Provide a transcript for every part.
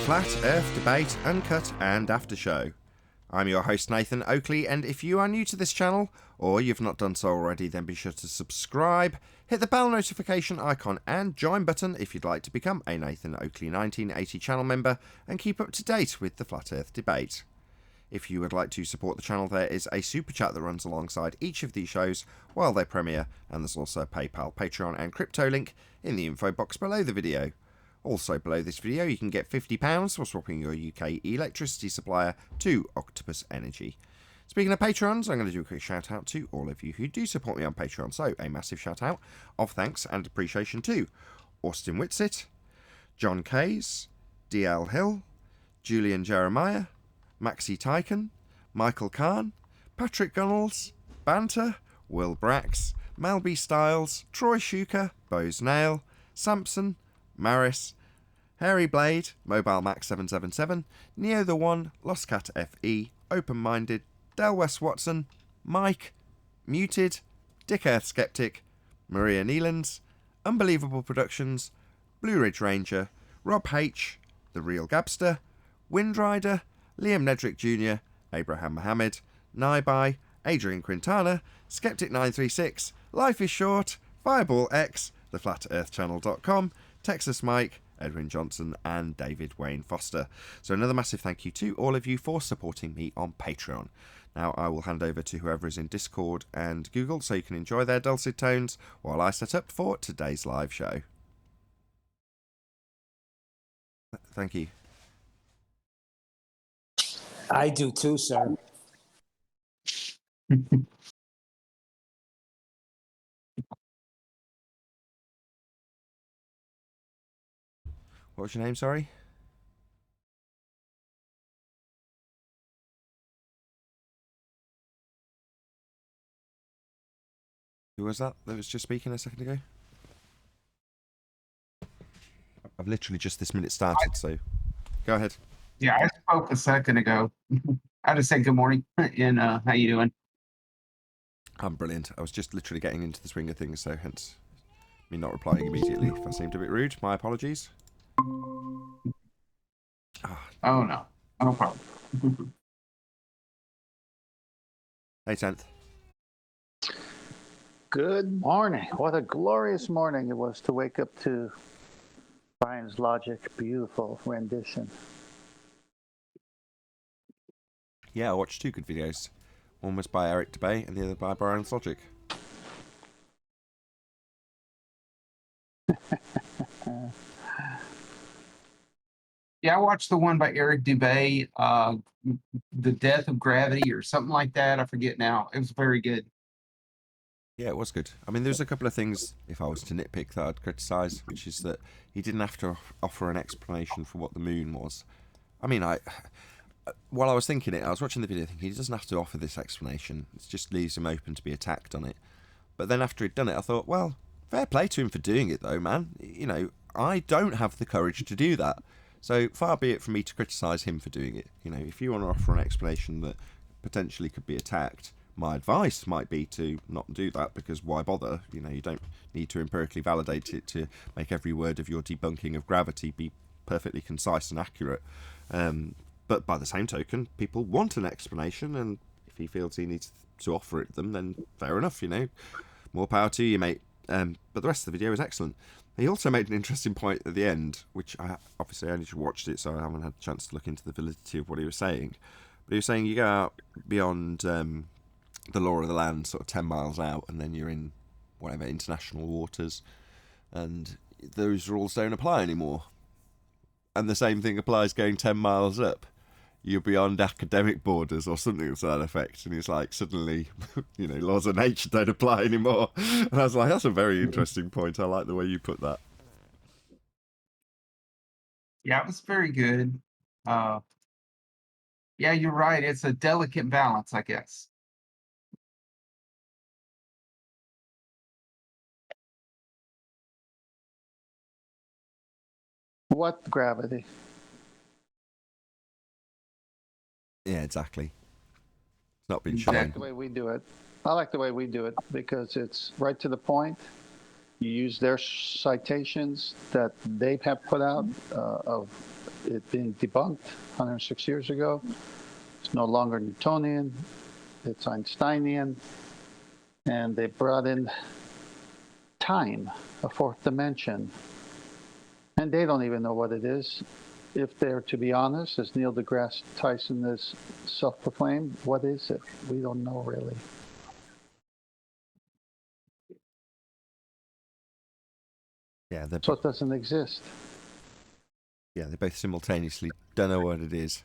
Flat Earth Debate Uncut and After Show. I'm your host Nathan Oakley, and if you are new to this channel, or you've not done so already, then be sure to subscribe, hit the bell notification icon and join button if you'd like to become a Nathan Oakley 1980 channel member and keep up to date with the Flat Earth Debate. If you would like to support the channel, there is a super chat that runs alongside each of these shows while they premiere, and there's also a PayPal, Patreon and crypto link in the info box below the video. Also below this video you can get £50 for swapping your UK electricity supplier to Octopus Energy. Speaking of Patrons, I'm going to do a quick shout out to all of you who do support me on Patreon. So a massive shout out of thanks and appreciation to Austin Whitsit, John Kays, DL Hill, Julian Jeremiah, Maxi Tyken, Michael Kahn, Patrick Gunnels, Banter, Will Brax, Melby Styles, Troy Shuker, Bose Nail, Sampson, Maris, Hairy Blade, Mobile Max 777, Neo the One, Lost Cat FE, Open Minded, Del West Watson, Mike, Muted, Dick Earth Skeptic, Maria Neelands, Unbelievable Productions, Blue Ridge Ranger, Rob H, The Real Gabster, Windrider, Liam Nedrick Jr., Abraham Mohammed, Naibai, Adrian Quintana, Skeptic 936, Life is Short, Fireball X, TheFlatEarthChannel.com, Texas Mike, Edwin Johnson and David Wayne Foster. So another massive thank you to all of you for supporting me on Patreon. Now I will hand over to whoever is in Discord and Google so you can enjoy their dulcet tones while I set up for today's live show. Thank you. I do too, sir. What was your name, sorry? Who was that was just speaking a second ago? I've literally just this minute started, so go ahead. Yeah, I spoke a second ago. I just said good morning, and how you doing? I'm brilliant. I was just literally getting into the swing of things, so hence me not replying immediately. If I seemed a bit rude, my apologies. Oh, no. No problem. Hey, 10th. Good morning. What a glorious morning it was to wake up to Brian's Logic. Beautiful rendition. Yeah, I watched two good videos. One was by Eric DeBay and the other by Brian's Logic. Yeah, I watched the one by Eric Dubay, The Death of Gravity or something like that. I forget now. It was very good. Yeah, it was good. I mean, there's a couple of things, if I was to nitpick, that I'd criticise, which is that he didn't have to offer an explanation for what the moon was. I mean, while I was thinking it, I was watching the video thinking he doesn't have to offer this explanation. It just leaves him open to be attacked on it. But then after he'd done it, I thought, well, fair play to him for doing it, though, man. You know, I don't have the courage to do that. So far be it from me to criticise him for doing it. You know, if you want to offer an explanation that potentially could be attacked, my advice might be to not do that, because why bother? You know, you don't need to empirically validate it to make every word of your debunking of gravity be perfectly concise and accurate. But by the same token, people want an explanation, and if he feels he needs to offer it them, then fair enough, you know. More power to you, mate. But the rest of the video was excellent. He also made an interesting point at the end, which I obviously only just watched it, so I haven't had a chance to look into the validity of what he was saying. But he was saying you go out beyond the law of the land, sort of 10 miles out, and then you're in whatever international waters, and those rules don't apply anymore. And the same thing applies going 10 miles up. You're beyond academic borders or something to that effect. And he's like, suddenly, you know, laws of nature don't apply anymore. And I was like, that's a very interesting point. I like the way you put that. Yeah, it was very good. Yeah, you're right. It's a delicate balance, I guess. What gravity? Yeah, exactly. It's not been I shown. like the way we do it. I like the way we do it because it's right to the point. You use their citations that they have put out of it being debunked 106 years ago. It's no longer Newtonian, it's Einsteinian, and they brought in time, a fourth dimension, and they don't even know what it is. If they're to be honest, as Neil deGrasse Tyson is self-proclaimed, what is it? We don't know really. Yeah, So it doesn't exist. yeah, they both simultaneously don't know what it is,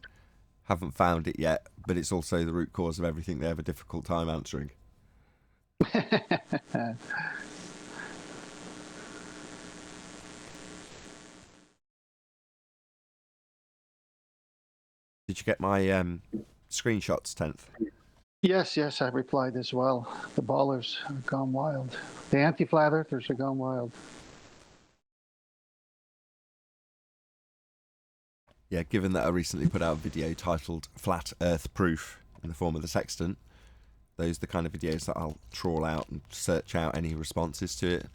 haven't found it yet, but it's also the root cause of everything they have a difficult time answering. Did you get my screenshots, 10th? Yes, I replied as well. The ballers have gone wild. The anti-flat earthers have gone wild. Yeah, given that I recently put out a video titled Flat Earth Proof in the form of the Sextant, those are the kind of videos that I'll trawl out and search out any responses to it.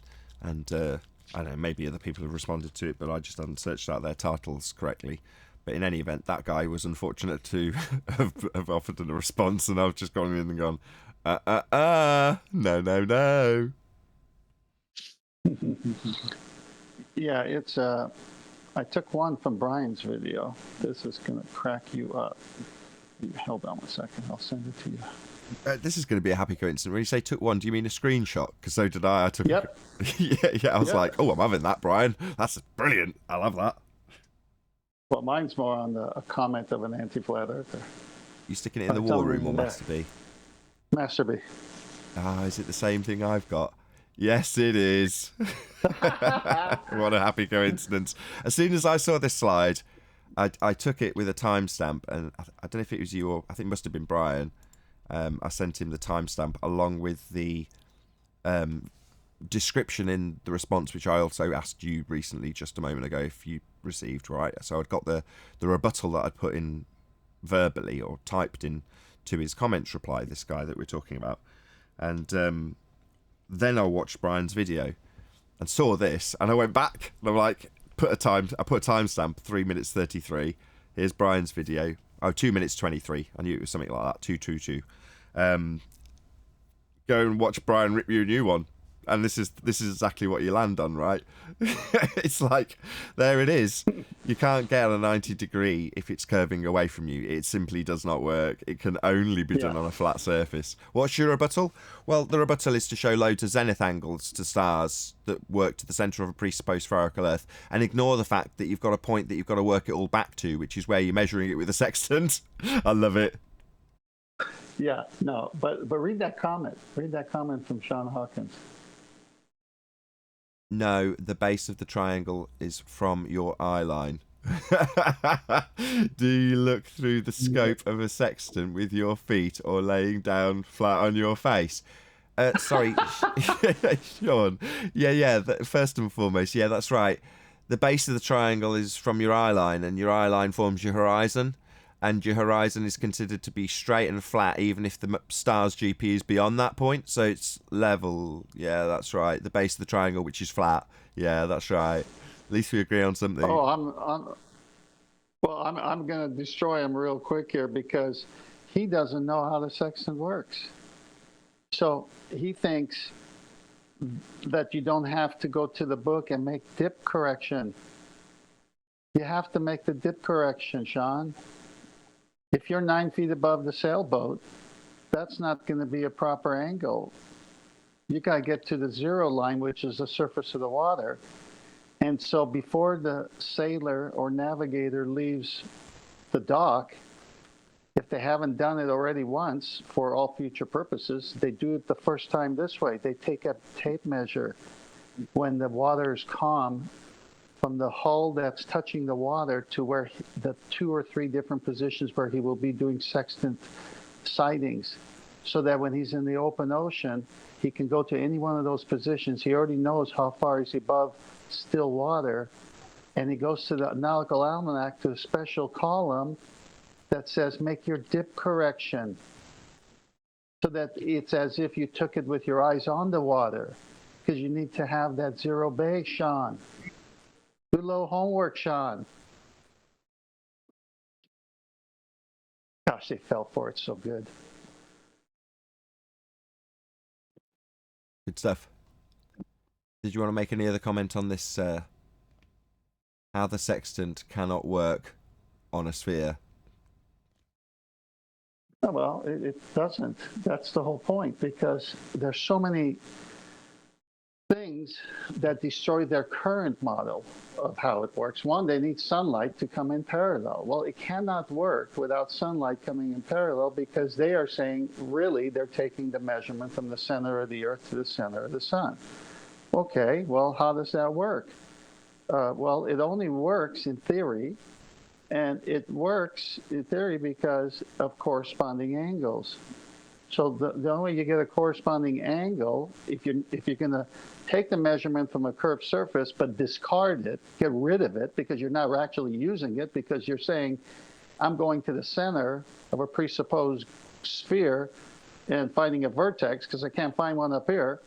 And I don't know, maybe other people have responded to it, but I just haven't searched out their titles correctly. But in any event, that guy was unfortunate to have offered a response, and I've just gone in and gone, no. Yeah, it's I took one from Brian's video. This is going to crack you up. Hold on 1 second. I'll send it to you. This is going to be a happy coincidence. When you say took one, do you mean a screenshot? Because so did I. I took. Yep. Yeah. I was like, oh, I'm having that, Brian. That's brilliant. I love that. Well, mine's more on a comment of an anti-flat earther. You sticking it in the war room or Master B? Master B. Ah, is it the same thing I've got? Yes, it is. What a happy coincidence. As soon as I saw this slide, I took it with a timestamp, and I don't know if it was you or I think it must have been Brian. I sent him the timestamp along with the description in the response, which I also asked you recently just a moment ago if you received, right? So I'd got the rebuttal that I'd put in verbally or typed in to his comments reply, this guy that we're talking about. And then I watched Brian's video and saw this, and I went back and I'm like, I put a timestamp, 3 minutes 33. Here's Brian's video. Oh, 2 minutes 23. I knew it was something like that. 222. Go and watch Brian rip you a new one. And this is exactly what you land on, right? It's like, there it is. You can't get a 90 degree if it's curving away from you. It simply does not work. It can only be done on a flat surface. What's your rebuttal? Well, the rebuttal is to show loads of zenith angles to stars that work to the centre of a presupposed spherical Earth and ignore the fact that you've got a point that you've got to work it all back to, which is where you're measuring it with a sextant. I love it. Yeah, no, but read that comment. Read that comment from Sean Hawkins. No, the base of the triangle is from your eye line. Do you look through the scope of a sextant with your feet or laying down flat on your face? Sorry, Sean. Yeah, first and foremost, yeah, that's right. The base of the triangle is from your eye line, and your eye line forms your horizon. And your horizon is considered to be straight and flat even if the star's GP is beyond that point, so it's level. Yeah, that's right. The base of the triangle, which is flat. Yeah, that's right. At least we agree on something. Oh, I'm going to destroy him real quick here because he doesn't know how the sextant works. So he thinks that you don't have to go to the book and make dip correction. You have to make the dip correction, Sean. If you're 9 feet above the sailboat, that's not going to be a proper angle. You got to get to the zero line, which is the surface of the water. And so before the sailor or navigator leaves the dock, if they haven't done it already once for all future purposes, they do it the first time this way. They take a tape measure when the water is calm from the hull that's touching the water to where the 2 or 3 different positions where he will be doing sextant sightings, so that when he's in the open ocean, he can go to any one of those positions. He already knows how far he's above still water, and he goes to the Nautical Almanac to a special column that says, make your dip correction, so that it's as if you took it with your eyes on the water. because you need to have that zero base, Sean. Do a little homework, Sean. Gosh, they fell for it so good. Good stuff. Did you want to make any other comment on this, how the sextant cannot work on a sphere? Oh, well, it doesn't. That's the whole point, because there's so many things that destroy their current model of how it works. One, they need sunlight to come in parallel. Well, it cannot work without sunlight coming in parallel, because they are saying, really, they're taking the measurement from the center of the Earth to the center of the sun. Okay, well, how does that work? Well, it only works in theory, and it works in theory because of corresponding angles. So the only way you get a corresponding angle, if you're going to take the measurement from a curved surface but discard it, get rid of it, because you're not actually using it, because you're saying, I'm going to the center of a presupposed sphere and finding a vertex because I can't find one up here.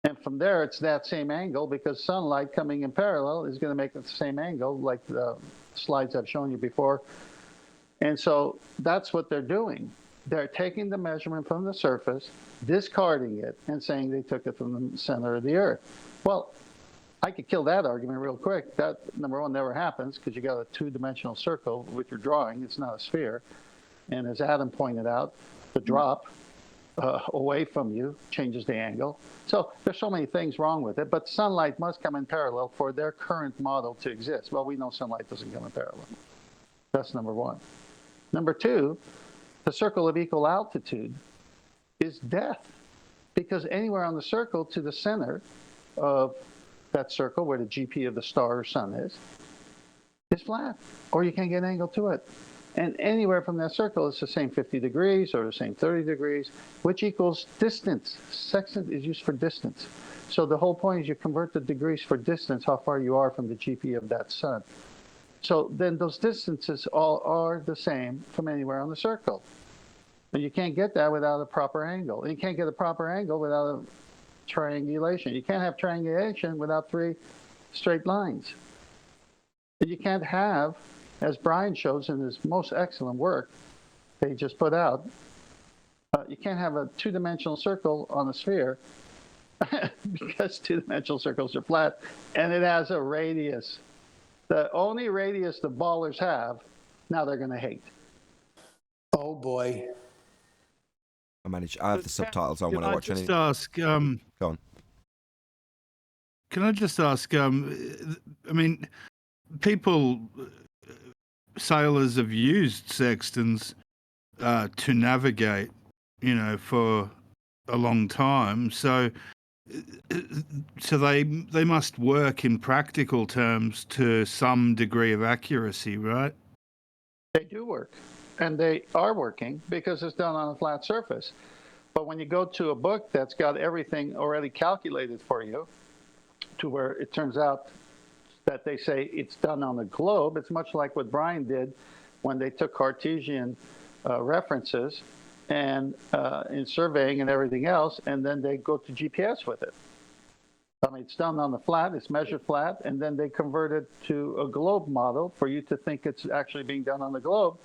And from there, it's that same angle, because sunlight coming in parallel is going to make it the same angle, like the slides I've shown you before. And so that's what they're doing. They're taking the measurement from the surface, discarding it, and saying they took it from the center of the Earth. Well, I could kill that argument real quick. That, number one, never happens, because you got a two-dimensional circle with your drawing. It's not a sphere. And as Adam pointed out, the drop away from you changes the angle. So there's so many things wrong with it, but sunlight must come in parallel for their current model to exist. Well, we know sunlight doesn't come in parallel. That's number one. Number two, the circle of equal altitude is death, because anywhere on the circle to the center of that circle, where the GP of the star or sun is flat, or you can't get an angle to it. And anywhere from that circle, it's the same 50 degrees or the same 30 degrees, which equals distance. Sextant is used for distance. So the whole point is you convert the degrees for distance, how far you are from the GP of that sun. So then those distances all are the same from anywhere on the circle. And you can't get that without a proper angle. And you can't get a proper angle without a triangulation. You can't have triangulation without three straight lines. And you can't have, as Brian shows in his most excellent work they just put out, you can't have a two-dimensional circle on a sphere because two-dimensional circles are flat, and it has a radius. The only radius the ballers have, now they're going to hate. Oh boy. I have the subtitles on when I watch anything. Go on. Can I just ask, I mean, people, sailors have used sextants to navigate, for a long time. So they must work in practical terms to some degree of accuracy, right? They do work, and they are working because it's done on a flat surface. But when you go to a book that's got everything already calculated for you, to where it turns out that they say it's done on the globe, it's much like what Brian did when they took Cartesian references and in surveying and everything else, and then they go to GPS with it. I mean, it's done on the flat, it's measured flat, and then they convert it to a globe model for you to think it's actually being done on the globe.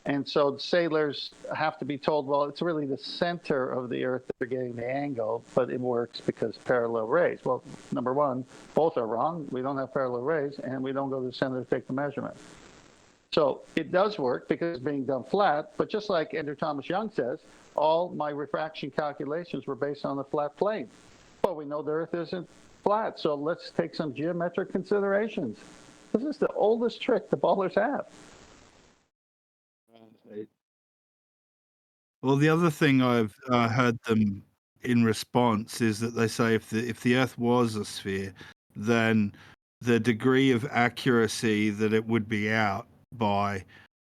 And so sailors have to be told, well, it's really the center of the Earth that they're getting the angle, but it works because parallel rays. Well, number one, both are wrong. We don't have parallel rays, and we don't go to the center to take the measurement. So it does work because it's being done flat, but just like Andrew Thomas Young says, all my refraction calculations were based on a flat plane. Well, we know the Earth isn't flat, so let's take some geometric considerations. This is the oldest trick the ballers have. Well, the other thing I've heard them in response is that they say if the Earth was a sphere, then the degree of accuracy that it would be out by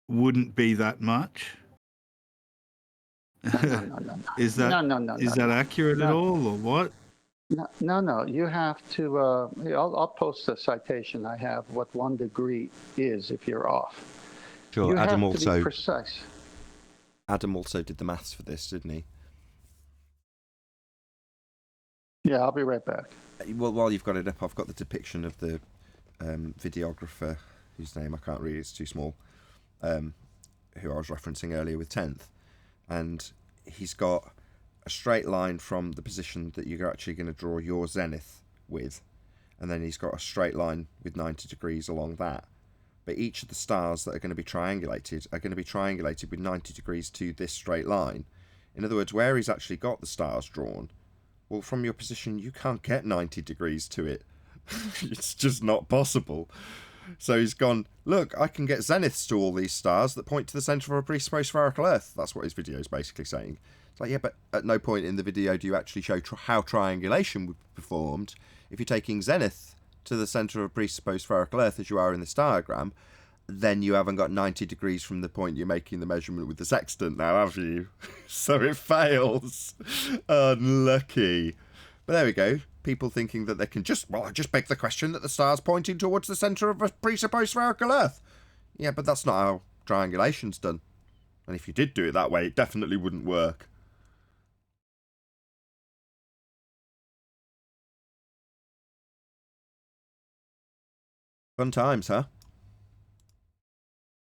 wouldn't be that much. No. Is that accurate at all, or what? No. You have to. I'll post a citation I have what 1 degree is if you're off. Sure. You Adam have to also be precise. Adam also did the maths for this, didn't he? Yeah, I'll be right back. Well, while you've got it up, I've got the depiction of the videographer, whose name I can't read, it's too small, who I was referencing earlier with 10th. And he's got a straight line from the position that you're actually going to draw your zenith with. And then he's got a straight line with 90 degrees along that. But each of the stars that are going to be triangulated are going to be triangulated with 90 degrees to this straight line. In other words, where he's actually got the stars drawn, well, from your position, you can't get 90 degrees to it. It's just not possible. So he's gone, look, I can get zeniths to all these stars that point to the centre of a presupposed spherical Earth. That's what his video is basically saying. It's like, yeah, but at no point in the video do you actually show how triangulation would be performed if you're taking zenith to the centre of a presupposed spherical Earth, as you are in this diagram. Then you haven't got 90 degrees from the point you're making the measurement with the sextant now, have you? So it fails. Unlucky. But there we go. People thinking that they can just beg the question that the star's pointing towards the centre of a presupposed spherical Earth. Yeah, but that's not how triangulation's done. And if you did do it that way, it definitely wouldn't work. Fun times, huh?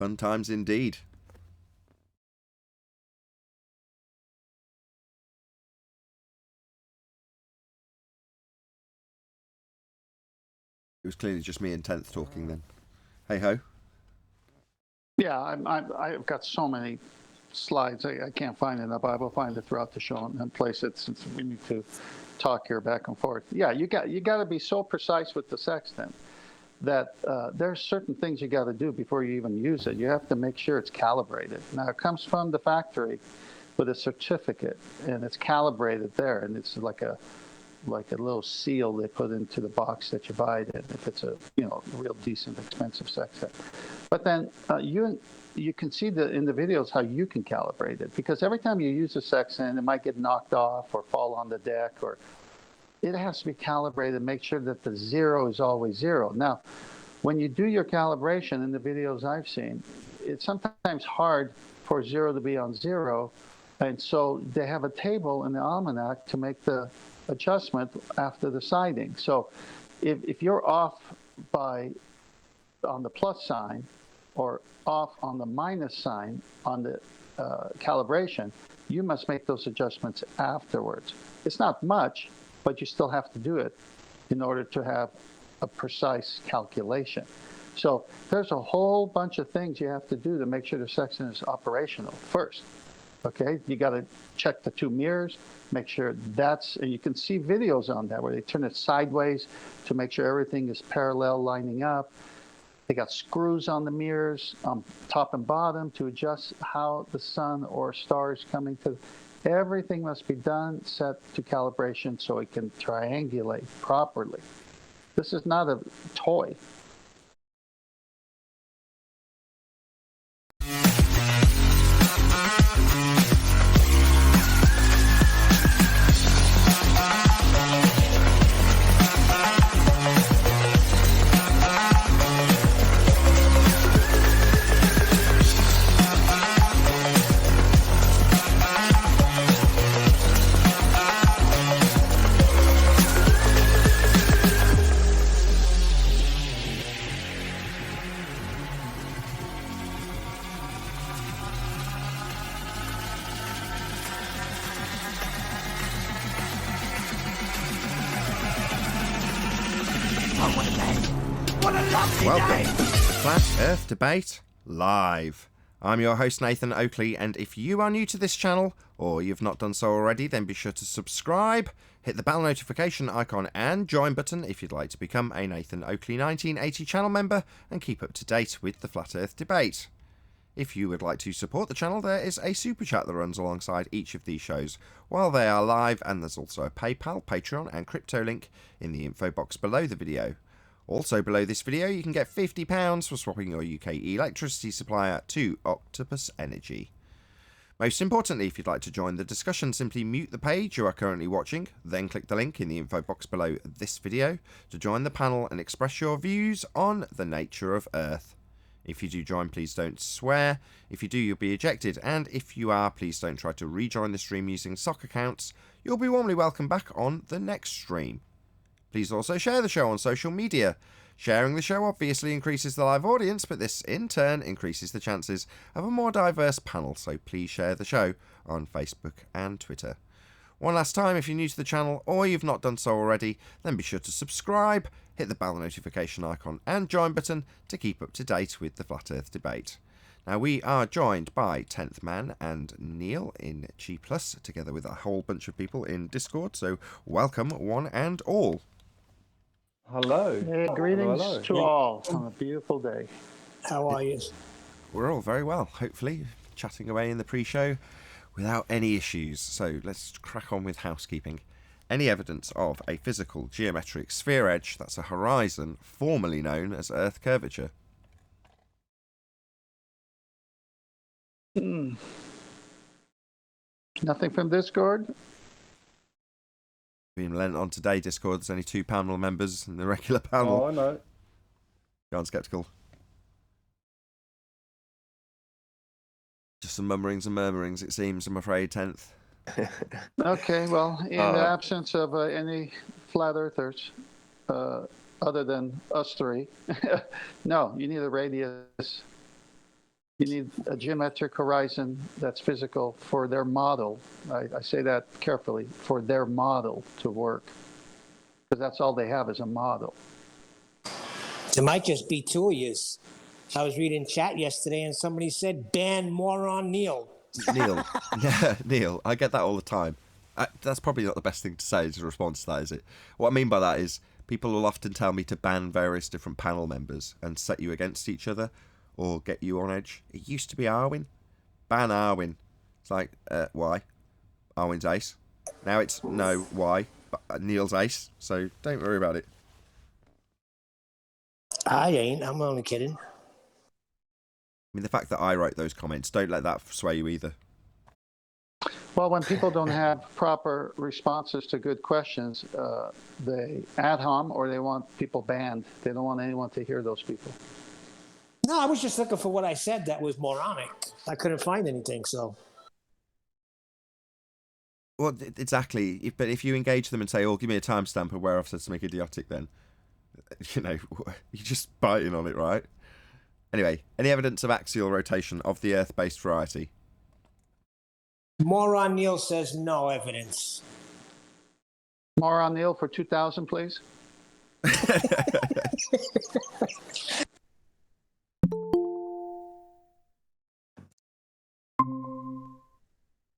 Fun times indeed. It was clearly just me and 10th talking then. Hey ho. Yeah, I've got so many slides. I can't find it, but I will find it throughout the show and place it, since we need to talk here back and forth. Yeah, you got to be so precise with the sextant that there's certain things you got to do before you even use it. You have to make sure it's calibrated. Now, it comes from the factory with a certificate, and it's calibrated there, and it's like a little seal they put into the box that you buy it if it's a real decent expensive sextant. But then you can see in the videos how you can calibrate it, because every time you use a sextant, it might get knocked off or fall on the deck, or it has to be calibrated. Make sure that the zero is always zero. Now, when you do your calibration in the videos I've seen, it's sometimes hard for zero to be on zero, and so they have a table in the almanac to make the adjustment after the sighting. So if you're off on the plus sign or off on the minus sign on the calibration, you must make those adjustments afterwards. It's not much, but you still have to do it in order to have a precise calculation. So there's a whole bunch of things you have to do to make sure the sextant is operational first. Okay, you got to check the two mirrors, make sure and you can see videos on that where they turn it sideways to make sure everything is parallel, lining up. They got screws on the mirrors, top and bottom, to adjust how the sun or star is coming to. Everything must be done, set to calibration so it can triangulate properly. This is not a toy. Welcome to the Flat Earth Debate Live. I'm your host Nathan Oakley, and if you are new to this channel, or you've not done so already, then be sure to subscribe, hit the bell notification icon and join button if you'd like to become a Nathan Oakley 1980 channel member and keep up to date with the Flat Earth Debate. If you would like to support the channel, there is a super chat that runs alongside each of these shows while they are live, and there's also a PayPal, Patreon and crypto link in the info box below the video. Also below this video, you can get £50 for swapping your UK electricity supplier to Octopus Energy. Most importantly, if you'd like to join the discussion, simply mute the page you are currently watching, then click the link in the info box below this video to join the panel and express your views on the nature of Earth. If you do join, please don't swear. If you do, you'll be ejected. And if you are, please don't try to rejoin the stream using sock accounts. You'll be warmly welcome back on the next stream. Please also share the show on social media. Sharing the show obviously increases the live audience, but this in turn increases the chances of a more diverse panel, so please share the show on Facebook and Twitter. One last time, if you're new to the channel or you've not done so already, then be sure to subscribe, hit the bell notification icon and join button to keep up to date with the Flat Earth debate. Now, we are joined by 10th Man and Neil in G+, together with a whole bunch of people in Discord, so welcome one and all. Hello. Hey, greetings Hello. to all on a beautiful day. How are you? We're all very well, hopefully, chatting away in the pre-show without any issues. So let's crack on with housekeeping. Any evidence of a physical geometric sphere edge that's a horizon formerly known as Earth curvature? Nothing from Discord? Being lent on today, Discord, there's only 2 panel members in the regular panel. Oh, I know. Go on, Skeptical. Just some mummerings and murmurings, it seems, I'm afraid, 10th. Okay, well, in the absence of any flat earthers, other than us three, no, you need a radius. You need a geometric horizon that's physical for their model. I say that carefully, for their model to work. Because that's all they have is a model. There might just be 2 of you. I was reading chat yesterday and somebody said, ban moron Neil. Neil. Yeah, Neil, I get that all the time. That's probably not the best thing to say as a response to that, is it? What I mean by that is people will often tell me to ban various different panel members and set you against each other or get you on edge. It used to be Arwin. Ban Arwin. It's like, why? Arwin's ace. Now it's, no, why? But Neil's ace, so don't worry about it. I ain't. I'm only kidding. I mean, the fact that I wrote those comments, don't let that sway you either. Well, when people don't have proper responses to good questions, they ad hom or they want people banned. They don't want anyone to hear those people. No, I was just looking for what I said that was moronic. I couldn't find anything, so. Well, exactly. But if you engage them and say, oh, give me a timestamp of where I've said something idiotic, then, you know, you're just biting on it, right? Anyway, any evidence of axial rotation of the Earth-based variety? Moron Neil says no evidence. More on Neil for 2,000, please.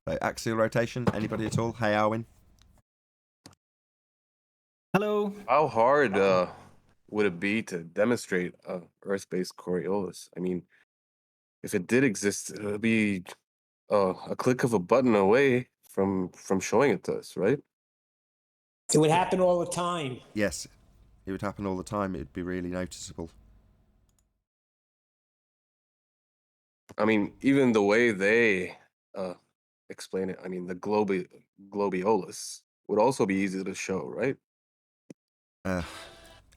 So, axial rotation, anybody at all? Hey, Arwin. Hello. How hard would it be to demonstrate Earth-based Coriolis? I mean, if it did exist, it would be a click of a button away from showing it to us, right? It would happen all the time. Yes, it would happen all the time. It would be really noticeable. I mean, even the way they explain it, I mean, the globiolis would also be easy to show, right?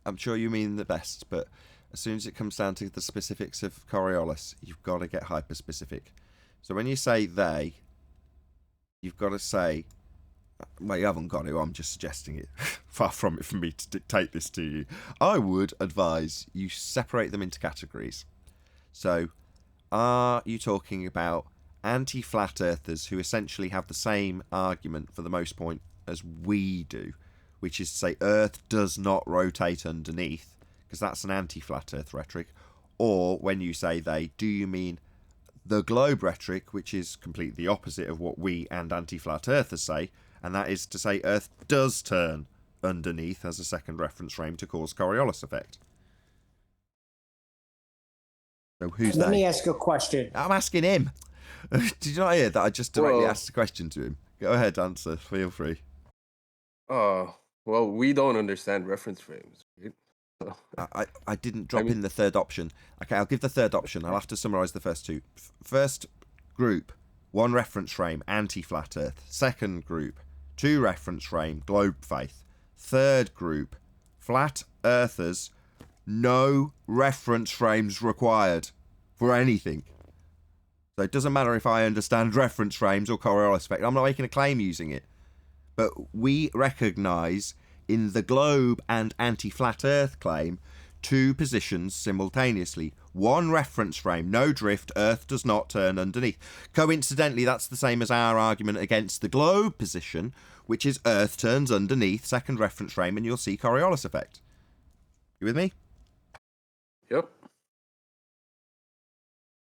I'm sure you mean the best, but as soon as it comes down to the specifics of Coriolis, you've got to get hyper-specific. So when you say they, you've got to say, well, you haven't got to, I'm just suggesting it. Far from it for me to dictate this to you. I would advise you separate them into categories. So, are you talking about anti-flat earthers who essentially have the same argument for the most point as we do, which is to say Earth does not rotate underneath, because that's an anti-flat earth rhetoric? Or when you say they, do you mean the globe rhetoric, which is completely the opposite of what we and anti-flat earthers say, and that is to say Earth does turn underneath as a second reference frame to cause Coriolis effect? So who's Let they? me ask a question. I'm asking him. Did you not hear that? I just directly asked the question to him. Go ahead, answer. Feel free. Well, we don't understand reference frames, right? So, I didn't drop in the third option. Okay, I'll give the third option. I'll have to summarise the first two. First group, 1 reference frame, anti-flat earth. Second group, 2 reference frame, globe faith. Third group, flat earthers, no reference frames required. for anything. So it doesn't matter if I understand reference frames or Coriolis effect. I'm not making a claim using it. But we recognise in the globe and anti-flat earth claim 2 positions simultaneously. 1 reference frame, no drift, earth does not turn underneath. Coincidentally, that's the same as our argument against the globe position, which is earth turns underneath, 2nd reference frame, and you'll see Coriolis effect. You with me? Yep.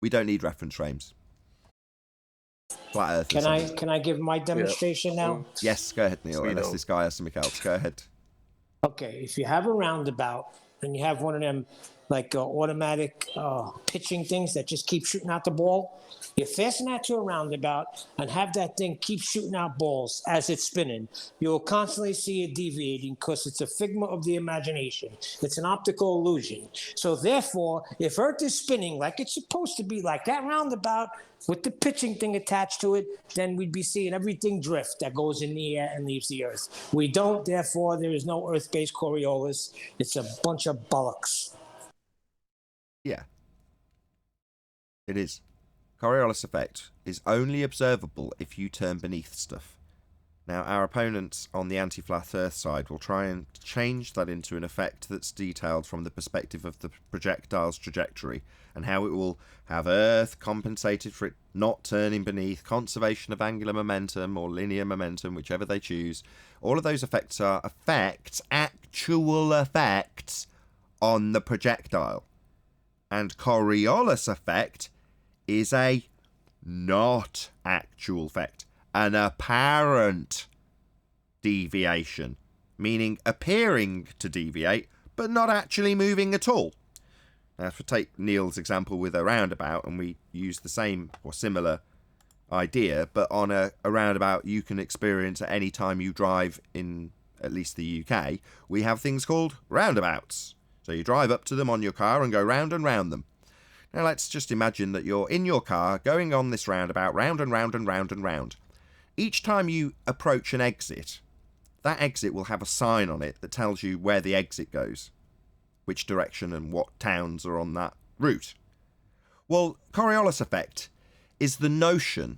We don't need reference frames. Flat earth. Can I give my demonstration now? Yes, go ahead, Neil, We unless don't. this guy has something else. Go ahead. Okay, if you have a roundabout and you have one of them like automatic pitching things that just keep shooting out the ball, you fasten that to a roundabout and have that thing keep shooting out balls as it's spinning. You will constantly see it deviating because it's a figment of the imagination. It's an optical illusion. So therefore, if Earth is spinning like it's supposed to be, like that roundabout with the pitching thing attached to it, then we'd be seeing everything drift that goes in the air and leaves the Earth. We don't, therefore, there is no Earth-based Coriolis. It's a bunch of bollocks. Yeah. It is. Coriolis effect is only observable if you turn beneath stuff. Now, our opponents on the anti-flat earth side will try and change that into an effect that's detailed from the perspective of the projectile's trajectory and how it will have Earth compensated for it not turning beneath, conservation of angular momentum or linear momentum, whichever they choose. All of those effects are actual effects on the projectile. And Coriolis effect is a not actual effect, an apparent deviation, meaning appearing to deviate but not actually moving at all. Now, if we take Neil's example with a roundabout and we use the same or similar idea, but on a roundabout you can experience at any time you drive in at least the UK, we have things called roundabouts. So you drive up to them on your car and go round and round them. Now let's just imagine that you're in your car going on this roundabout, round and round and round and round. Each time you approach an exit, that exit will have a sign on it that tells you where the exit goes, which direction and what towns are on that route. Well, Coriolis effect is the notion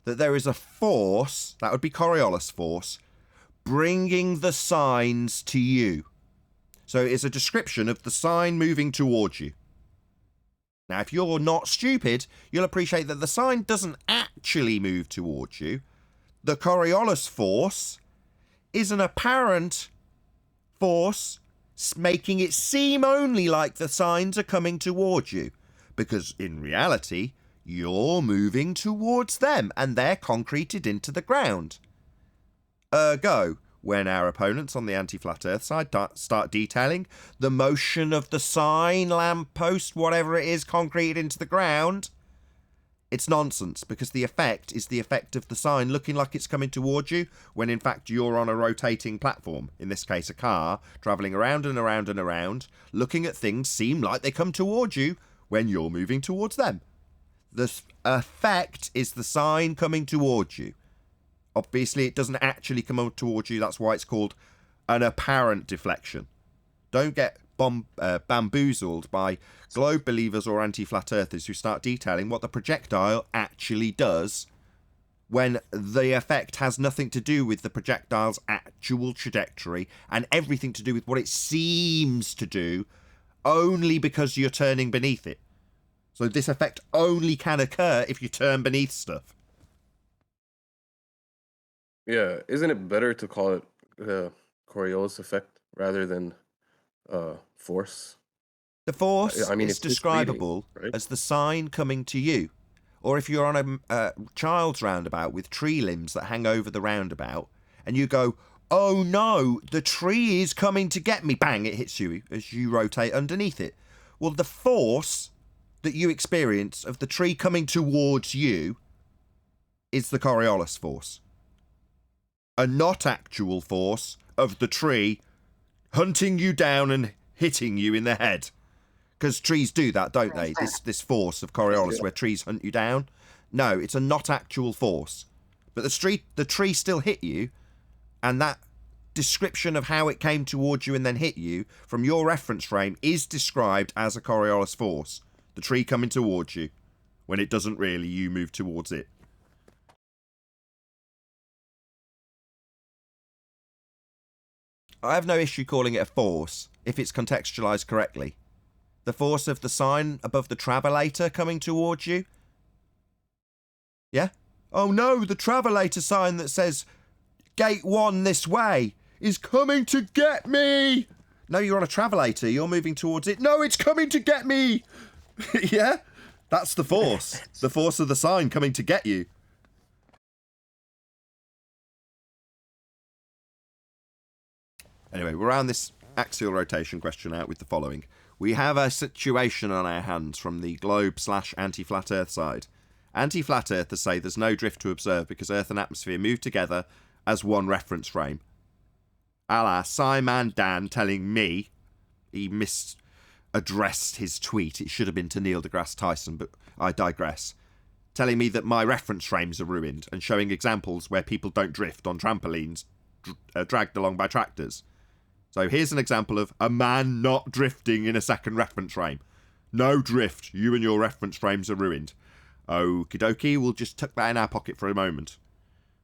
that there is a force, that would be Coriolis force, bringing the signs to you. So it's a description of the sign moving towards you. Now, if you're not stupid, you'll appreciate that the sign doesn't actually move towards you. The Coriolis force is an apparent force making it seem only like the signs are coming towards you, because in reality, you're moving towards them and they're concreted into the ground. Ergo, when our opponents on the anti-flat earth side start detailing the motion of the sign, lamppost, whatever it is, concreted into the ground, it's nonsense, because the effect is the effect of the sign looking like it's coming towards you when in fact you're on a rotating platform, in this case a car, travelling around and around and around, looking at things seem like they come towards you when you're moving towards them. The effect is the sign coming towards you. Obviously, it doesn't actually come up towards you. That's why it's called an apparent deflection. Don't get bamboozled by globe believers or anti-flat earthers who start detailing what the projectile actually does when the effect has nothing to do with the projectile's actual trajectory and everything to do with what it seems to do only because you're turning beneath it. So this effect only can occur if you turn beneath stuff. Yeah, isn't it better to call it the Coriolis effect rather than force? The force I mean, is it's misleading, describable right? as the sign coming to you. Or if you're on a child's roundabout with tree limbs that hang over the roundabout, and you go, oh no, the tree is coming to get me. Bang, it hits you as you rotate underneath it. Well, the force that you experience of the tree coming towards you is the Coriolis force. A not actual force of the tree hunting you down and hitting you in the head. Because trees do that, don't they? This force of Coriolis where trees hunt you down. No, it's a not actual force. But the tree still hit you, and that description of how it came towards you and then hit you from your reference frame is described as a Coriolis force. The tree coming towards you. When it doesn't really, you move towards it. I have no issue calling it a force if it's contextualized correctly. The force of the sign above the travelator coming towards you. Yeah? Oh no, the travelator sign that says Gate 1 this way is coming to get me. No, you're on a travelator. You're moving towards it. No, it's coming to get me. Yeah? That's the force. The force of the sign coming to get you. Anyway, we'll round this axial rotation question out with the following. We have a situation on our hands from the globe/anti-flat Earth side. Anti-flat Earthers say there's no drift to observe because Earth and atmosphere move together as one reference frame. A la Simon Dan telling me, he misaddressed his tweet, it should have been to Neil deGrasse Tyson, but I digress, telling me that my reference frames are ruined and showing examples where people don't drift on trampolines dragged along by tractors. So here's an example of a man not drifting in a second reference frame. No drift, you and your reference frames are ruined. Okie dokie, we'll just tuck that in our pocket for a moment.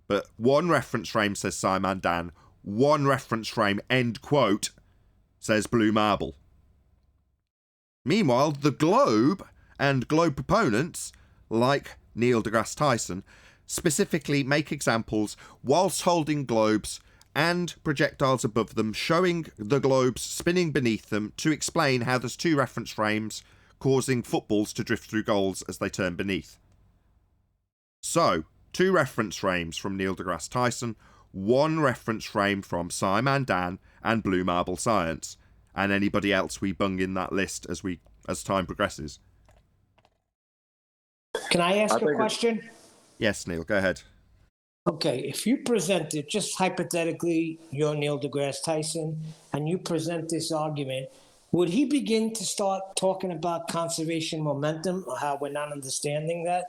But one reference frame says Simon Dan, one reference frame, end quote, says blue marble. Meanwhile, the globe and globe proponents, like Neil deGrasse Tyson, specifically make examples whilst holding globes and projectiles above them, showing the globes spinning beneath them to explain how there's two reference frames causing footballs to drift through goals as they turn beneath. So, two reference frames from Neil deGrasse Tyson, one reference frame from Simon Dan and Blue Marble Science, and anybody else we bung in that list as time progresses. Can I ask a question? Yes, Neil, go ahead. Okay, if you presented, just hypothetically, you're Neil deGrasse Tyson, and you present this argument, would he begin to start talking about conservation momentum, or how we're not understanding that?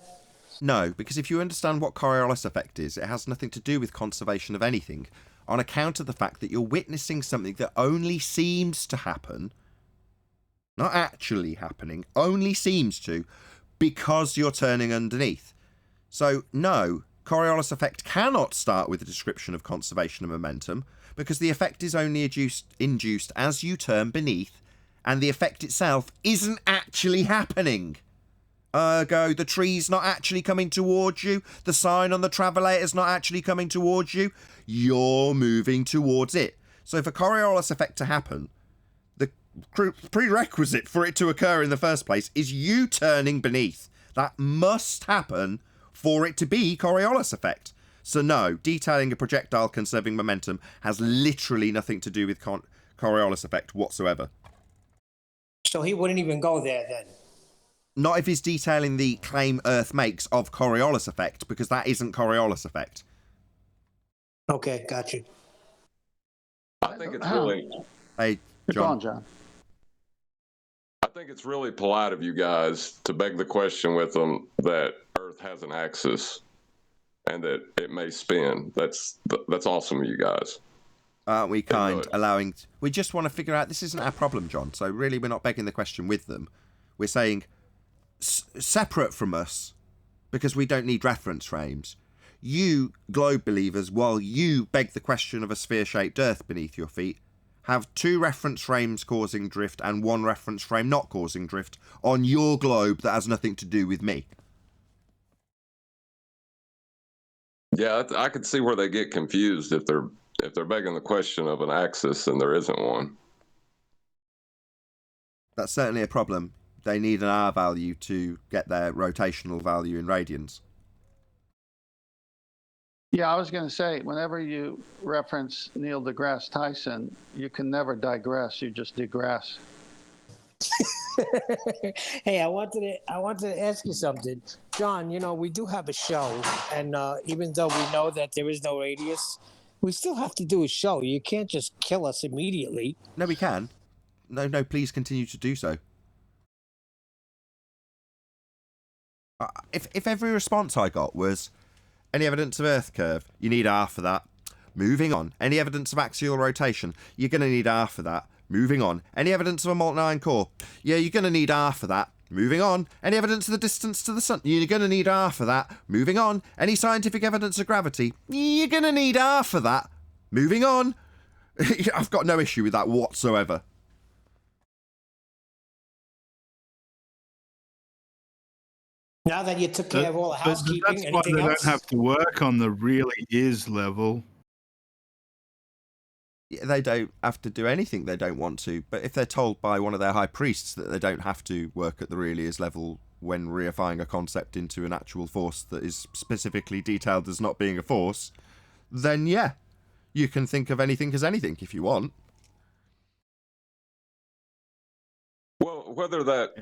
No, because if you understand what Coriolis effect is, it has nothing to do with conservation of anything, on account of the fact that you're witnessing something that only seems to happen, not actually happening, only seems to, because you're turning underneath. So, no, Coriolis effect cannot start with a description of conservation of momentum, because the effect is only induced as you turn beneath, and the effect itself isn't actually happening. Ergo, the tree's not actually coming towards you, the sign on the travelator's not actually coming towards you, you're moving towards it. So for Coriolis effect to happen, the prerequisite for it to occur in the first place is you turning beneath. That must happen for it to be Coriolis effect. So no, detailing a projectile conserving momentum has literally nothing to do with Coriolis effect whatsoever. So he wouldn't even go there then? Not if he's detailing the claim Earth makes of Coriolis effect, because that isn't Coriolis effect. Okay, got you. I think it's really... Hey, Go John. on, John. I think it's really polite of you guys to beg the question with them that Earth has an axis and that it may spin. That's awesome of you guys. Aren't we kind, allowing... We just want to figure out this isn't our problem, John. So really, we're not begging the question with them. We're saying, separate from us, because we don't need reference frames, you, globe believers, while you beg the question of a sphere-shaped Earth beneath your feet, have two reference frames causing drift and one reference frame not causing drift on your globe that has nothing to do with me. Yeah, I could see where they get confused if they're begging the question of an axis and there isn't one. That's certainly a problem. They need an R value to get their rotational value in radians. Yeah, I was going to say, whenever you reference Neil deGrasse Tyson, you can never digress. You just digress. Hey, I wanted to ask you something. John, you know, we do have a show, and even though we know that there is no radius, we still have to do a show. You can't just kill us immediately. No, we can. No, please continue to do so. If every response I got was, any evidence of Earth curve? You need R for that. Moving on. Any evidence of axial rotation? You're going to need R for that. Moving on. Any evidence of a molten iron core? Yeah, you're going to need R for that. Moving on. Any evidence of the distance to the sun? You're going to need R for that. Moving on. Any scientific evidence of gravity? You're going to need R for that. Moving on. I've got no issue with that whatsoever. Now that you took care of all the housekeeping, That's why anything they else? don't have to work on the really is level. Yeah, they don't have to do anything they don't want to, but if they're told by one of their high priests that they don't have to work at the really is level when reifying a concept into an actual force that is specifically detailed as not being a force, then yeah, you can think of anything as anything if you want. Well, whether that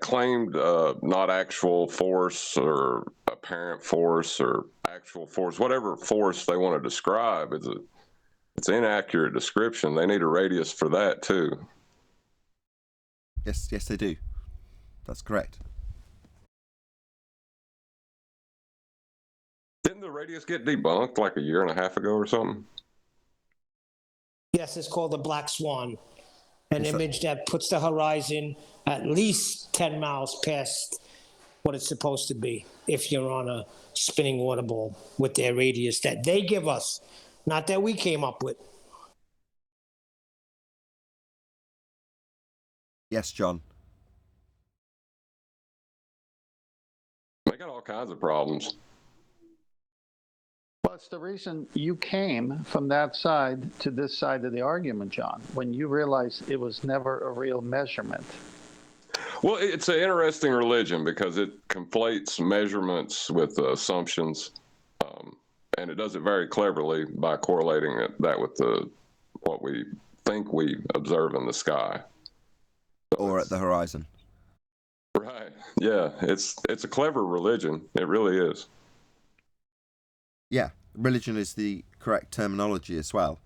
claimed not actual force or apparent force or actual force, whatever force they want to describe, it's an inaccurate description. They need a radius for that too. Yes, they do. That's correct. Didn't the radius get debunked like a year and a half ago or something? Yes, it's called the Black Swan. An image that puts the horizon at least 10 miles past what it's supposed to be if you're on a spinning water ball with their radius that they give us, not that we came up with. Yes, John. They got all kinds of problems. Well, it's the reason you came from that side to this side of the argument, John, when you realized it was never a real measurement. Well, it's an interesting religion because it conflates measurements with assumptions, and it does it very cleverly by correlating that with what we think we observe in the sky. Or at the horizon. Right. Yeah, it's a clever religion. It really is. Yeah, religion is the correct terminology as well.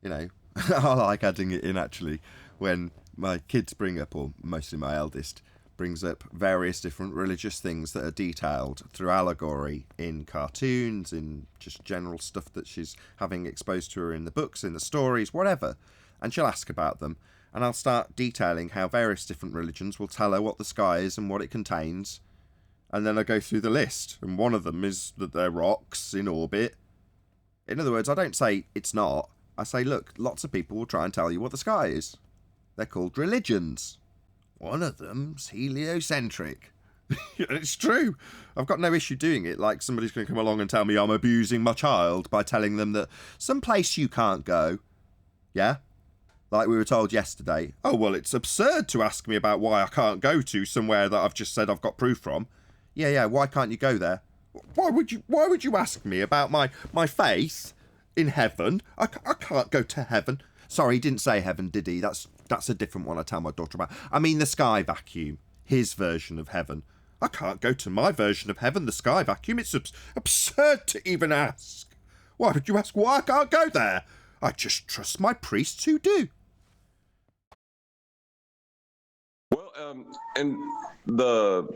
You know, I like adding it in actually when my kids bring up, or mostly my eldest, brings up various different religious things that are detailed through allegory in cartoons, in just general stuff that she's having exposed to her in the books, in the stories, whatever. And she'll ask about them. And I'll start detailing how various different religions will tell her what the sky is and what it contains. And then I go through the list, and one of them is that they're rocks in orbit. In other words, I don't say it's not. I say, look, lots of people will try and tell you what the sky is. They're called religions. One of them's heliocentric. It's true. I've got no issue doing it, like somebody's going to come along and tell me I'm abusing my child by telling them that some place you can't go. Yeah? Like we were told yesterday. Oh, well, it's absurd to ask me about why I can't go to somewhere that I've just said I've got proof from. Yeah, why can't you go there? Why would you ask me about my faith in heaven? I can't go to heaven. Sorry, he didn't say heaven, did he? That's a different one I tell my daughter about. I mean the sky vacuum, his version of heaven. I can't go to my version of heaven, the sky vacuum. It's absurd to even ask. Why would you ask why I can't go there? I just trust my priests who do. Well, and the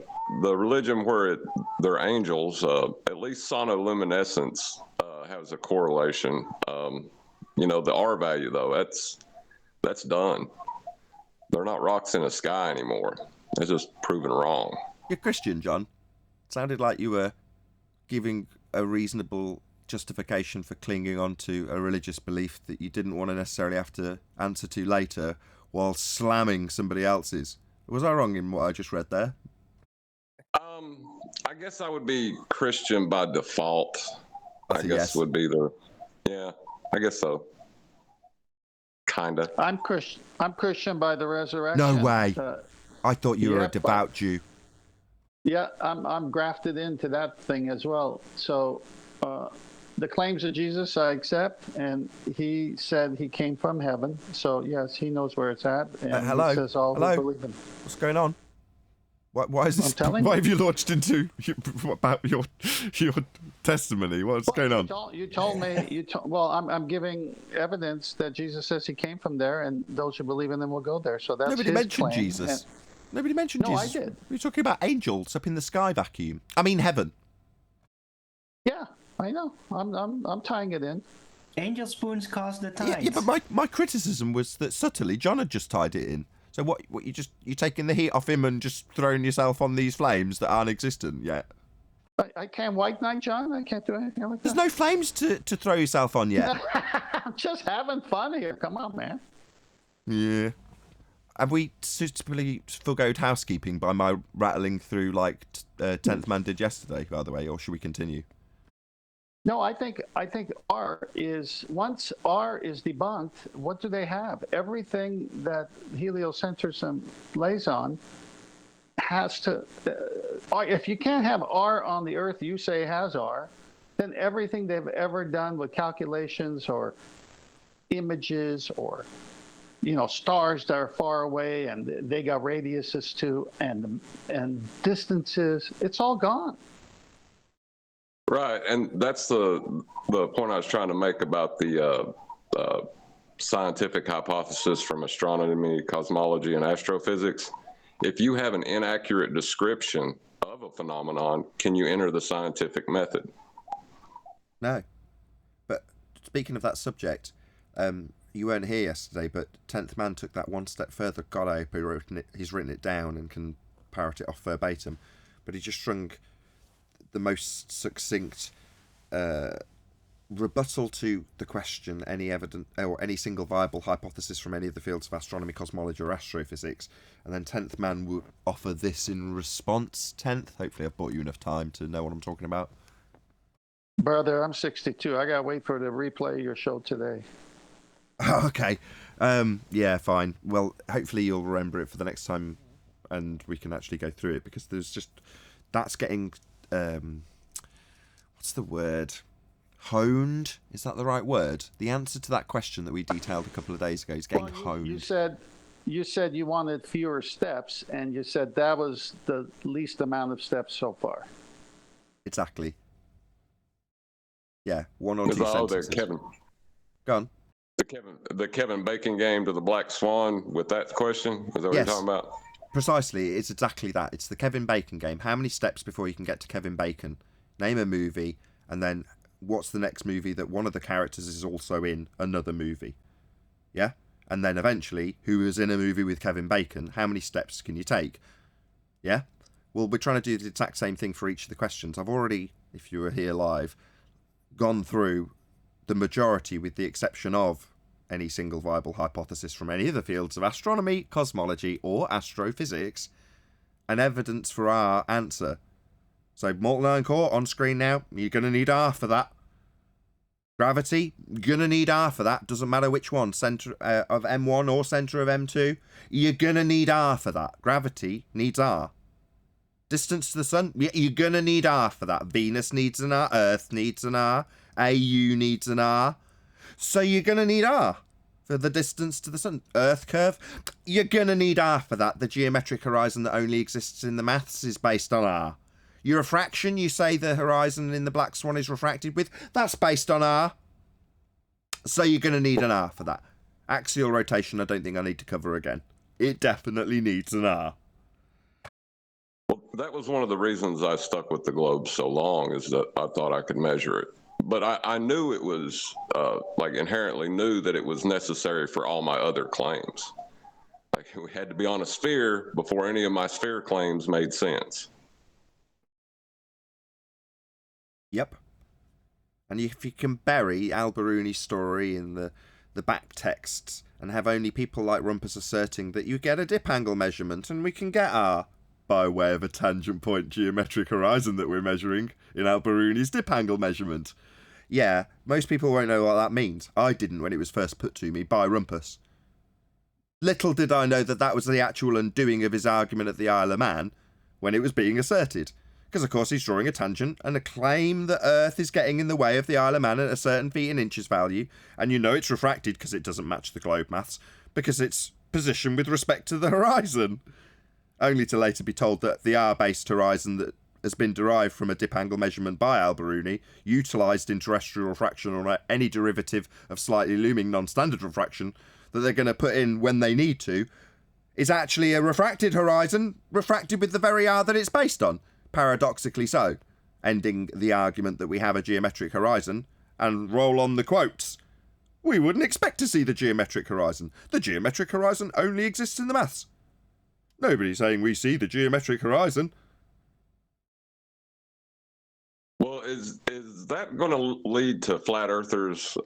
religion where they're angels, at least sonoluminescence has a correlation. The R value though, that's done. They're not rocks in the sky anymore. They're just proven wrong. You're Christian, John. Sounded like you were giving a reasonable justification for clinging on to a religious belief that you didn't want to necessarily have to answer to later while slamming somebody else's. Was I wrong in what I just read there? I guess I would be Christian by default. I guess yes. Would be yeah, I guess so. Kinda. I'm Christian by the resurrection. No way. I thought you were a devout Jew. Yeah, I'm grafted into that thing as well. So the claims of Jesus I accept, and he said he came from heaven. So yes, he knows where it's at. And hello? He says all who believe him. What's going on? Why is this? I'm telling Why you. have you launched into about your testimony? What's going on? You told me. Well, I'm giving evidence that Jesus says he came from there, and those who believe in him will go there. So that's Nobody his mentioned claim. Jesus. Nobody mentioned Jesus. No, I did. We're talking about angels up in the sky vacuum. I mean heaven. Yeah, I know. I'm tying it in. Angel spoons cause the tides. Yeah, but my criticism was that subtly John had just tied it in. So what you taking the heat off him and just throwing yourself on these flames that aren't existent yet? I can't white knight, John. I can't do anything like that. There's no flames to throw yourself on yet. I'm just having fun here. Come on, man. Yeah. Have we suitably forgoed housekeeping by my rattling through like 10th Man did yesterday, by the way, or should we continue? No, I think R is, once R is debunked, what do they have? Everything that heliocentrism lays on has to, if you can't have R on the Earth you say has R, then everything they've ever done with calculations or images or, stars that are far away and they got radiuses too and distances, it's all gone. Right, and that's the point I was trying to make about the scientific hypothesis from astronomy, cosmology, and astrophysics. If you have an inaccurate description of a phenomenon, can you enter the scientific method? No. But speaking of that subject, you weren't here yesterday, but 10th Man took that one step further. God, I hope he's written it down and can parrot it off verbatim. But he just strung the most succinct rebuttal to the question, any evidence or any single viable hypothesis from any of the fields of astronomy, cosmology, or astrophysics, and then 10th Man would offer this in response. 10th, hopefully I've bought you enough time to know what I'm talking about. Brother, I'm 62. I gotta wait for the replay of your show today. Okay. Yeah, fine. Well, hopefully you'll remember it for the next time and we can actually go through it, because that's getting what's the word? Honed? Is that the right word? The answer to that question that we detailed a couple of days ago is getting honed. You said you wanted fewer steps, and you said that was the least amount of steps so far. Exactly. Yeah, one or two sentences. Kevin. Go on. The Kevin Bacon game to the Black Swan with that question? Is that what you're talking about? Precisely, it's exactly that. It's the Kevin Bacon game. How many steps before you can get to Kevin Bacon? Name a movie, and then what's the next movie that one of the characters is also in another movie? Yeah? And then eventually, who is in a movie with Kevin Bacon? How many steps can you take? Yeah? Well, we're trying to do the exact same thing for each of the questions. I've already, if you were here live, gone through the majority with the exception of any single viable hypothesis from any of the fields of astronomy, cosmology, or astrophysics, and evidence for our answer. So, molten iron core on screen now. You're going to need R for that. Gravity, you're going to need R for that. Doesn't matter which one, centre of M1 or centre of M2. You're going to need R for that. Gravity needs R. Distance to the sun, you're going to need R for that. Venus needs an R. Earth needs an R. AU needs an R. So you're going to need R for the distance to the sun. Earth curve, you're going to need R for that. The geometric horizon that only exists in the maths is based on R. Your refraction, you say the horizon in the Black Swan is refracted with, that's based on R. So you're going to need an R for that. Axial rotation, I don't think I need to cover again. It definitely needs an R. Well, that was one of the reasons I stuck with the globe so long, is that I thought I could measure it. But I knew it was, inherently knew that it was necessary for all my other claims. Like, we had to be on a sphere before any of my sphere claims made sense. Yep. And if you can bury Al-Biruni's story in the back texts and have only people like Rumpus asserting that you get a dip angle measurement and we can get R by way of a tangent point geometric horizon that we're measuring in Al-Biruni's dip angle measurement. Yeah, most people won't know what that means. I didn't when it was first put to me by Rumpus. Little did I know that that was the actual undoing of his argument at the Isle of Man when it was being asserted. Because, of course, he's drawing a tangent and a claim that Earth is getting in the way of the Isle of Man at a certain feet and inches value, and you know it's refracted because it doesn't match the globe maths, because it's positioned with respect to the horizon. Only to later be told that the R-based horizon that has been derived from a dip angle measurement by Al-Biruni, utilised in terrestrial refraction or any derivative of slightly looming non-standard refraction that they're going to put in when they need to, is actually a refracted horizon, refracted with the very R that it's based on. Paradoxically so, ending the argument that we have a geometric horizon, and roll on the quotes. We wouldn't expect to see the geometric horizon. The geometric horizon only exists in the maths. Nobody's saying we see the geometric horizon. Well, is that going to lead to flat earthers,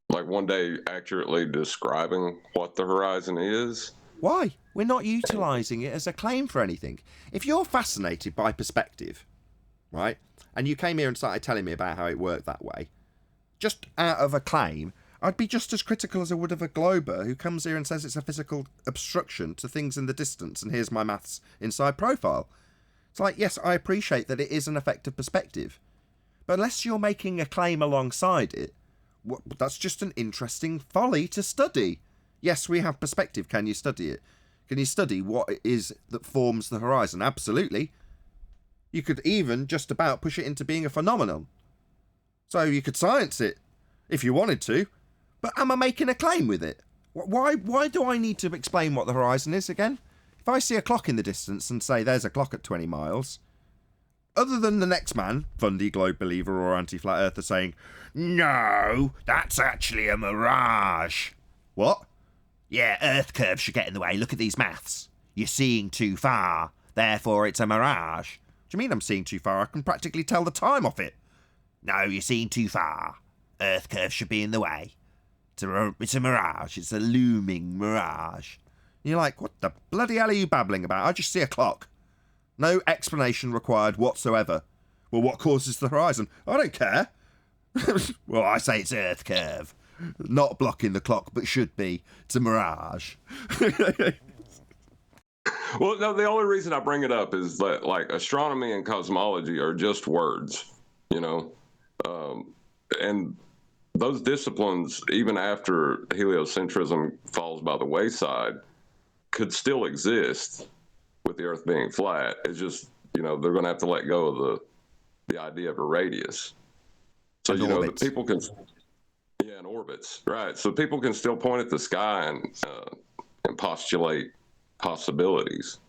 like one day accurately describing what the horizon is? Why? We're not utilising it as a claim for anything. If you're fascinated by perspective, right, and you came here and started telling me about how it worked that way, just out of a claim, I'd be just as critical as I would of a glober who comes here and says it's a physical obstruction to things in the distance and here's my maths inside profile. It's like, yes, I appreciate that it is an effective perspective, but unless you're making a claim alongside it, that's just an interesting folly to study. Yes, we have perspective. Can you study it? Can you study what it is that forms the horizon? Absolutely. You could even just about push it into being a phenomenon. So you could science it if you wanted to, but am I making a claim with it? Why do I need to explain what the horizon is again? If I see a clock in the distance and say there's a clock at 20 miles, other than the next man, Fundy, Globe Believer or Anti-Flat Earther saying, no, that's actually a mirage. What? Yeah, Earth curves should get in the way. Look at these maths. You're seeing too far, therefore it's a mirage. Do you mean I'm seeing too far? I can practically tell the time off it. No, you're seeing too far. Earth curves should be in the way. It's a mirage. It's a looming mirage. And you're like, what the bloody hell are you babbling about? I just see a clock. No explanation required whatsoever. Well, what causes the horizon? I don't care. Well, I say it's Earth curve. Not blocking the clock, but should be. It's a mirage. Well, no, the only reason I bring it up is that, like, astronomy and cosmology are just words, you know? And those disciplines, even after heliocentrism falls by the wayside, could still exist with the Earth being flat. It's just, you know, they're going to have to let go of the idea of a radius. So, and you know, orbits. the people can, yeah, and orbits, right? So people can still point at the sky and postulate possibilities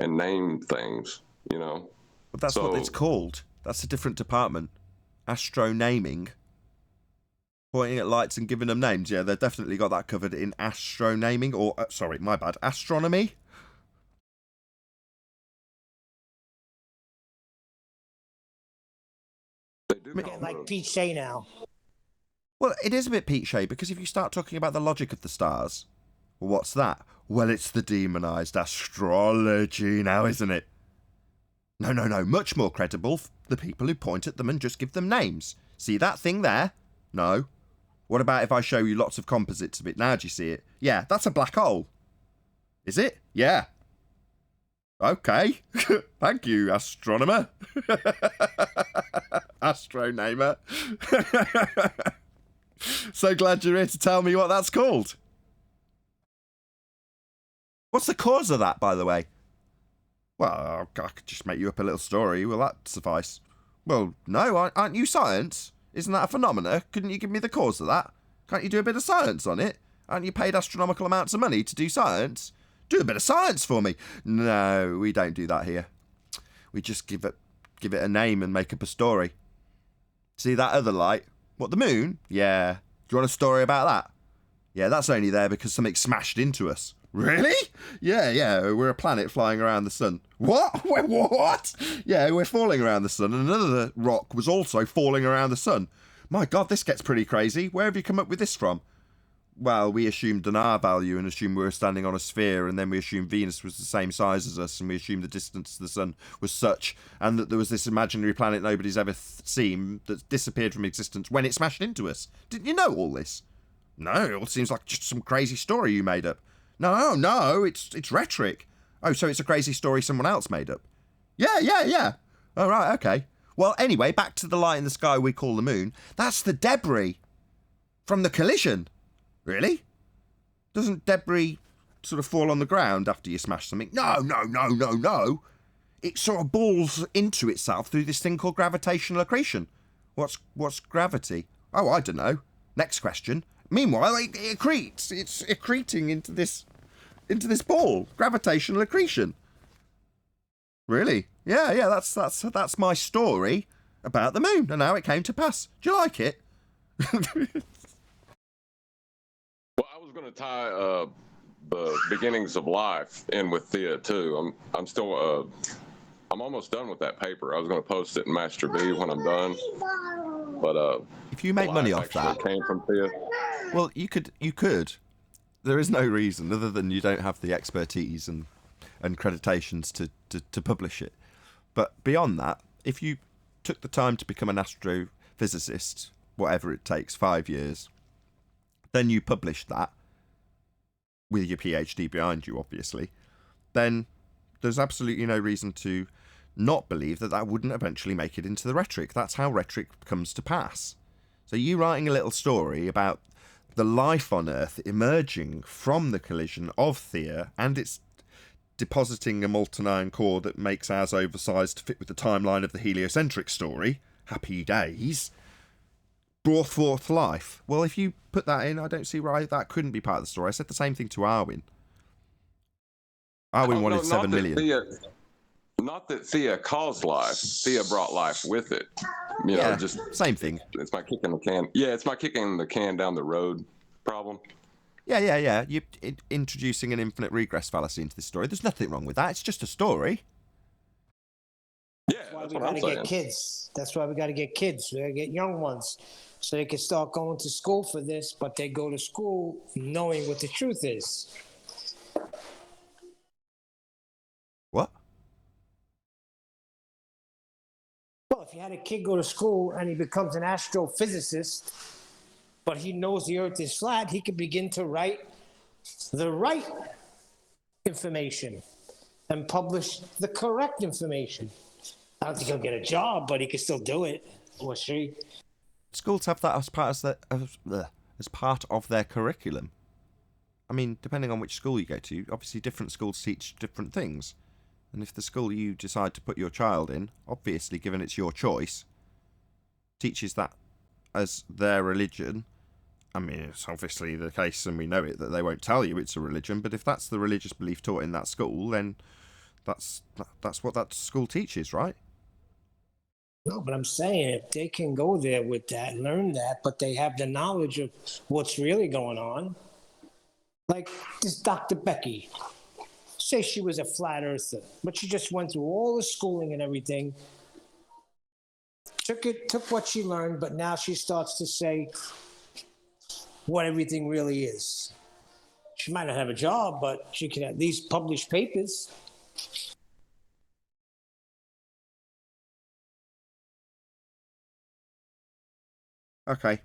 and name things, you know. But that's what it's called. That's a different department. Astronaming. Pointing at lights and giving them names. Yeah, they've definitely got that covered in astronaming. Or, sorry, my bad. Astronomy? They do We're getting like Pete Shea now. Well, it is a bit Pete Shea, because if you start talking about the logic of the stars, well, what's that? Well, it's the demonised astrology now, isn't it? No. Much more credible, the people who point at them and just give them names. See that thing there? No. What about if I show you lots of composites of it? Now do you see it? Yeah, that's a black hole. Is it? Yeah. Okay. Thank you, astronomer. Astronamer. So glad you're here to tell me what that's called. What's the cause of that, by the way? Well, I could just make you up a little story. Will that suffice? Well, no, aren't you science? Isn't that a phenomena? Couldn't you give me the cause of that? Can't you do a bit of science on it? Aren't you paid astronomical amounts of money to do science? Do a bit of science for me. No, we don't do that here. We just give it a name and make up a story. See that other light? What, the moon? Yeah. Do you want a story about that? Yeah, that's only there because something smashed into us. Really? Yeah, we're a planet flying around the sun. What? What? Yeah, we're falling around the sun, and another rock was also falling around the sun. My God, this gets pretty crazy. Where have you come up with this from? Well, we assumed an R value and assumed we were standing on a sphere, and then we assumed Venus was the same size as us, and we assumed the distance to the sun was such, and that there was this imaginary planet nobody's ever seen that disappeared from existence when it smashed into us. Didn't you know all this? No, it all seems like just some crazy story you made up. No, it's rhetoric. Oh, so it's a crazy story someone else made up? Yeah. Oh, right, okay. Well, anyway, back to the light in the sky we call the moon. That's the debris from the collision. Really? Doesn't debris sort of fall on the ground after you smash something? No. It sort of balls into itself through this thing called gravitational accretion. What's gravity? Oh, I don't know. Next question. Meanwhile, it accretes. It's accreting into this ball. Gravitational accretion. Really? Yeah. That's my story about the moon, and how it came to pass. Do you like it? Well, I was going to tie the beginnings of life in with Thea too. I'm still I'm almost done with that paper. I was going to post it in Master B when I'm done, but if you make money off that, came from Thea. well, you could. There is no reason other than you don't have the expertise and accreditations to publish it. But beyond that, if you took the time to become an astrophysicist, whatever it takes, 5 years, then you published that with your PhD behind you, obviously, then there's absolutely no reason to not believe that that wouldn't eventually make it into the rhetoric. That's how rhetoric comes to pass. So you writing a little story about the life on Earth emerging from the collision of Thea, and it's depositing a molten iron core that makes ours oversized to fit with the timeline of the heliocentric story, happy days, brought forth life. Well, if you put that in, I don't see why that couldn't be part of the story. I said the same thing to Arwin. Arwin wanted 7 million. Not that Thea caused life. Thea brought life with it. You Yeah, know, just same thing. it's my kicking the can. Yeah, it's my kicking the can down the road problem. Yeah. You're introducing an infinite regress fallacy into this story. There's nothing wrong with that. It's just a story. Yeah, That's why that's we what I'm got to saying. get kids. That's why we got to get kids. We got to get young ones so they can start going to school for this, but they go to school knowing what the truth is. What? Well, if you had a kid go to school and he becomes an astrophysicist, but he knows the Earth is flat, he could begin to write the right information and publish the correct information. I don't think he'll get a job, but he can still do it, or she. Schools have that as part of their curriculum. I mean, depending on which school you go to, obviously different schools teach different things. And if the school you decide to put your child in, obviously given it's your choice, teaches that as their religion, I mean, it's obviously the case, and we know it, that they won't tell you it's a religion, but if that's the religious belief taught in that school, then that's what that school teaches, right? No, but I'm saying if they can go there with that, learn that, but they have the knowledge of what's really going on. Like this Dr. Becky, say she was a flat earther, but she just went through all the schooling and everything, took what she learned, but now she starts to say what everything really is. She might not have a job, but she can at least publish papers. Okay.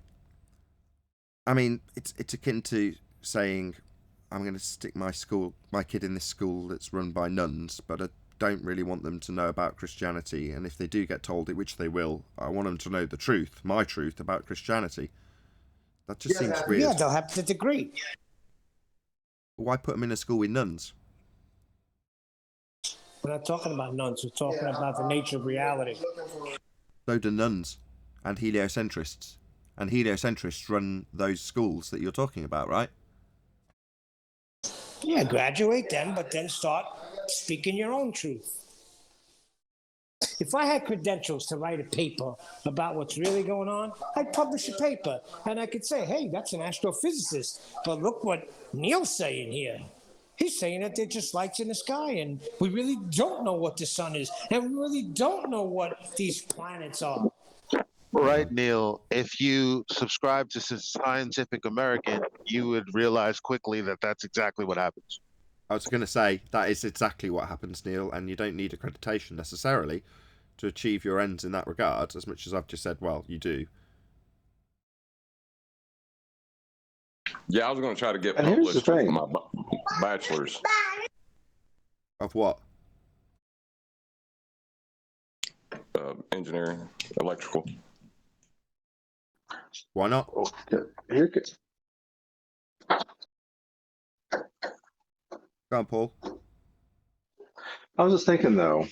I mean, it's akin to saying, I'm going to stick my kid in this school that's run by nuns, but I don't really want them to know about Christianity. And if they do get told it, which they will, I want them to know the truth, my truth about Christianity. That just seems weird. Yeah, they'll have the degree. Why put them in a school with nuns? We're not talking about nuns. We're talking about the nature of reality. So do nuns and heliocentrists. And heliocentrists run those schools that you're talking about, right? Yeah, graduate then, but then start speaking your own truth. If I had credentials to write a paper about what's really going on, I'd publish a paper and I could say, hey, that's an astrophysicist. But look what Neil's saying here. He's saying that they're just lights in the sky and we really don't know what the sun is and we really don't know what these planets are. Right, Neil. If you subscribe to Scientific American, you would realize quickly that that's exactly what happens. I was going to say, that is exactly what happens, Neil, and you don't need accreditation necessarily to achieve your ends in that regard, as much as I've just said, well, you do. Yeah, I was going to try to get And here's the published with thing. my bachelor's. Of what? Engineering, electrical. Why not? Here, Go on, Paul. I was just thinking though,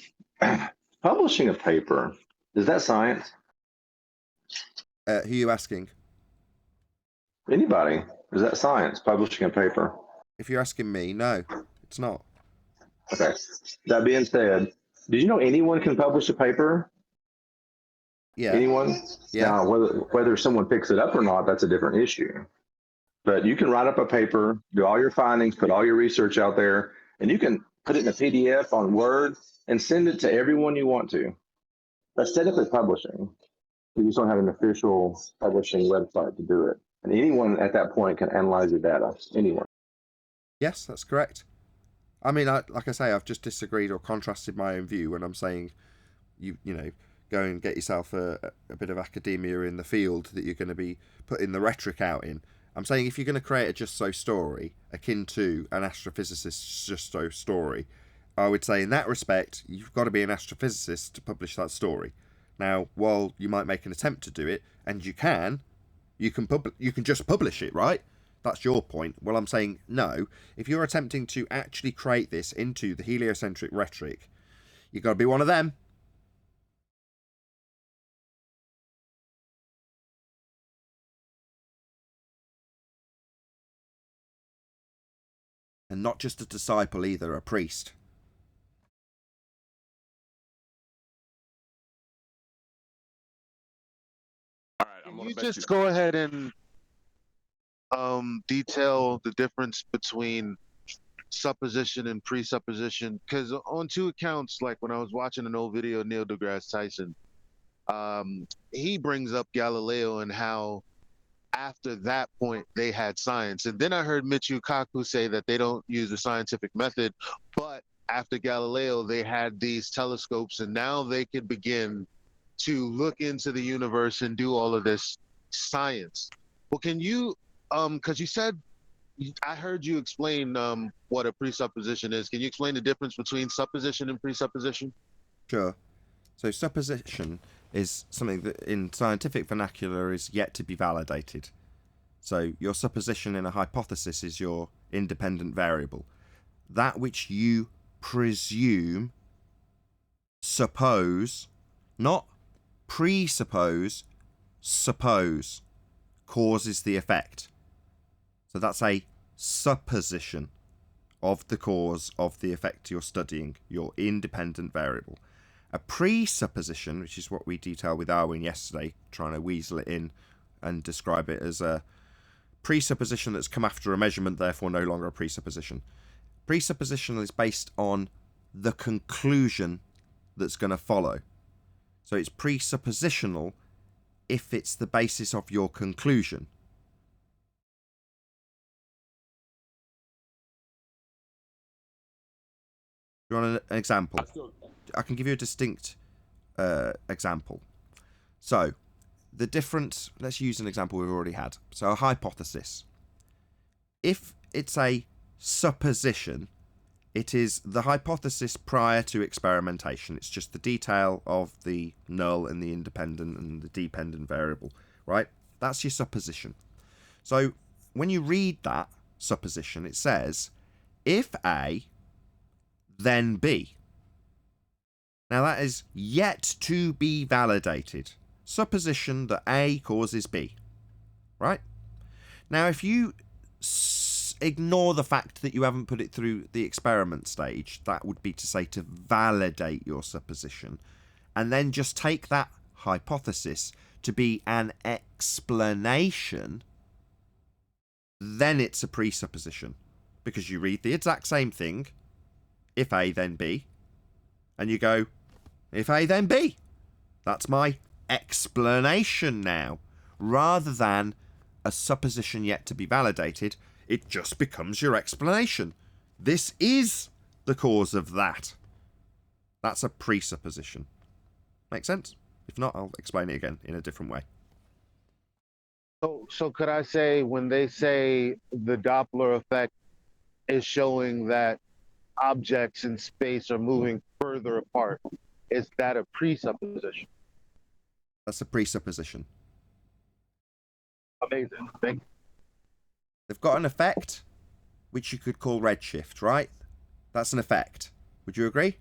publishing a paper, is that science? Who are you asking? Anybody? Is that science, publishing a paper? If you're asking me, no, it's not. Okay. That being said, did you know anyone can publish a paper? Yeah. Anyone? Yeah. Now, whether someone picks it up or not, that's a different issue. But you can write up a paper, do all your findings, put all your research out there, and you can put it in a PDF on Word and send it to everyone you want to. That's technically publishing. You just don't have an official publishing website to do it. And anyone at that point can analyze your data. Anyone. Yes, that's correct. I mean, like I say, I've just disagreed or contrasted my own view when I'm saying, you know, go and get yourself a bit of academia in the field that you're going to be putting the rhetoric out in. I'm saying if you're going to create a just so story, akin to an astrophysicist's just so story, I would say in that respect, you've got to be an astrophysicist to publish that story. Now, while you might make an attempt to do it, and you can just publish it, right? That's your point. Well, I'm saying no. If you're attempting to actually create this into the heliocentric rhetoric, you've got to be one of them. And not just a disciple either, a priest. All right, I'm Can gonna you bet just you. go ahead and detail the difference between supposition and presupposition? Because on two accounts, like when I was watching an old video of Neil deGrasse Tyson, he brings up Galileo and how after that point they had science. And then I heard Michio Kaku say that they don't use the scientific method, but after Galileo they had these telescopes and now they could begin to look into the universe and do all of this science. Well, can you, because you said, I heard you explain what a presupposition is. Can you explain the difference between supposition and presupposition? Sure. So supposition is something that in scientific vernacular is yet to be validated. So your supposition in a hypothesis is your independent variable. That which you presume, suppose, not presuppose, suppose, causes the effect. So that's a supposition of the cause of the effect you're studying, your independent variable. A presupposition, which is what we detailed with Arwin yesterday, trying to weasel it in and describe it as a presupposition that's come after a measurement, therefore no longer a presupposition. Presupposition is based on the conclusion that's going to follow. So it's presuppositional if it's the basis of your conclusion. Do you want an example? I can give you a distinct example. So, the difference, let's use an example we've already had. So, a hypothesis. If it's a supposition, it is the hypothesis prior to experimentation. It's just the detail of the null and the independent and the dependent variable, right? That's your supposition. So, when you read that supposition, it says, if A, then B. Now that is yet to be validated. Supposition that A causes B. Right? Now if you ignore the fact that you haven't put it through the experiment stage, that would be to say to validate your supposition, and then just take that hypothesis to be an explanation, then it's a presupposition. Because you read the exact same thing, if A then B, and you go, if A then B. That's my explanation now. Rather than a supposition yet to be validated, it just becomes your explanation. This is the cause of that. That's a presupposition. Make sense? If not, I'll explain it again in a different way. So could I say when they say the Doppler effect is showing that objects in space are moving further apart, is that a presupposition? That's a presupposition. Amazing. Thank you. They've got an effect, which you could call redshift, right? That's an effect. Would you agree?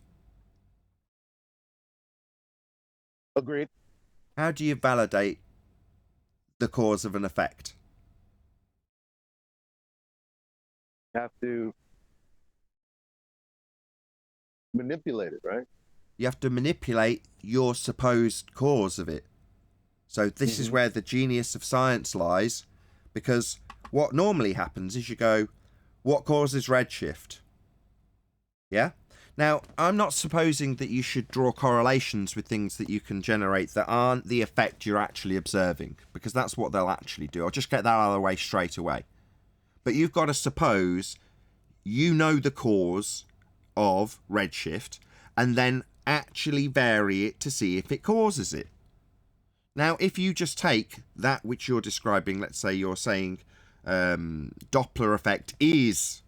Agreed. How do you validate the cause of an effect? You have to manipulate it, right? You have to manipulate your supposed cause of it. So this is where the genius of science lies, because what normally happens is you go, what causes redshift? Yeah? Now, I'm not supposing that you should draw correlations with things that you can generate that aren't the effect you're actually observing, because that's what they'll actually do. I'll just get that out of the way straight away. But you've got to suppose you know the cause of redshift and then actually vary it to see if it causes it. Now, if you just take that which you're describing, let's say you're saying Doppler effect is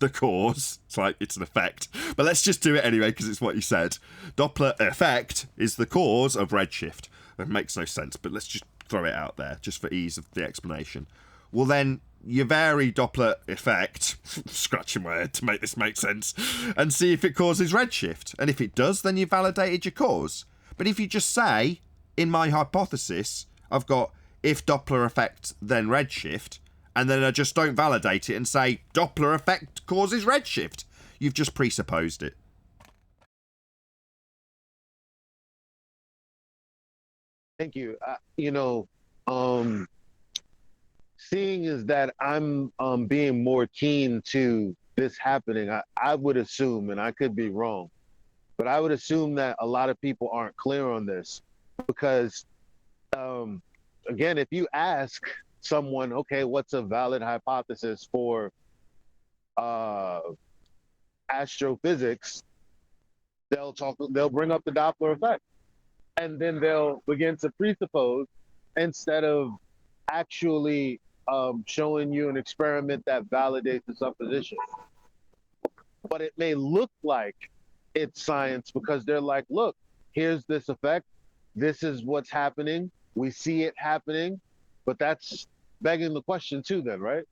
the cause. It's like it's an effect, but let's just do it anyway because it's what you said. Doppler effect is the cause of redshift. That makes no sense, but let's just throw it out there just for ease of the explanation. Well, then you vary Doppler effect, scratching my head to make this make sense, and see if it causes redshift. And if it does, then you validated your cause. But if you just say, in my hypothesis, I've got if Doppler effect, then redshift, and then I just don't validate it and say Doppler effect causes redshift, you've just presupposed it. Thank you. Seeing is that I'm being more keen to this happening, I would assume, and I could be wrong, but I would assume that a lot of people aren't clear on this because, again, if you ask someone, okay, what's a valid hypothesis for astrophysics, they'll bring up the Doppler effect, and then they'll begin to presuppose instead of actually showing you an experiment that validates the supposition. But it may look like it's science because they're like, look, here's this effect, this is what's happening, we see it happening, but that's begging the question too then, right?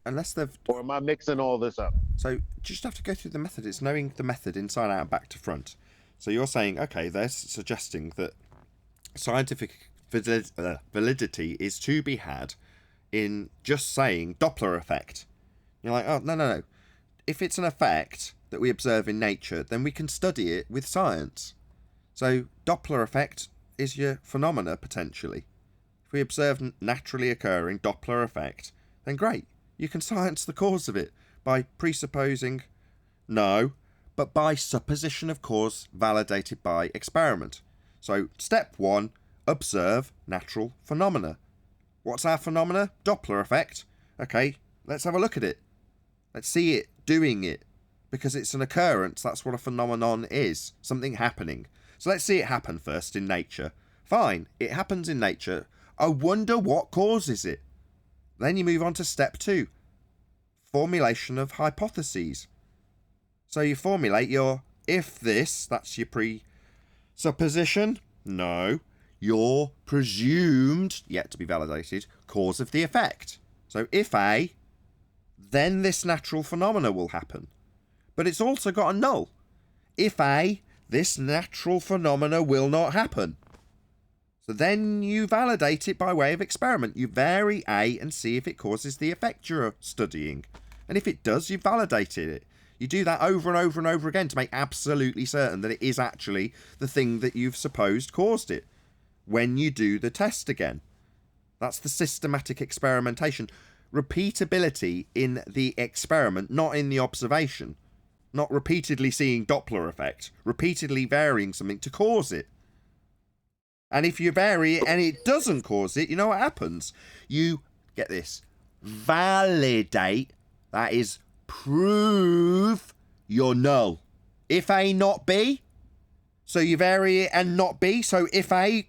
Unless they've... Or am I mixing all this up? So you just have to go through the method. It's knowing the method inside out and back to front. So you're saying, okay, they're suggesting that scientific validity is to be had in just saying Doppler effect. You're like, oh, no. If it's an effect that we observe in nature, then we can study it with science. So Doppler effect is your phenomena, potentially. If we observe naturally occurring Doppler effect, then great. You can science the cause of it by presupposing no, but by supposition of cause validated by experiment. So step 1, observe natural phenomena. What's our phenomena? Doppler effect. Okay, let's have a look at it. Let's see it doing it. Because it's an occurrence, that's what a phenomenon is. Something happening. So let's see it happen first in nature. Fine, it happens in nature. I wonder what causes it. Then you move on to step 2. Formulation of hypotheses. So you formulate your if this, that's your presupposition. No. Your presumed, yet to be validated, cause of the effect. So if A, then this natural phenomena will happen. But it's also got a null. If A, this natural phenomena will not happen. So then you validate it by way of experiment. You vary A and see if it causes the effect you're studying. And if it does, you validated it. You do that over and over and over again to make absolutely certain that it is actually the thing that you've supposed caused it. When you do the test again. That's the systematic experimentation. Repeatability in the experiment, not in the observation. Not repeatedly seeing Doppler effect. Repeatedly varying something to cause it. And if you vary it and it doesn't cause it, you know what happens? You, get this, validate, that is, prove your null. If A not B, so you vary it and not B, so if A,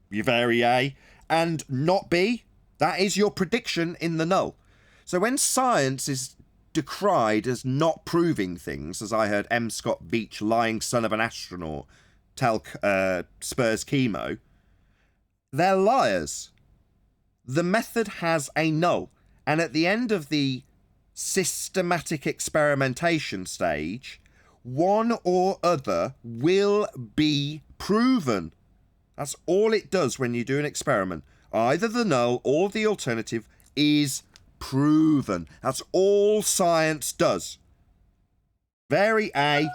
you vary A and not B, that is your prediction in the null. So when science is decried as not proving things, as I heard M. Scott Beach, lying son of an astronaut, tell Spurs Chemo, they're liars. The method has a null, and at the end of the systematic experimentation stage, one or other will be proven. That's all it does when you do an experiment. Either the null or the alternative is proven. That's all science does. Vary A,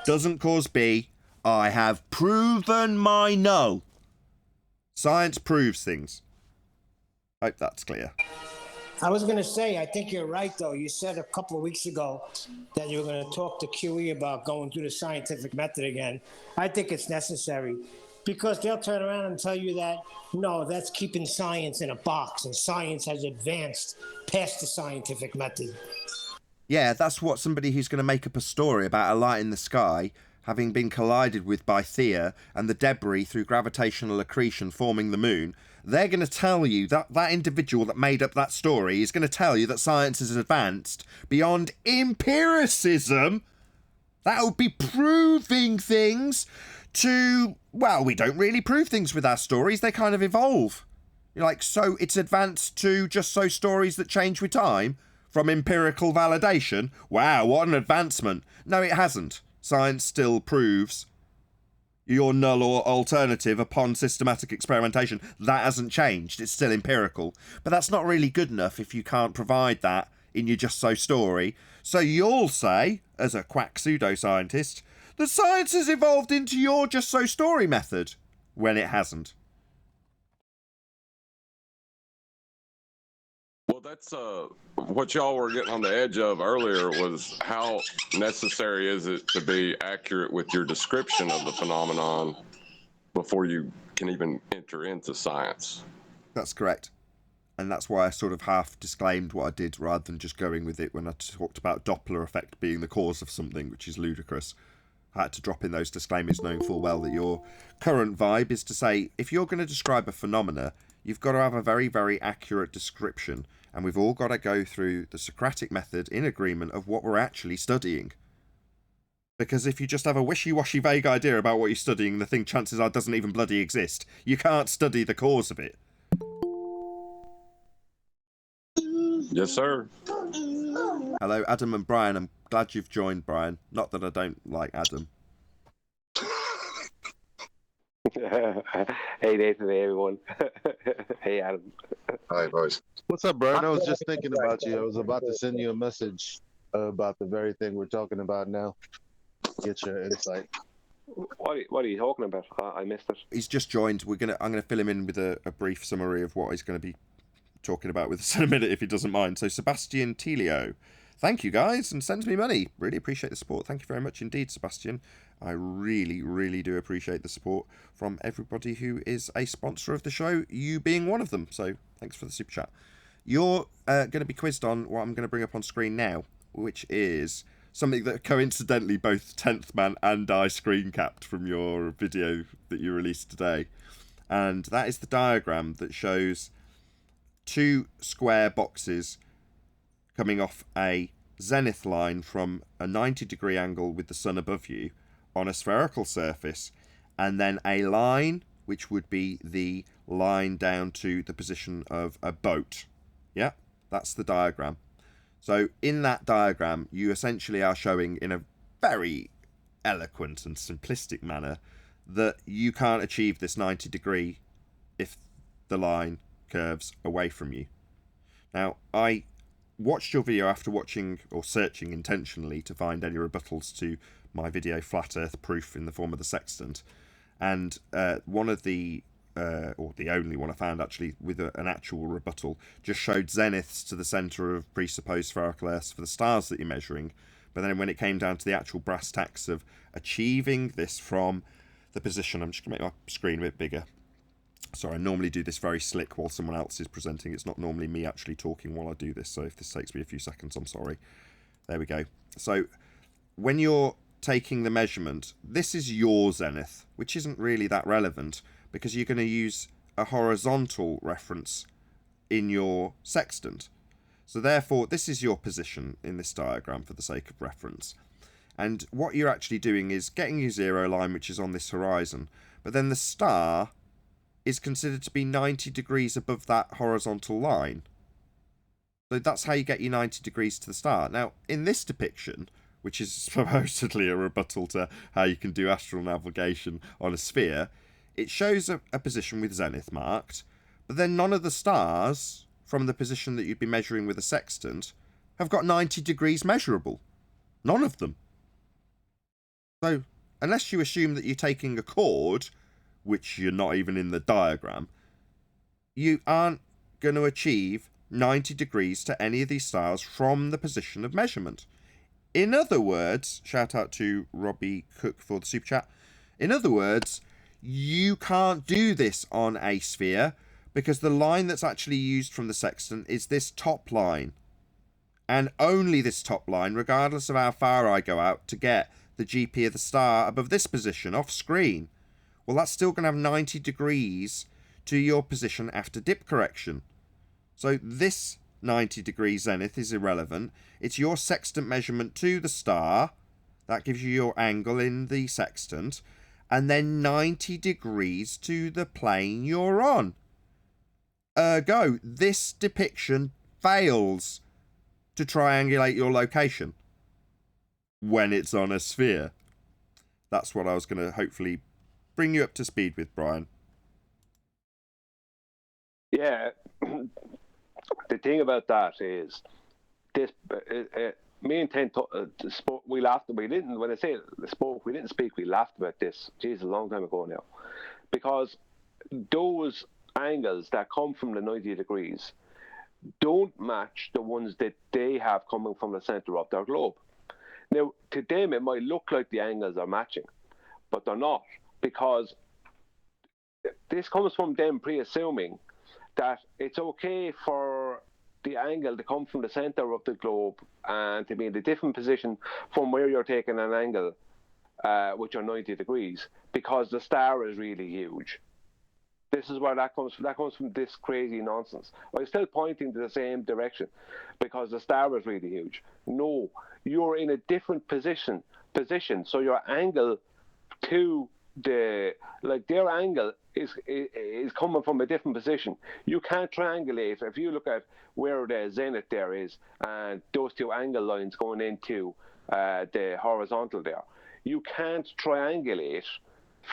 doesn't cause B. I have proven my null. Science proves things. Hope that's clear. I was going to say, I think you're right, though. You said a couple of weeks ago that you were going to talk to QE about going through the scientific method again. I think it's necessary because they'll turn around and tell you that, no, that's keeping science in a box, and science has advanced past the scientific method. Yeah, that's what somebody who's going to make up a story about a light in the sky having been collided with by Theia and the debris through gravitational accretion forming the moon, they're going to tell you that that individual that made up that story is going to tell you that science is advanced beyond empiricism. That would be proving things to, well, we don't really prove things with our stories. They kind of evolve. You're like, so it's advanced to just so stories that change with time from empirical validation. Wow, what an advancement. No, it hasn't. Science still proves your null or alternative upon systematic experimentation. That hasn't changed. It's still empirical. But that's not really good enough if you can't provide that in your just so story. So you'll say, as a quack pseudoscientist, that science has evolved into your just so story method, when it hasn't. Well, that's what y'all were getting on the edge of earlier was how necessary is it to be accurate with your description of the phenomenon before you can even enter into science. That's correct. And that's why I sort of half disclaimed what I did rather than just going with it when I talked about Doppler effect being the cause of something, which is ludicrous. I had to drop in those disclaimers knowing full well that your current vibe is to say, if you're going to describe a phenomena, you've got to have a very, very accurate description. And we've all got to go through the Socratic method in agreement of what we're actually studying. Because if you just have a wishy-washy vague idea about what you're studying, the thing chances are doesn't even bloody exist. You can't study the cause of it. Yes, sir. Hello, Adam and Brian. I'm glad you've joined, Brian. Not that I don't like Adam. Hey Nathan, hey everyone. Hey Adam. Hi boys. What's up, Brian? I was just thinking about you. I was about to send you a message about the very thing we're talking about now. Get your insight. What are you talking about? I missed it. He's just joined. I'm gonna fill him in with a brief summary of what he's going to be talking about with us in a minute, if he doesn't mind. So, Sebastian Telio, thank you guys, and sends me money. Really appreciate the support. Thank you very much indeed, Sebastian. I really, really do appreciate the support from everybody who is a sponsor of the show, you being one of them. So, thanks for the super chat. You're going to be quizzed on what I'm going to bring up on screen now, which is something that coincidentally both 10th Man and I screen capped from your video that you released today. And that is the diagram that shows two square boxes coming off a zenith line from a 90-degree angle with the sun above you on a spherical surface, and then a line which would be the line down to the position of a boat. Yeah, that's the diagram. So in that diagram, you essentially are showing in a very eloquent and simplistic manner that you can't achieve this 90-degree if the line curves away from you. Now, I watched your video after watching or searching intentionally to find any rebuttals to my video Flat Earth Proof in the form of the Sextant, and one of the or the only one I found actually with an actual rebuttal just showed zeniths to the centre of presupposed spherical Earths for the stars that you're measuring, but then when it came down to the actual brass tacks of achieving this from the position, I'm just going to make my screen a bit bigger. Sorry, I normally do this very slick while someone else is presenting. It's not normally me actually talking while I do this, so if this takes me a few seconds, I'm sorry. There we go. So when you're taking the measurement, this is your zenith, which isn't really that relevant because you're going to use a horizontal reference in your sextant. So therefore, this is your position in this diagram for the sake of reference. And what you're actually doing is getting your zero line, which is on this horizon, but then the star is considered to be 90 degrees above that horizontal line. So that's how you get your 90 degrees to the star. Now, in this depiction, which is supposedly a rebuttal to how you can do astral navigation on a sphere, it shows a position with zenith marked, but then none of the stars from the position that you'd be measuring with a sextant have got 90 degrees measurable. None of them. So, unless you assume that you're taking a chord which you're not even in the diagram, you aren't going to achieve 90 degrees to any of these stars from the position of measurement. In other words, shout out to Robbie Cook for the super chat. In other words, you can't do this on a sphere because the line that's actually used from the sextant is this top line. And only this top line, regardless of how far I go out to get the GP of the star above this position off screen. Well, that's still going to have 90 degrees to your position after dip correction. So this 90 degree zenith is irrelevant. It's your sextant measurement to the star. That gives you your angle in the sextant. And then 90 degrees to the plane you're on. Ergo, this depiction fails to triangulate your location when it's on a sphere. That's what I was going to hopefully bring you up to speed with, Brian. Yeah. The thing about that is this. Me and Ten spoke. We laughed. We didn't. When I say spoke, we didn't speak. We laughed about this. Geez, a long time ago now, because those angles that come from the 90 degrees don't match the ones that they have coming from the center of their globe. Now, to them, it might look like the angles are matching, but they're not, because this comes from them pre-assuming that it's okay for the angle to come from the center of the globe and to be in a different position from where you're taking an angle, which are 90 degrees, because the star is really huge. This is where that comes from. That comes from this crazy nonsense. I'm still pointing to the same direction because the star is really huge. No, you're in a different position. So your angle to their angle is coming from a different position. You can't triangulate. If you look at where the zenith there is and those two angle lines going into the horizontal there, you can't triangulate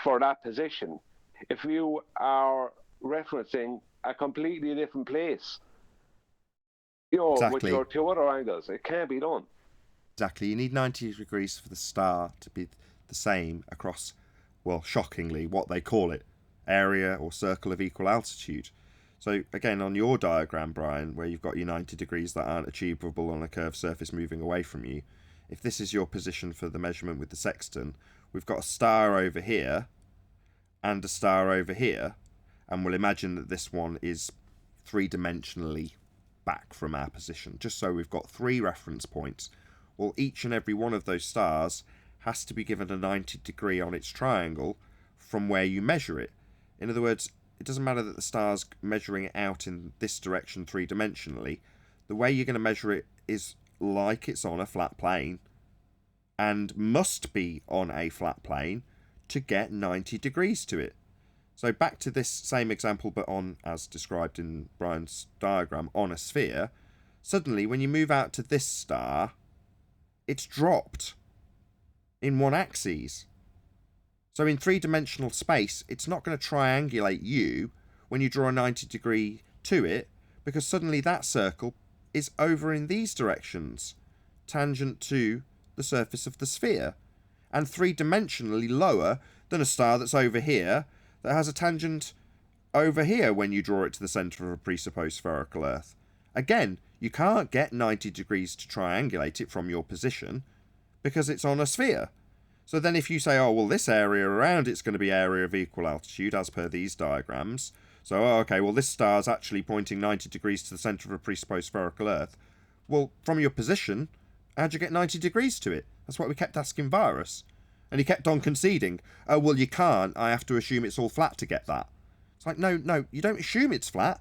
for that position if you are referencing a completely different place. Exactly. With your two other angles, it can't be done. Exactly. You need 90 degrees for the star to be the same across, well, shockingly, what they call it, area or circle of equal altitude. So again, on your diagram, Brian, where you've got your 90 degrees that aren't achievable on a curved surface moving away from you, if this is your position for the measurement with the sextant, we've got a star over here and a star over here, and we'll imagine that this one is three-dimensionally back from our position, just so we've got 3 reference points. Well, each and every one of those stars has to be given a 90 degree on its triangle from where you measure it. In other words, it doesn't matter that the star's measuring it out in this direction three-dimensionally. The way you're going to measure it is like it's on a flat plane, and must be on a flat plane to get 90 degrees to it. So back to this same example, but on, as described in Brian's diagram, on a sphere. Suddenly, when you move out to this star, it's dropped in one axis. So in three-dimensional space, it's not going to triangulate you when you draw a 90 degree to it, because suddenly that circle is over in these directions, tangent to the surface of the sphere, and three-dimensionally lower than a star that's over here that has a tangent over here when you draw it to the centre of a presupposed spherical Earth. Again, you can't get 90 degrees to triangulate it from your position because it's on a sphere. So then if you say, oh, well, this area around it's going to be area of equal altitude as per these diagrams. So, oh, okay, well, this star's actually pointing 90 degrees to the centre of a presupposed spherical Earth. Well, from your position, how'd you get 90 degrees to it? That's what we kept asking Virus. And he kept on conceding, oh, well, you can't. I have to assume it's all flat to get that. It's like, no, you don't assume it's flat.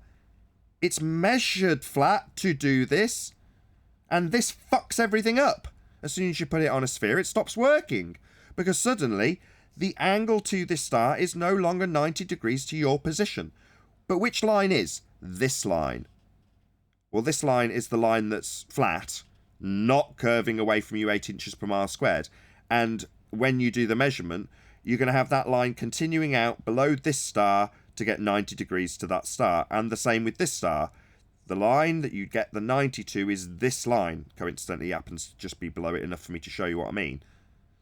It's measured flat to do this. And this fucks everything up. As soon as you put it on a sphere, it stops working. Because suddenly, the angle to this star is no longer 90 degrees to your position. But which line is? This line. Well, this line is the line that's flat, not curving away from you 8 inches per mile squared. And when you do the measurement, you're going to have that line continuing out below this star to get 90 degrees to that star. And the same with this star. The line that you get the 90 to is this line. Coincidentally, happens to just be below it enough for me to show you what I mean.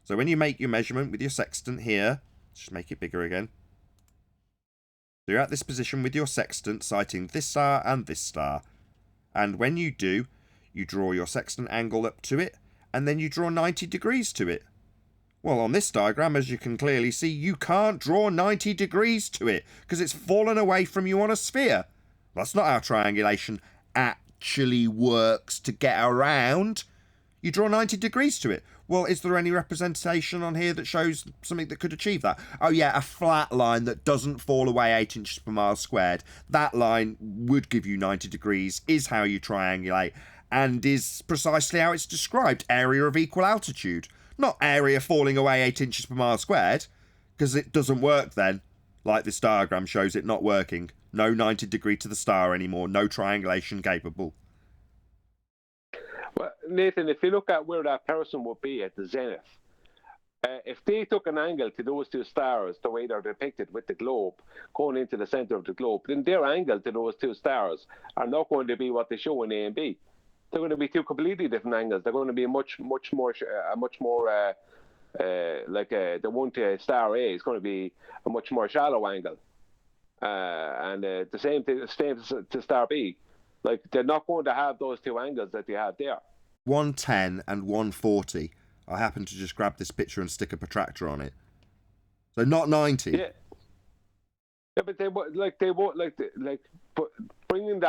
So when you make your measurement with your sextant here, just make it bigger again. So you're at this position with your sextant, sighting this star and this star. And when you do, you draw your sextant angle up to it, and then you draw 90 degrees to it. Well, on this diagram, as you can clearly see, you can't draw 90 degrees to it, because it's fallen away from you on a sphere. That's not how triangulation actually works to get around. You draw 90 degrees to it. Well, is there any representation on here that shows something that could achieve that? Oh yeah, a flat line that doesn't fall away 8 inches per mile squared. That line would give you 90 degrees, is how you triangulate, and is precisely how it's described. Area of equal altitude. Not area falling away 8 inches per mile squared, because it doesn't work then. Like this diagram shows it not working. No 90 degree to the star anymore. No triangulation capable. Well, Nathan, if you look at where that person would be at the zenith, if they took an angle to those two stars, the way they're depicted with the globe, going into the center of the globe, then their angle to those two stars are not going to be what they show in A and B. They're going to be two completely different angles. They're going to be much more like the one to star A is going to be a much more shallow angle, and the same to star B. Like, they're not going to have those two angles that they have there. 110 and 140. I happen to just grab this picture and stick a protractor on it. So not 90. Yeah. Yeah, but but bringing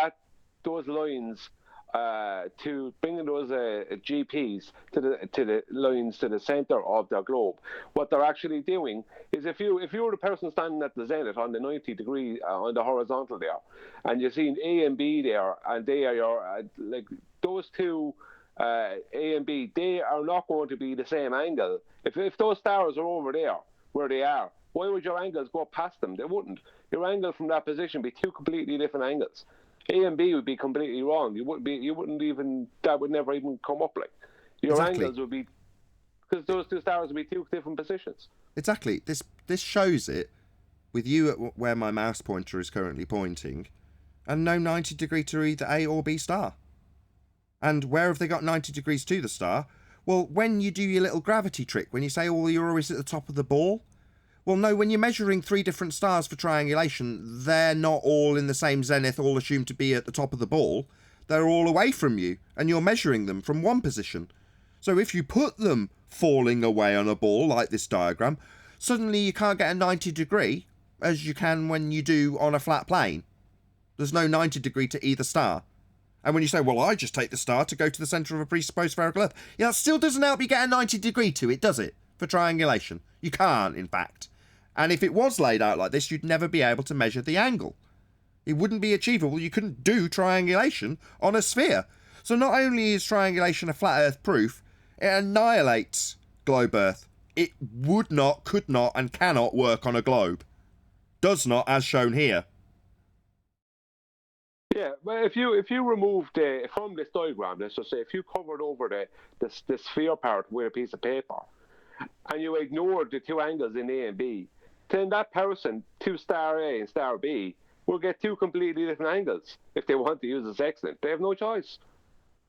those lines to bringing those GPs to the lines to the center of the globe. What they're actually doing is, if you were the person standing at the zenith on the 90 degree on the horizontal there, and you're seeing A and B there, and they are your like those two A and B, they are not going to be the same angle. If those stars are over there where they are, why would your angles go past them? They wouldn't. Your angle from that position would be two completely different angles. A and B would be completely wrong. You wouldn't even, that would never even come up. Like, your angles would be, because those two stars would be two different positions. Exactly. This shows it with you at where my mouse pointer is currently pointing, and no 90 degree to either A or B star. And where have they got 90 degrees to the star? Well, when you do your little gravity trick, when you say, oh, you're always at the top of the ball. Well, no, when you're measuring 3 different stars for triangulation, they're not all in the same zenith, all assumed to be at the top of the ball. They're all away from you, and you're measuring them from one position. So if you put them falling away on a ball, like this diagram, suddenly you can't get a 90 degree, as you can when you do on a flat plane. There's no 90 degree to either star. And when you say, well, I just take the star to go to the centre of a presupposed spherical Earth, yeah, that still doesn't help you get a 90 degree to it, does it? For triangulation. You can't, in fact. And if it was laid out like this, you'd never be able to measure the angle. It wouldn't be achievable. You couldn't do triangulation on a sphere. So not only is triangulation a flat Earth proof, it annihilates globe Earth. It would not, could not, and cannot work on a globe. Does not, as shown here. Yeah, well, if you removed from this diagram, let's just say, if you covered over the sphere part with a piece of paper, and you ignored the two angles in A and B, then that person, to star A and star B, will get two completely different angles if they want to use a sextant. They have no choice.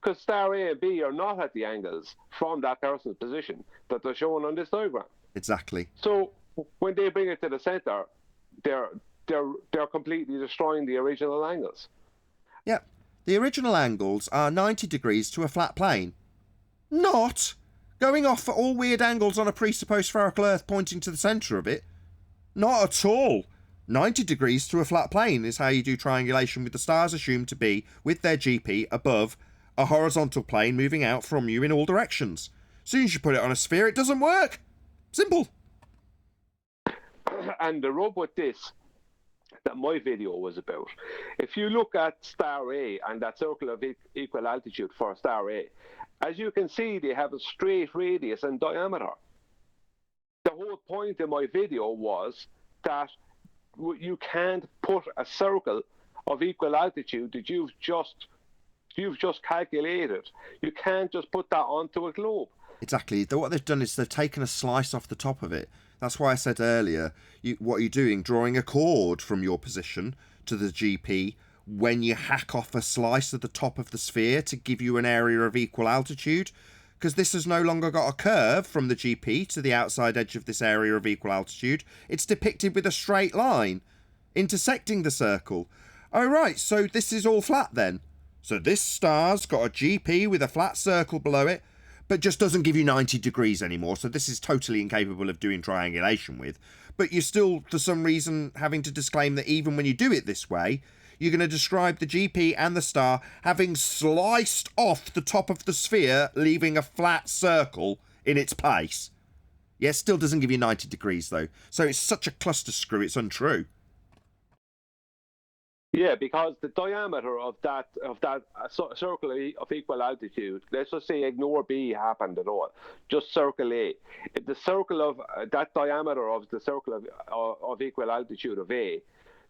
Because star A and B are not at the angles from that person's position that they're shown on this diagram. Exactly. So when they bring it to the center, they're completely destroying the original angles. Yeah. The original angles are 90 degrees to a flat plane. Not going off for all weird angles on a presupposed spherical Earth pointing to the centre of it. Not at all. 90 degrees to a flat plane is how you do triangulation with the stars assumed to be, with their GP, above a horizontal plane moving out from you in all directions. As soon as you put it on a sphere, it doesn't work. Simple. And the rub with this that my video was about, if you look at star A and that circle of equal altitude for star A, as you can see, they have a straight radius and diameter. The whole point of my video was that you can't put a circle of equal altitude that you've just calculated. You can't just put that onto a globe. Exactly. What they've done is they've taken a slice off the top of it. That's why I said earlier, what you're doing, drawing a chord from your position to the GP when you hack off a slice of the top of the sphere to give you an area of equal altitude, because this has no longer got a curve from the GP to the outside edge of this area of equal altitude. It's depicted with a straight line. intersecting the circle. Oh, right, so this is all flat then. So this star's got a GP with a flat circle below it, but just doesn't give you 90 degrees anymore, so this is totally incapable of doing triangulation with. But you're still, for some reason, having to disclaim that even when you do it this way, you're going to describe the GP and the star having sliced off the top of the sphere, leaving a flat circle in its place. Yeah, it still doesn't give you 90 degrees, though. So it's such a cluster screw, it's untrue. Yeah, because the diameter of that circle of equal altitude, let's just say ignore B happened at all, just circle A. If the circle of that diameter of the circle of equal altitude of A,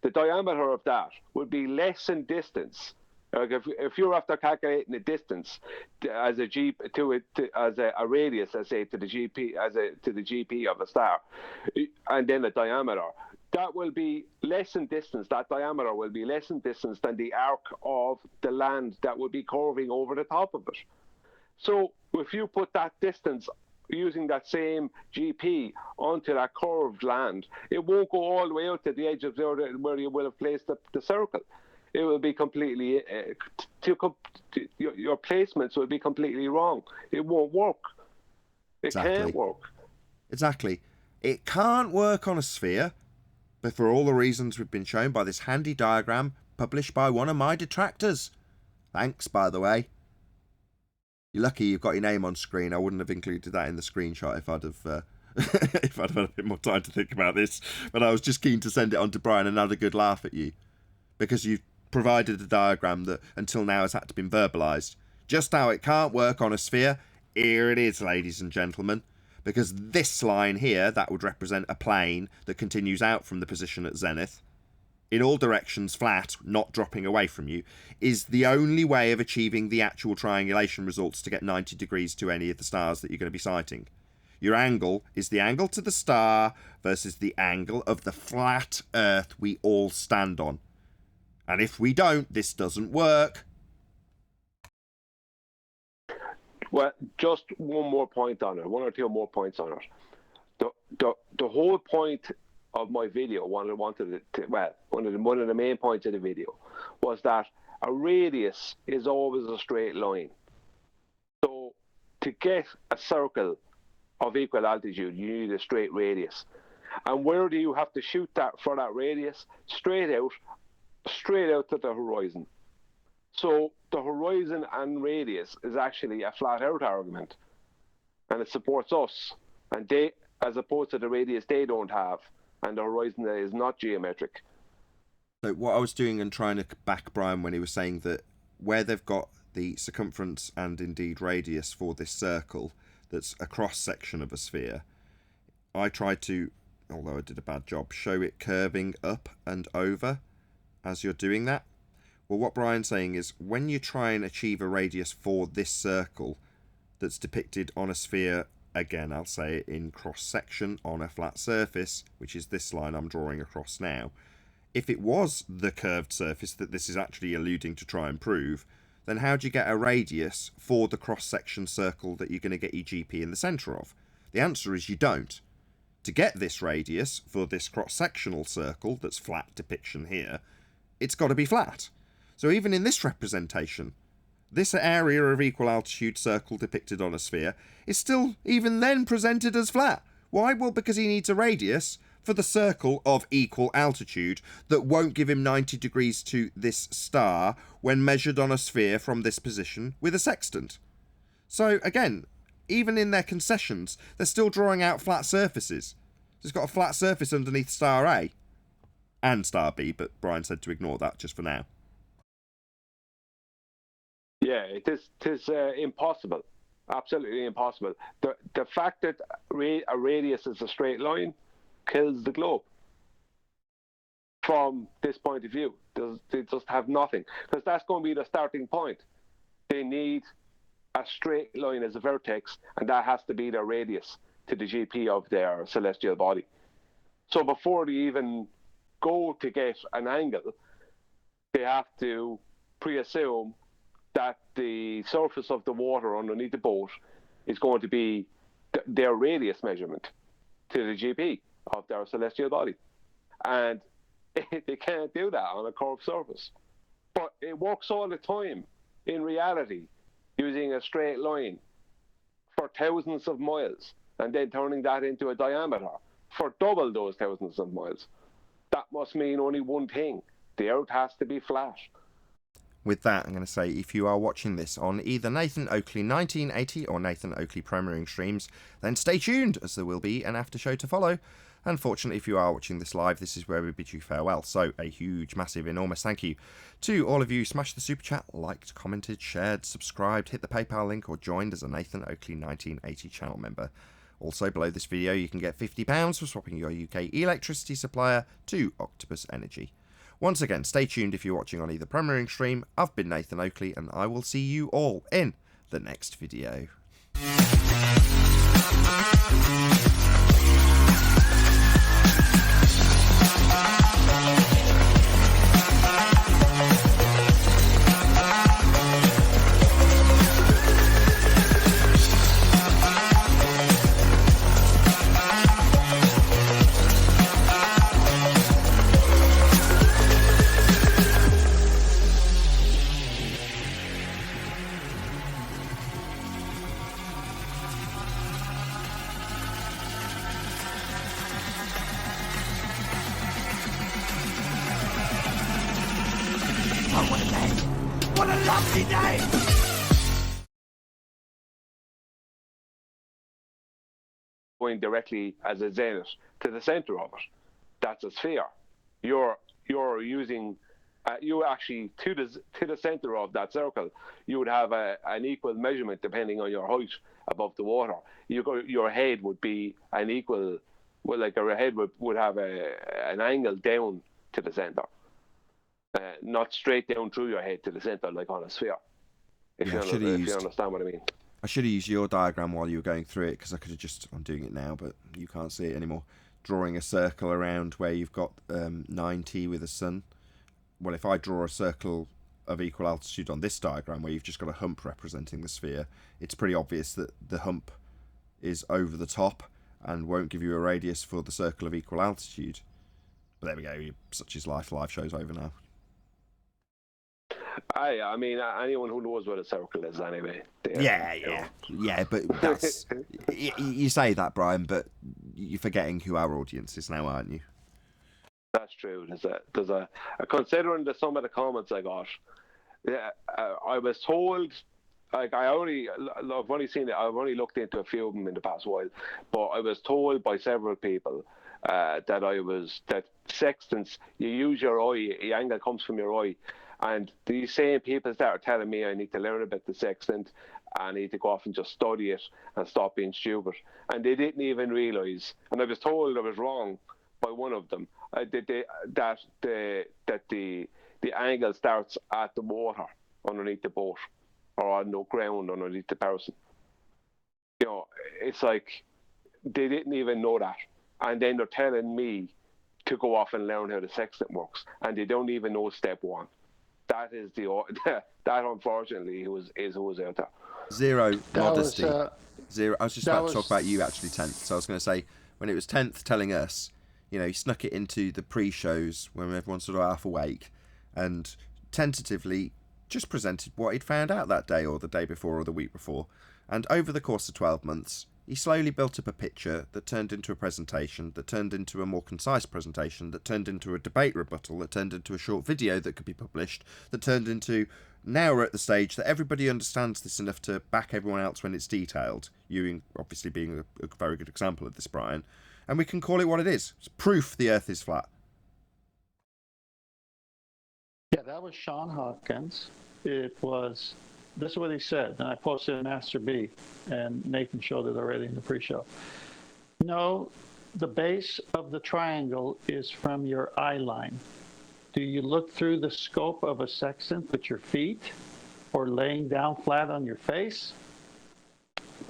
the diameter of that would be less in distance. Like if you're after calculating the distance as a radius, let's say to the GP of a star, and then the diameter, that will be less in distance. That diameter will be less in distance than the arc of the land that would be curving over the top of it. So if you put that distance using that same GP onto that curved land, it won't go all the way out to the edge of where you will have placed the circle. It will be completely, your placements will be completely wrong. It won't work. It can't work. Exactly. It can't work on a sphere, but for all the reasons we've been shown by this handy diagram published by one of my detractors. Thanks, by the way. You're lucky you've got your name on screen. I wouldn't have included that in the screenshot if I'd have if I'd had a bit more time to think about this. But I was just keen to send it on to Brian and have a good laugh at you, because you've provided a diagram that until now has had to be verbalised. Just how it can't work on a sphere, here it is, ladies and gentlemen. Because this line here, that would represent a plane that continues out from the position at zenith, in all directions flat, not dropping away from you, is the only way of achieving the actual triangulation results to get 90 degrees to any of the stars that you're going to be sighting. Your angle is the angle to the star versus the angle of the flat Earth we all stand on. And if we don't, this doesn't work. Well, just one more point on it, one or two more points on it. The whole point of my video, one of the main points of the video was that a radius is always a straight line. So to get a circle of equal altitude, you need a straight radius. And where do you have to shoot that for that radius? Straight out to the horizon. So the horizon and radius is actually a flat out argument, and it supports us, and they, as opposed to the radius they don't have, and the horizon is not geometric. So what I was doing and trying to back Brian when he was saying that where they've got the circumference and indeed radius for this circle that's a cross section of a sphere, I tried to, although I did a bad job, show it curving up and over as you're doing that. Well, what Brian's saying is when you try and achieve a radius for this circle that's depicted on a sphere, again, I'll say it in cross-section on a flat surface, which is this line I'm drawing across now, if it was the curved surface that this is actually alluding to try and prove, then how do you get a radius for the cross-section circle that you're going to get your GP in the centre of? The answer is you don't. To get this radius for this cross-sectional circle that's flat depiction here, it's got to be flat. So even in this representation, this area of equal altitude circle depicted on a sphere is still even then presented as flat. Why? Well, because he needs a radius for the circle of equal altitude that won't give him 90 degrees to this star when measured on a sphere from this position with a sextant. So again, even in their concessions, they're still drawing out flat surfaces. So it's got a flat surface underneath star A and star B, but Brian said to ignore that just for now. Yeah, it is impossible, absolutely impossible. The fact that a radius is a straight line kills the globe from this point of view. They just have nothing, because that's going to be the starting point. They need a straight line as a vertex, and that has to be their radius to the GP of their celestial body. So before they even go to get an angle, they have to pre-assume that the surface of the water underneath the boat is going to be their radius measurement to the GP of their celestial body. And They can't do that on a curved surface. But it works all the time in reality, using a straight line for thousands of miles and then turning that into a diameter for double those thousands of miles. That must mean only one thing. The Earth has to be flat. With that, I'm going to say, if you are watching this on either Nathan Oakley 1980 or Nathan Oakley premiering streams, then stay tuned, as there will be an after show to follow. Unfortunately, if you are watching this live, this is where we bid you farewell. So, a huge, massive, enormous thank you to all of you who smashed the super chat, liked, commented, shared, subscribed, hit the PayPal link, or joined as a Nathan Oakley 1980 channel member. Also, below this video, you can get £50 for swapping your UK electricity supplier to Octopus Energy. Once again, stay tuned if you're watching on either premiering stream. I've been Nathan Oakley, and I will see you all in the next video. Going directly as a zenith to the center of it. That's a sphere. You're using you actually to the center of that circle. You would have an equal measurement depending on your height above the water. Your head would be an equal. Well, like your head would have an angle down to the center, not straight down through your head to the center like on a sphere. If you understand what I mean. I should have used your diagram while you were going through it, because I could have just, I'm doing it now, but you can't see it anymore, drawing a circle around where you've got 9T with a sun. Well, if I draw a circle of equal altitude on this diagram where you've just got a hump representing the sphere, it's pretty obvious that the hump is over the top and won't give you a radius for the circle of equal altitude. But there we go, such is life. Live show's over now. I mean, anyone who knows what a circle is, anyway. Yeah, but that's you say that, Brian, but you're forgetting who our audience is now, aren't you? That's true. There's a considering some of the comments I got. Yeah, I was told. Like I've only seen it. I've only looked into a few of them in the past while, but I was told by several people that sextants, you use your eye. The angle comes from your eye. And these same people started telling me I need to learn about the sextant, I need to go off and just study it and stop being stupid. And they didn't even realise, and I was told I was wrong by one of them, that the angle starts at the water underneath the boat or on the ground underneath the person. You know, it's like they didn't even know that. And then they're telling me to go off and learn how the sextant works, and they don't even know step one. That is that unfortunately is who was out there. Zero modesty. Zero. I was just about to talk about you actually, 10th. So I was going to say, when it was 10th telling us, you know, he snuck it into the pre-shows when everyone's sort of half awake, and tentatively just presented what he'd found out that day or the day before or the week before. And over the course of 12 months, he slowly built up a picture that turned into a presentation, that turned into a more concise presentation, that turned into a debate rebuttal, that turned into a short video that could be published, that turned into, now we're at the stage that everybody understands this enough to back everyone else when it's detailed. You obviously being a very good example of this, Brian. And we can call it what it is. It's proof the Earth is flat. Yeah, that was Sean Hawkins. This is what he said, and I posted in Master B, and Nathan showed it already in the pre-show. No, the base of the triangle is from your eye line. Do you look through the scope of a sextant with your feet or laying down flat on your face?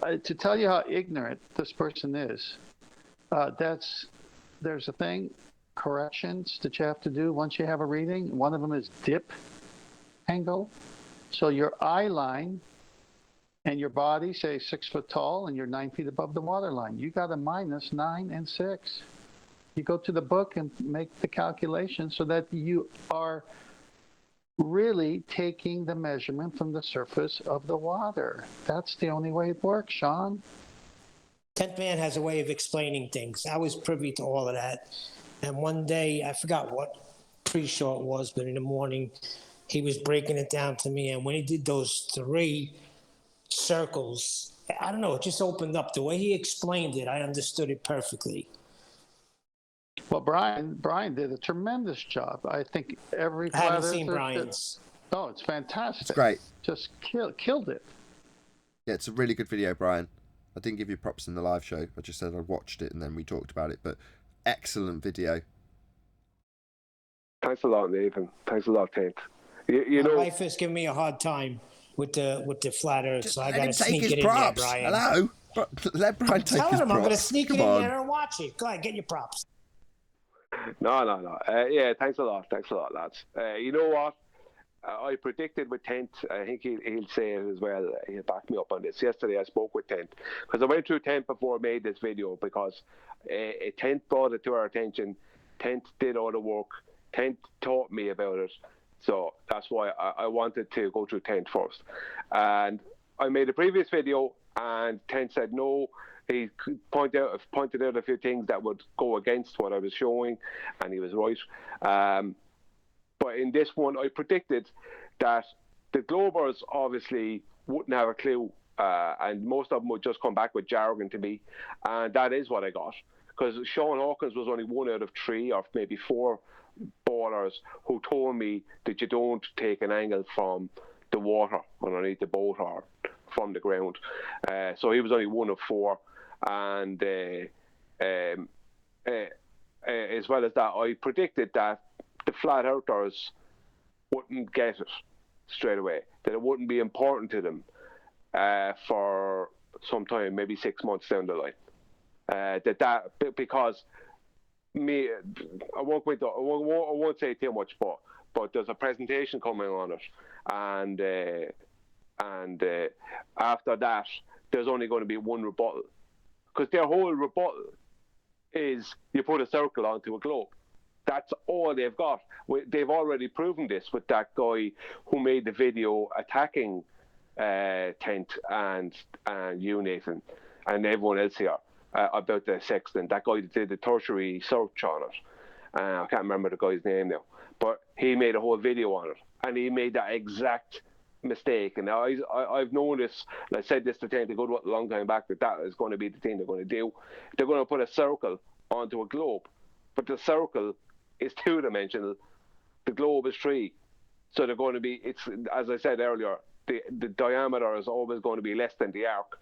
To tell you how ignorant this person is, there's a thing, corrections that you have to do once you have a reading. One of them is dip angle. So your eye line and your body, say 6 foot tall, and you're 9 feet above the water line. You got a -9 and 6. You go to the book and make the calculation so that you are really taking the measurement from the surface of the water. That's the only way it works, Sean. 10th Man has a way of explaining things. I was privy to all of that. And one day, I forgot what pre-show it was, but in the morning, he was breaking it down to me. And when he did those 3 circles, I don't know, it just opened up. The way he explained it, I understood it perfectly. Well, Brian did a tremendous job. I think every I haven't seen Brian's. Oh, it's fantastic. It's great. Just killed it. Yeah, it's a really good video, Brian. I didn't give you props in the live show. I just said I watched it and then we talked about it. But excellent video. Thanks a lot, Nathan. Thanks a lot, Tate. You My know, wife is giving me a hard time with the flat Earth, so I got to sneak his it props. in there, Brian. Hello? Let Brian take Telling his him props. I'm going to sneak Come it in on. there and watch it. Go ahead, get your props. No. Yeah, thanks a lot, lads. You know what? I predicted with Tent. I think he'll say it as well. He'll back me up on this. Yesterday I spoke with Tent because I went through Tent before I made this video because Tent brought it to our attention. Tent did all the work. Tent taught me about it. So that's why I wanted to go through Tent first. And I made a previous video and Tent said no. He pointed out a few things that would go against what I was showing, and he was right. But in this one, I predicted that the Globers obviously wouldn't have a clue, and most of them would just come back with jargon to me, and that is what I got. Because Sean Hawkins was only 1 out of 3 or maybe 4 ballers who told me that you don't take an angle from the water underneath the boat or from the ground. So he was only 1 of 4. And as well as that, I predicted that the flat earthers wouldn't get it straight away, that it wouldn't be important to them for some time, maybe 6 months down the line. Because I won't say too much, but there's a presentation coming on it, and after that, there's only going to be one rebuttal, because their whole rebuttal is you put a circle onto a globe. That's all they've got. They've already proven this with that guy who made the video attacking Tent and you, Nathan, and everyone else here about the Sextant. That guy did the tertiary search on it. I can't remember the guy's name now, but he made a whole video on it, and he made that exact mistake. And I've known this, and I said this to Tent a long time back, that is going to be the thing they're going to do. They're going to put a circle onto a globe, but the circle is 2-dimensional. The globe is 3. So they're going to be, it's, as I said earlier, the diameter is always going to be less than the arc.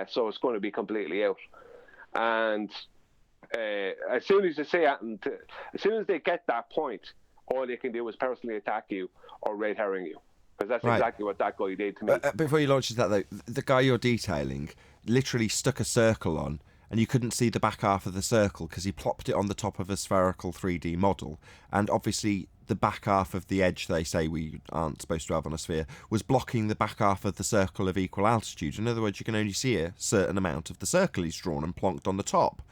So it's going to be completely out. And as soon as as soon as they get that point, all they can do is personally attack you or red herring you. Because that's exactly what that guy did to me. Before you launch into that, though, the guy you're detailing literally stuck a circle on, and you couldn't see the back half of the circle because he plopped it on the top of a spherical 3D model. And obviously, the back half of the edge they say we aren't supposed to have on a sphere was blocking the back half of the circle of equal altitude. In other words, you can only see a certain amount of the circle he's drawn and plonked on the top.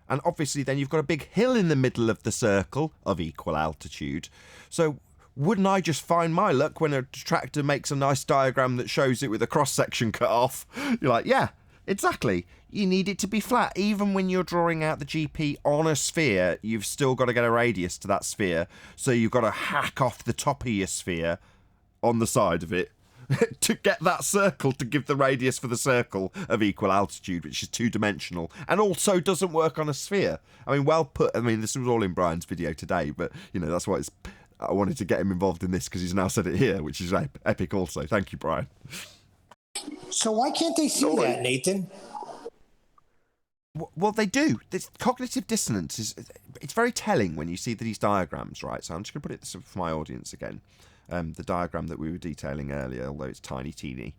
And obviously, then you've got a big hill in the middle of the circle of equal altitude. So wouldn't I just find my luck when a detractor makes a nice diagram that shows it with a cross-section cut off? You're like, yeah, exactly. You need it to be flat. Even when you're drawing out the GP on a sphere, you've still got to get a radius to that sphere. So you've got to hack off the top of your sphere on the side of it to get that circle to give the radius for the circle of equal altitude, which is 2-dimensional and also doesn't work on a sphere. I mean, well put. I mean, this was all in Brian's video today, but, you know, that's why I wanted to get him involved in this, because he's now said it here, which is epic also. Thank you, Brian. So why can't they see that, Nathan? Well, they do. This cognitive dissonance it's very telling when you see these diagrams, right? So I'm just going to put it for my audience again. The diagram that we were detailing earlier, although it's tiny, teeny.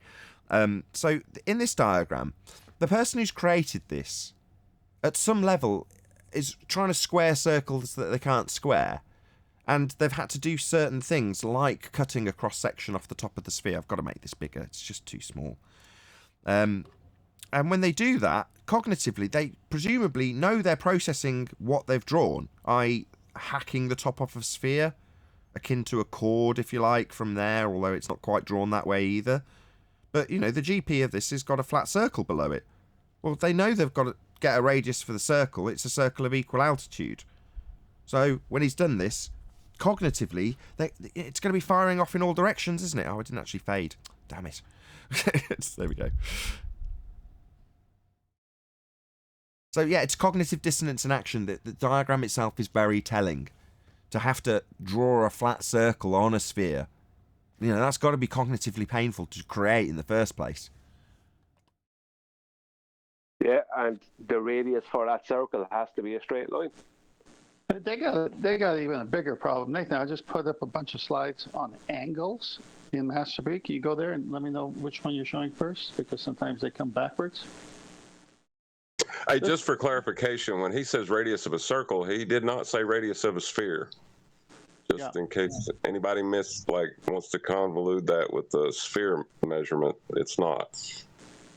So in this diagram, the person who's created this, at some level, is trying to square circles that they can't square. And they've had to do certain things, like cutting a cross-section off the top of the sphere. I've got to make this bigger. It's just too small. And when they do that, cognitively, they presumably know they're processing what they've drawn, i.e. hacking the top off of sphere, akin to a chord, if you like, from there, although it's not quite drawn that way either. But, you know, the GP of this has got a flat circle below it. Well, they know they've got to get a radius for the circle. It's a circle of equal altitude. So when he's done this, cognitively, it's going to be firing off in all directions, isn't it? Oh, it didn't actually fade. Damn it. There we go. So yeah, it's cognitive dissonance in action. The diagram itself is very telling. To have to draw a flat circle on a sphere, you know, that's got to be cognitively painful to create in the first place. Yeah, and the radius for that circle has to be a straight line. They got even a bigger problem. Nathan, I just put up a bunch of slides on angles in Masterbeak. Can you go there and let me know which one you're showing first? Because sometimes they come backwards. Hey, just for clarification, when he says radius of a circle, he did not say radius of a sphere. Just in case anybody wants to convolute that with the sphere measurement, it's not.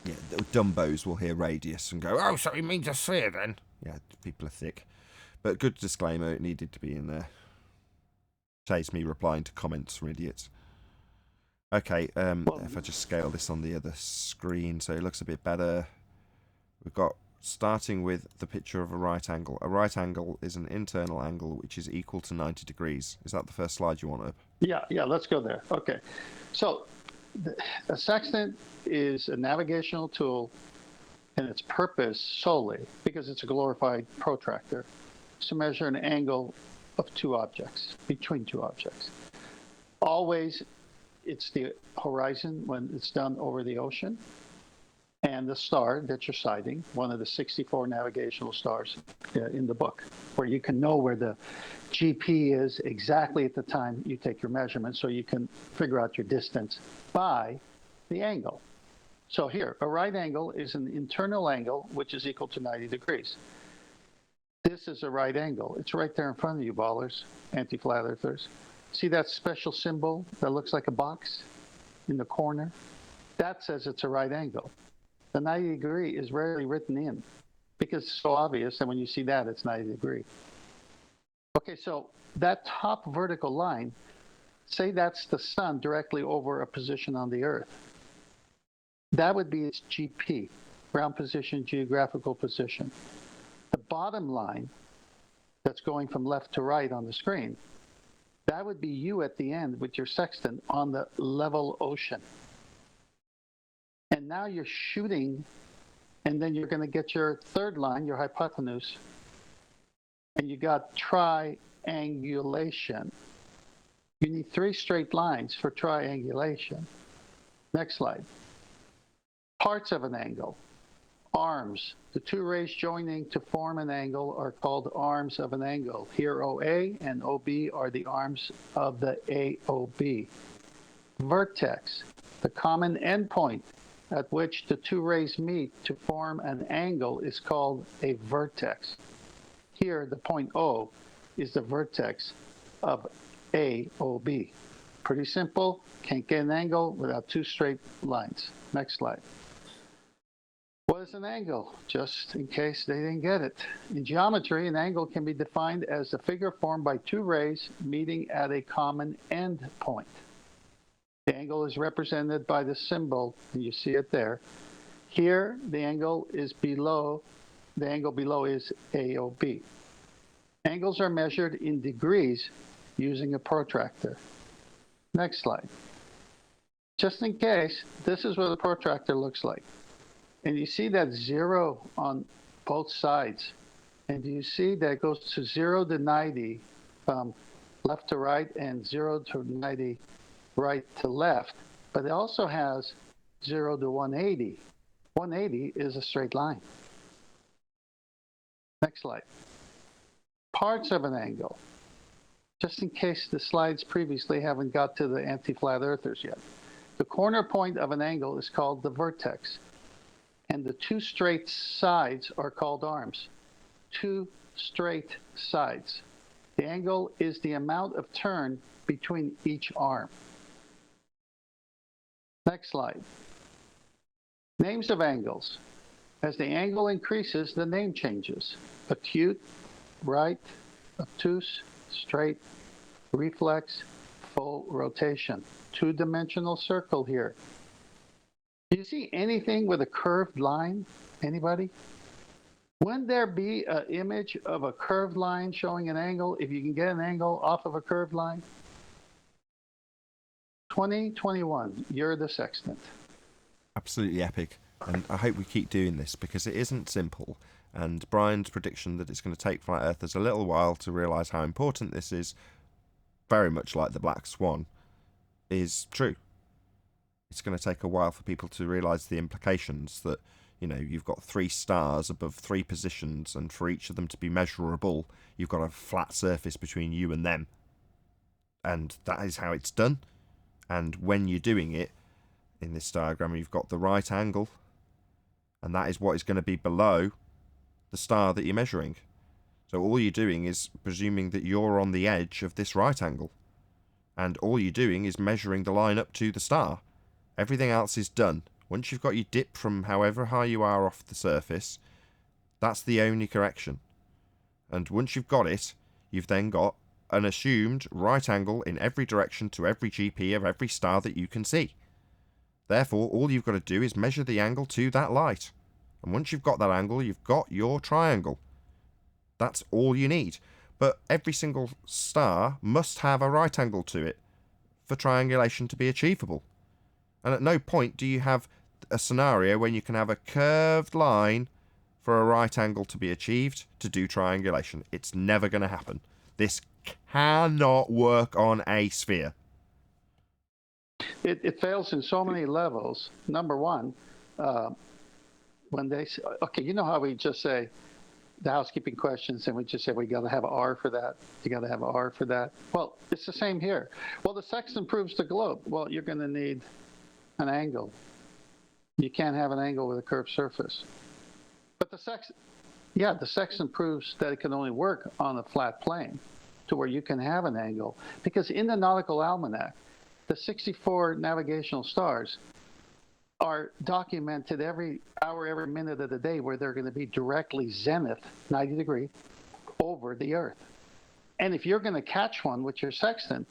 Yeah, the dumbos will hear radius and go, oh, so he means a sphere then? Yeah, people are thick. But good disclaimer, it needed to be in there. Saves me replying to comments from idiots. Okay, if I just scale this on the other screen so it looks a bit better. We've got, starting with the picture of a right angle. A right angle is an internal angle which is equal to 90 degrees. Is that the first slide you want up? Yeah, let's go there. Okay. So a sextant is a navigational tool, and its purpose solely, because it's a glorified protractor, is to measure an angle of two objects, between two objects. Always, it's the horizon when it's done over the ocean, and the star that you're sighting, one of the 64 navigational stars in the book, where you can know where the GP is exactly at the time you take your measurement, so you can figure out your distance by the angle. So here, a right angle is an internal angle which is equal to 90 degrees. This is a right angle. It's right there in front of you, ballers, anti-flat earthers. See that special symbol that looks like a box in the corner? That says it's a right angle. The 90 degree is rarely written in because it's so obvious, and when you see that, it's 90 degree. Okay, so that top vertical line, say that's the sun directly over a position on the Earth. That would be its GP, ground position, geographical position. The bottom line that's going from left to right on the screen, that would be you at the end with your sextant on the level ocean. And now you're shooting, and then you're going to get your third line, your hypotenuse, and you got triangulation. You need 3 straight lines for triangulation. Next slide. Parts of an angle. Arms. The 2 rays joining to form an angle are called arms of an angle. Here OA and OB are the arms of the AOB. Vertex. The common endpoint at which the 2 rays meet to form an angle is called a vertex. Here, the point O is the vertex of AOB. Pretty simple. Can't get an angle without 2 straight lines. Next slide. What is an angle? Just in case they didn't get it. In geometry, an angle can be defined as a figure formed by 2 rays meeting at a common end point. The angle is represented by the symbol, and you see it there. Here, the angle below is AOB. Angles are measured in degrees using a protractor. Next slide. Just in case, this is what a protractor looks like. And you see that 0 on both sides. And you see that it goes to 0 to 90 from left to right and 0 to 90 right to left. But it also has 0 to 180. 180 is a straight line. Next slide. Parts of an angle. Just in case the slides previously haven't got to the anti-flat earthers yet. The corner point of an angle is called the vertex. And the 2 straight sides are called arms. 2 straight sides. The angle is the amount of turn between each arm. Next slide. Names of angles. As the angle increases, the name changes. Acute, right, obtuse, straight, reflex, full rotation. Two-dimensional circle here. Do you see anything with a curved line? Anybody? Wouldn't there be an image of a curved line showing an angle if you can get an angle off of a curved line? 2021, you're the sextant. Absolutely epic. And I hope we keep doing this because it isn't simple. And Brian's prediction that it's going to take flat earthers a little while to realise how important this is, very much like the black swan, is true. It's going to take a while for people to realise the implications that, you know, you've got 3 stars above 3 positions, and for each of them to be measurable, you've got a flat surface between you and them. And that is how it's done. And when you're doing it, in this diagram, you've got the right angle, and that is what is going to be below the star that you're measuring. So all you're doing is presuming that you're on the edge of this right angle, and all you're doing is measuring the line up to the star. Everything else is done. Once you've got your dip from however high you are off the surface, that's the only correction. And once you've got it, you've then got an assumed right angle in every direction to every GP of every star that you can see. Therefore, all you've got to do is measure the angle to that light. And once you've got that angle, you've got your triangle. That's all you need. But every single star must have a right angle to it for triangulation to be achievable. And at no point do you have a scenario when you can have a curved line for a right angle to be achieved to do triangulation. It's never going to happen. This cannot work on a sphere. It fails in so many levels. Number one, when they say, okay, you know how we just say the housekeeping questions and we just say we got to have an R for that, you got to have an R for that. Well, it's the same here. Well, the sextant proves the globe. Well, you're going to need an angle. You can't have an angle with a curved surface. But the sextant proves that it can only work on a flat plane to where you can have an angle. Because in the Nautical Almanac, the 64 navigational stars are documented every hour, every minute of the day where they're going to be directly zenith, 90 degree, over the Earth. And if you're going to catch one with your sextant,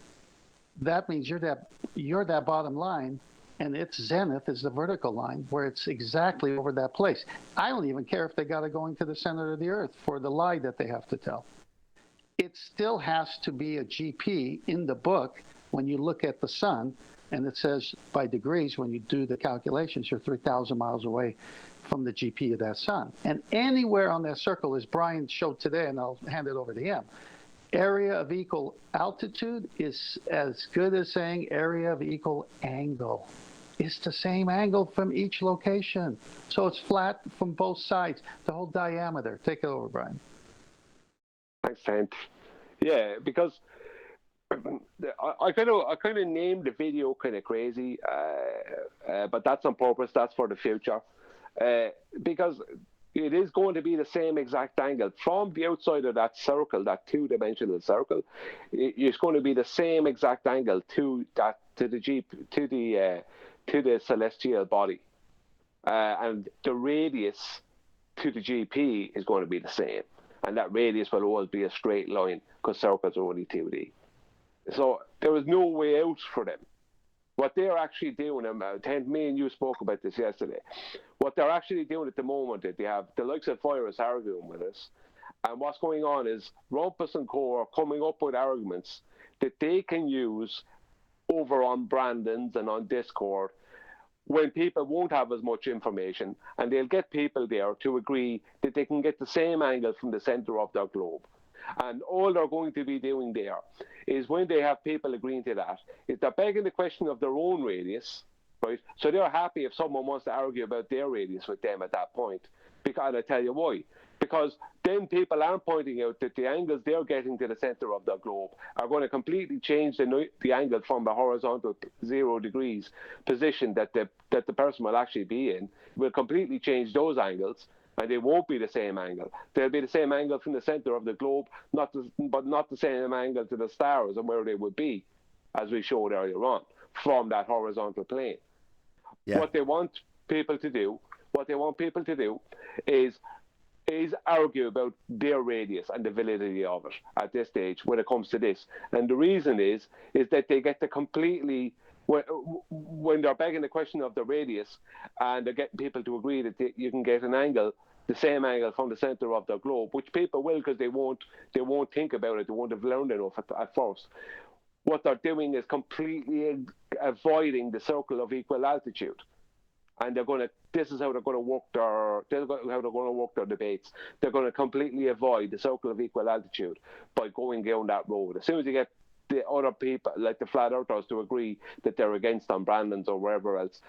that means you're that bottom line, and its zenith is the vertical line where it's exactly over that place. I don't even care if they got it going to the center of the Earth for the lie that they have to tell. It still has to be a GP in the book when you look at the sun, and it says by degrees, when you do the calculations, you're 3,000 miles away from the GP of that sun. And anywhere on that circle, as Brian showed today, and I'll hand it over to him, area of equal altitude is as good as saying area of equal angle. It's the same angle from each location. So it's flat from both sides, the whole diameter. Take it over, Brian. Thanks, Tent. Yeah, because I kind of named the video kind of crazy, but that's on purpose. That's for the future, because it is going to be the same exact angle from the outside of that circle, that 2-dimensional circle. It's going to be the same exact angle to the celestial body, and the radius to the GP is going to be the same, and that radius will always be a straight line because circles are only 2D. So there is no way out for them. What they're actually doing, and me and you spoke about this yesterday, what they're actually doing at the moment is they have the likes of Virus arguing with us, and what's going on is Rumpus and Co are coming up with arguments that they can use over on Brandon's and on Discord when people won't have as much information, and they'll get people there to agree that they can get the same angle from the center of their globe. And all they're going to be doing there is when they have people agreeing to that, is they're begging the question of their own radius, right? So they're happy if someone wants to argue about their radius with them at that point. Because I tell you why. Because then people aren't pointing out that the angles they're getting to the center of their globe are going to completely change the angle from the horizontal 0 degrees position that the person will actually be in. Will completely change those angles. And they won't be the same angle. They'll be the same angle from the center of the globe, but not the same angle to the stars and where they would be, as we showed earlier on, from that horizontal plane. Yeah. What they want people to do, What they want people to do is argue about their radius and the validity of it at this stage when it comes to this. And the reason is that they get to completely, when they're begging the question of the radius, and they're getting people to agree that you can get an angle, the same angle from the center of the globe, which people will, because they won't think about it, they won't have learned enough at first. What they're doing is completely avoiding the circle of equal altitude. And this is how they're going to work their debates. They're going to completely avoid the circle of equal altitude by going down that road. As soon as you get the other people, like the flat earthers, to agree that they're against on Brandon's or wherever else,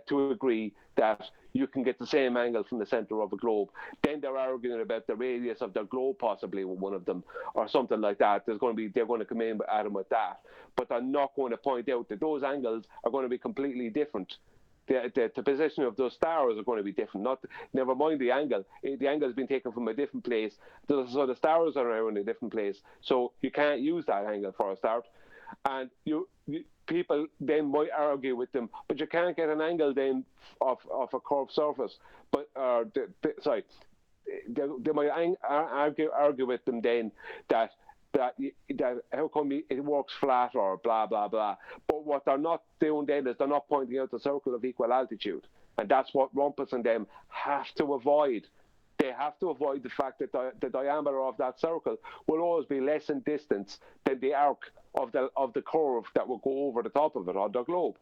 to agree that you can get the same angle from the center of a globe, then they're arguing about the radius of the globe, possibly with one of them, or something like that. They're going to come in at them with that, but they're not going to point out that those angles are going to be completely different. The position of those stars are going to be different. Never mind the angle. The angle has been taken from a different place, so the stars are now in a different place. So you can't use that angle for a start. And people then might argue with them, but you can't get an angle then of a curved surface. But they might argue with them then that how come it works flat or blah blah blah. But what they're not doing then is they're not pointing out the circle of equal altitude, and that's what Rumpus and them have to avoid. They have to avoid the fact that the diameter of that circle will always be less in distance than the arc of the curve that will go over the top of it on the globe.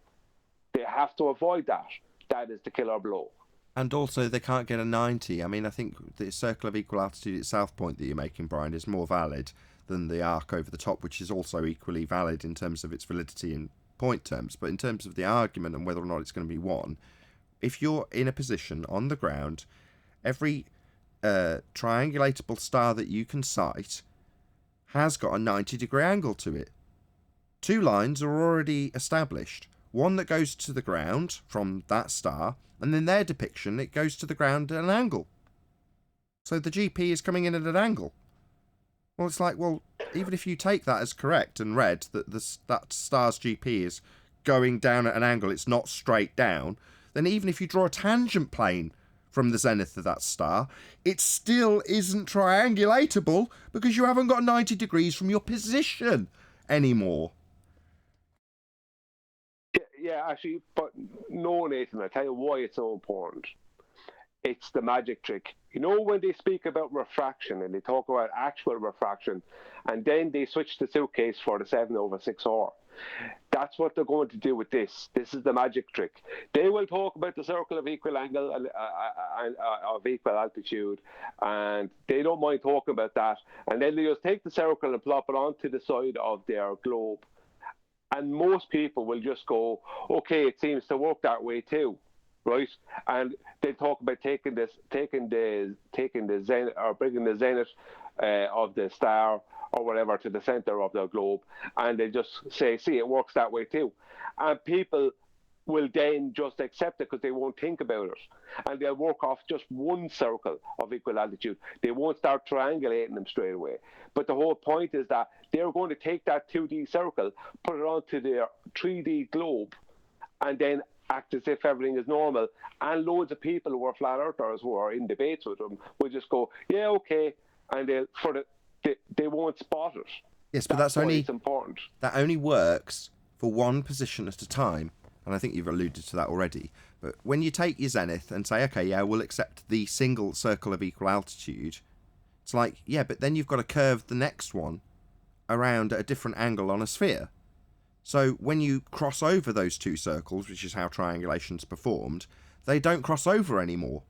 They have to avoid that. That is the killer blow. And also, they can't get a 90. I mean, I think the circle of equal altitude at South Point that you're making, Brian, is more valid than the arc over the top, which is also equally valid in terms of its validity in point terms. But in terms of the argument and whether or not it's going to be won, if you're in a position on the ground, every triangulatable star that you can cite has got a 90-degree angle to it. Two lines are already established. One that goes to the ground from that star, and in their depiction, it goes to the ground at an angle. So the GP is coming in at an angle. Well, it's like, well, even if you take that as correct and read that that star's GP is going down at an angle, it's not straight down, then even if you draw a tangent plane from the zenith of that star, it still isn't triangulatable because you haven't got 90 degrees from your position anymore. Yeah, actually, but no, Nathan, I'll tell you why it's so important. It's the magic trick. You know, when they speak about refraction and they talk about actual refraction, and then they switch the suitcase for the 7/6R, that's what they're going to do with this. This is the magic trick. They will talk about the circle of equal angle of equal altitude, and they don't mind talking about that. And then they just take the circle and plop it onto the side of their globe. And most people will just go, okay, it seems to work that way too, right? And they talk about taking the zenith, or bringing the zenith of the star or whatever to the center of the globe, and they just say, see, it works that way too. And people will then just accept it because they won't think about it, and they'll work off just one circle of equal altitude. They won't start triangulating them straight away. But the whole point is that they're going to take that 2D circle, put it onto their 3D globe, and then act as if everything is normal. And loads of people who are flat earthers who are in debates with them will just go, yeah, okay, and they won't spot it. Yes, but that's only, it's important. That only works for one position at a time. And I think you've alluded to that already. But when you take your zenith and say, okay, yeah, we'll accept the single circle of equal altitude, it's like, yeah, but then you've got to curve the next one around at a different angle on a sphere. So when you cross over those two circles, which is how triangulation's performed, they don't cross over anymore.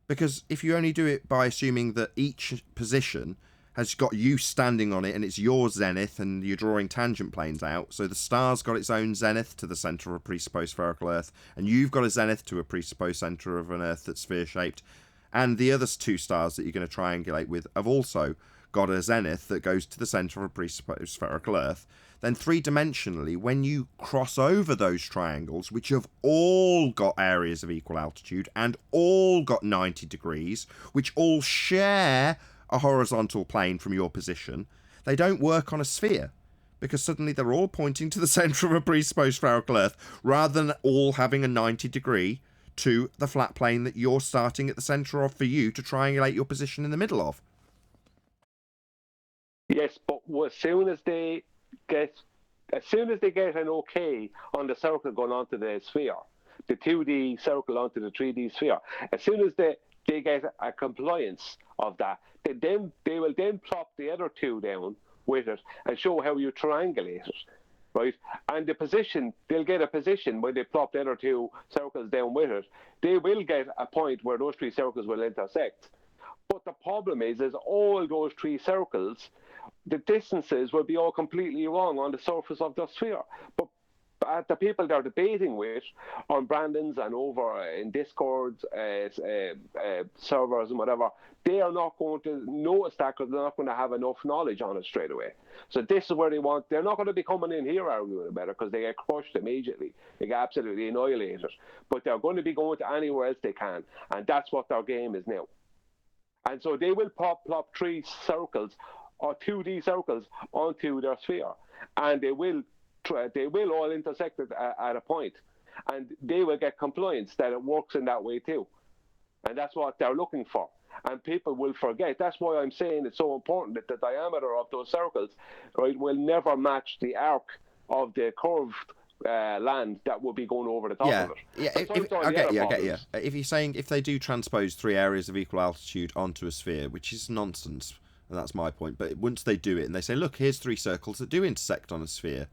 Because if you only do it by assuming that each position has got you standing on it and it's your zenith and you're drawing tangent planes out, so the star's got its own zenith to the centre of a presupposed spherical Earth, and you've got a zenith to a presupposed centre of an Earth that's sphere-shaped, and the other two stars that you're going to triangulate with have also got a zenith that goes to the centre of a presupposed spherical Earth, then three-dimensionally, when you cross over those triangles, which have all got areas of equal altitude and all got 90 degrees, which all share a horizontal plane from your position, they don't work on a sphere, because suddenly they're all pointing to the centre of a presupposed spherical Earth rather than all having a 90-degree to the flat plane that you're starting at the centre of for you to triangulate your position in the middle of. Yes, but as soon as they get an okay on the circle going onto the sphere, the 2D circle onto the 3D sphere, as soon as they get a compliance of that, they will then plop the other two down with it and show how you triangulate it, right? And the position, they'll get a position when they plop the other two circles down with it. They will get a point where those three circles will intersect. But the problem is all those three circles, the distances will be all completely wrong on the surface of the sphere. But the people they're debating with on Brandon's and over in Discord servers and whatever, they are not going to notice that because they're not going to have enough knowledge on it straight away. So this is where they're not going to be coming in here arguing about it because they get crushed immediately. They get absolutely annihilated. But they're going to be going to anywhere else they can. And that's what their game is now. And so they will plop three circles or 2D circles onto their sphere. And they will all intersect at a point, and they will get compliance that it works in that way too. And that's what they're looking for. And people will forget. That's why I'm saying it's so important that the diameter of those circles, right, will never match the arc of the curved land that will be going over the top of it. Yeah, I get you. If you're saying if they do transpose three areas of equal altitude onto a sphere, which is nonsense, and that's my point, but once they do it and they say, look, here's three circles that do intersect on a sphere,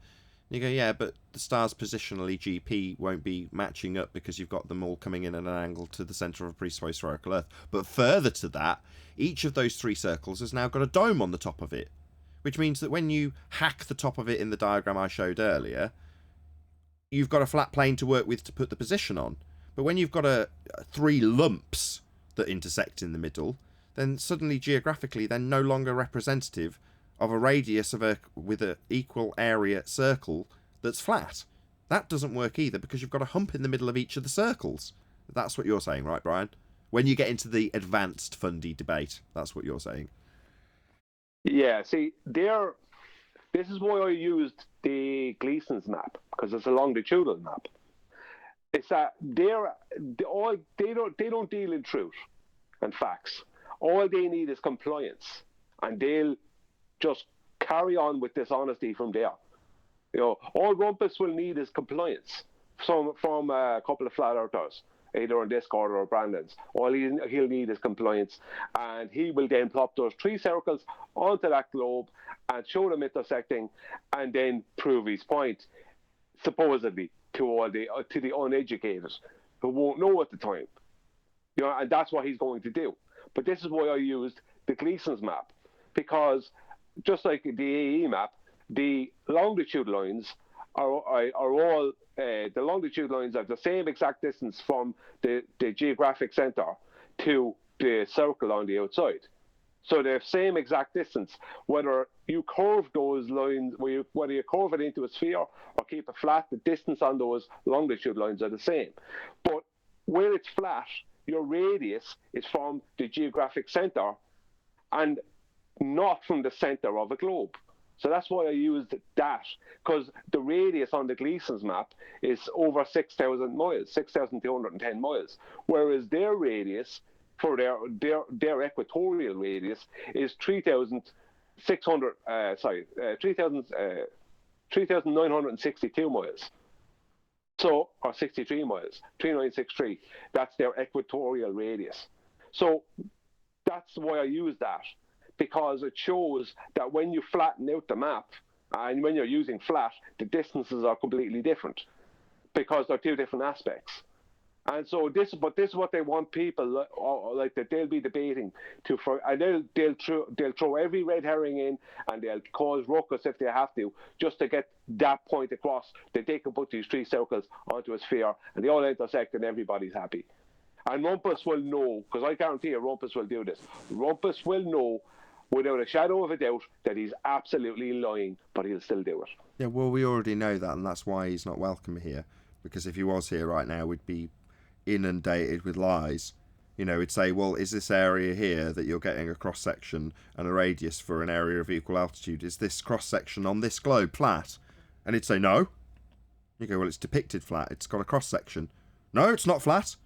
and you go, yeah, but the stars positionally GP won't be matching up because you've got them all coming in at an angle to the centre of a presupposed spherical Earth. But further to that, each of those three circles has now got a dome on the top of it, which means that when you hack the top of it in the diagram I showed earlier, you've got a flat plane to work with to put the position on. But when you've got three lumps that intersect in the middle, then suddenly geographically they're no longer representative of a radius with an equal area circle that's flat. That doesn't work either because you've got a hump in the middle of each of the circles. That's what you're saying, right, Brian? When you get into the advanced fundy debate, that's what you're saying. Yeah, see, this is why I used the Gleason's map, because it's a longitudinal map. It's that they don't deal in truth and facts. All they need is compliance, and they'll just carry on with dishonesty from there. You know, all Rumpus will need is compliance from a couple of flat earthers, either on Discord or Brandon's. All he'll need is compliance, and he will then plop those three circles onto that globe and show them intersecting, and then prove his point, supposedly to the uneducated who won't know at the time. You know, and that's what he's going to do. But this is why I used the Gleason's map, because just like the AE map, the longitude lines are all the longitude lines are the same exact distance from the geographic center to the circle on the outside. So they're same exact distance. Whether you curve those lines, whether you curve it into a sphere or keep it flat, the distance on those longitude lines are the same. But where it's flat, your radius is from the geographic center and not from the center of a globe. So that's why I used that, because the radius on the Gleason's map is over 6,000 miles, 6,210 miles, whereas their radius for their equatorial radius is 3,962 miles. So, or 63 miles, 3963. That's their equatorial radius. So that's why I use that, because it shows that when you flatten out the map and when you're using flat, the distances are completely different because they're two different aspects. And so this is what they want people like that they'll be debating and they'll throw every red herring in, and they'll cause ruckus if they have to, just to get that point across that they can put these three circles onto a sphere and they all intersect and everybody's happy. And Rumpus will know, because I guarantee you Rumpus will do this. Rumpus will know without a shadow of a doubt that he's absolutely lying, but he'll still do it. Yeah, well, we already know that, and that's why he's not welcome here. Because if he was here right now, we'd be inundated with lies. You know, we'd say, well, is this area here that you're getting a cross-section and a radius for an area of equal altitude, is this cross-section on this globe flat? And he'd say, no. You go, well, it's depicted flat. It's got a cross-section. No, it's not flat.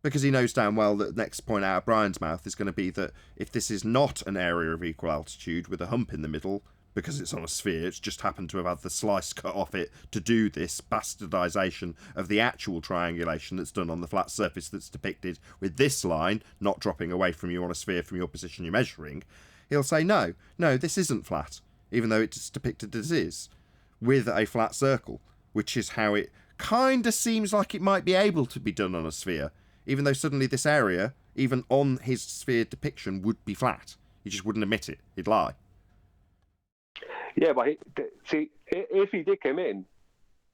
Because he knows damn well that the next point out of Brian's mouth is going to be that if this is not an area of equal altitude with a hump in the middle, because it's on a sphere, it's just happened to have had the slice cut off it to do this bastardization of the actual triangulation that's done on the flat surface that's depicted with this line not dropping away from you on a sphere from your position you're measuring, he'll say, no, this isn't flat, even though it's depicted as is, with a flat circle, which is how it kind of seems like it might be able to be done on a sphere, even though suddenly this area, even on his sphere depiction, would be flat. He just wouldn't admit it. He'd lie. Yeah, but see, if he did come in,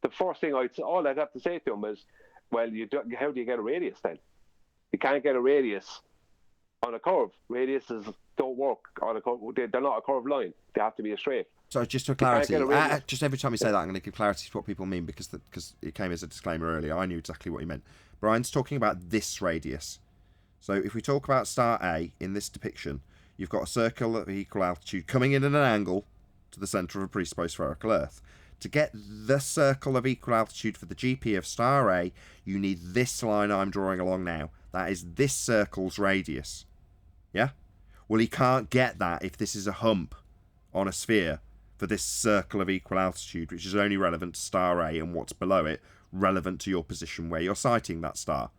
the first thing all I'd have to say to him is, well, how do you get a radius then? You can't get a radius on a curve. Radiuses don't work on a curve. They're not a curved line. They have to be a straight. So just for clarity, just every time you say that, I'm going to give clarity to what people mean because it came as a disclaimer earlier. I knew exactly what he meant. Brian's talking about this radius. So if we talk about star A in this depiction, you've got a circle of equal altitude coming in at an angle to the centre of a presupposed spherical Earth. To get the circle of equal altitude for the GP of star A, you need this line I'm drawing along now. That is this circle's radius. Yeah? Well, he can't get that if this is a hump on a sphere for this circle of equal altitude, which is only relevant to star A and what's below it, relevant to your position where you're sighting that star.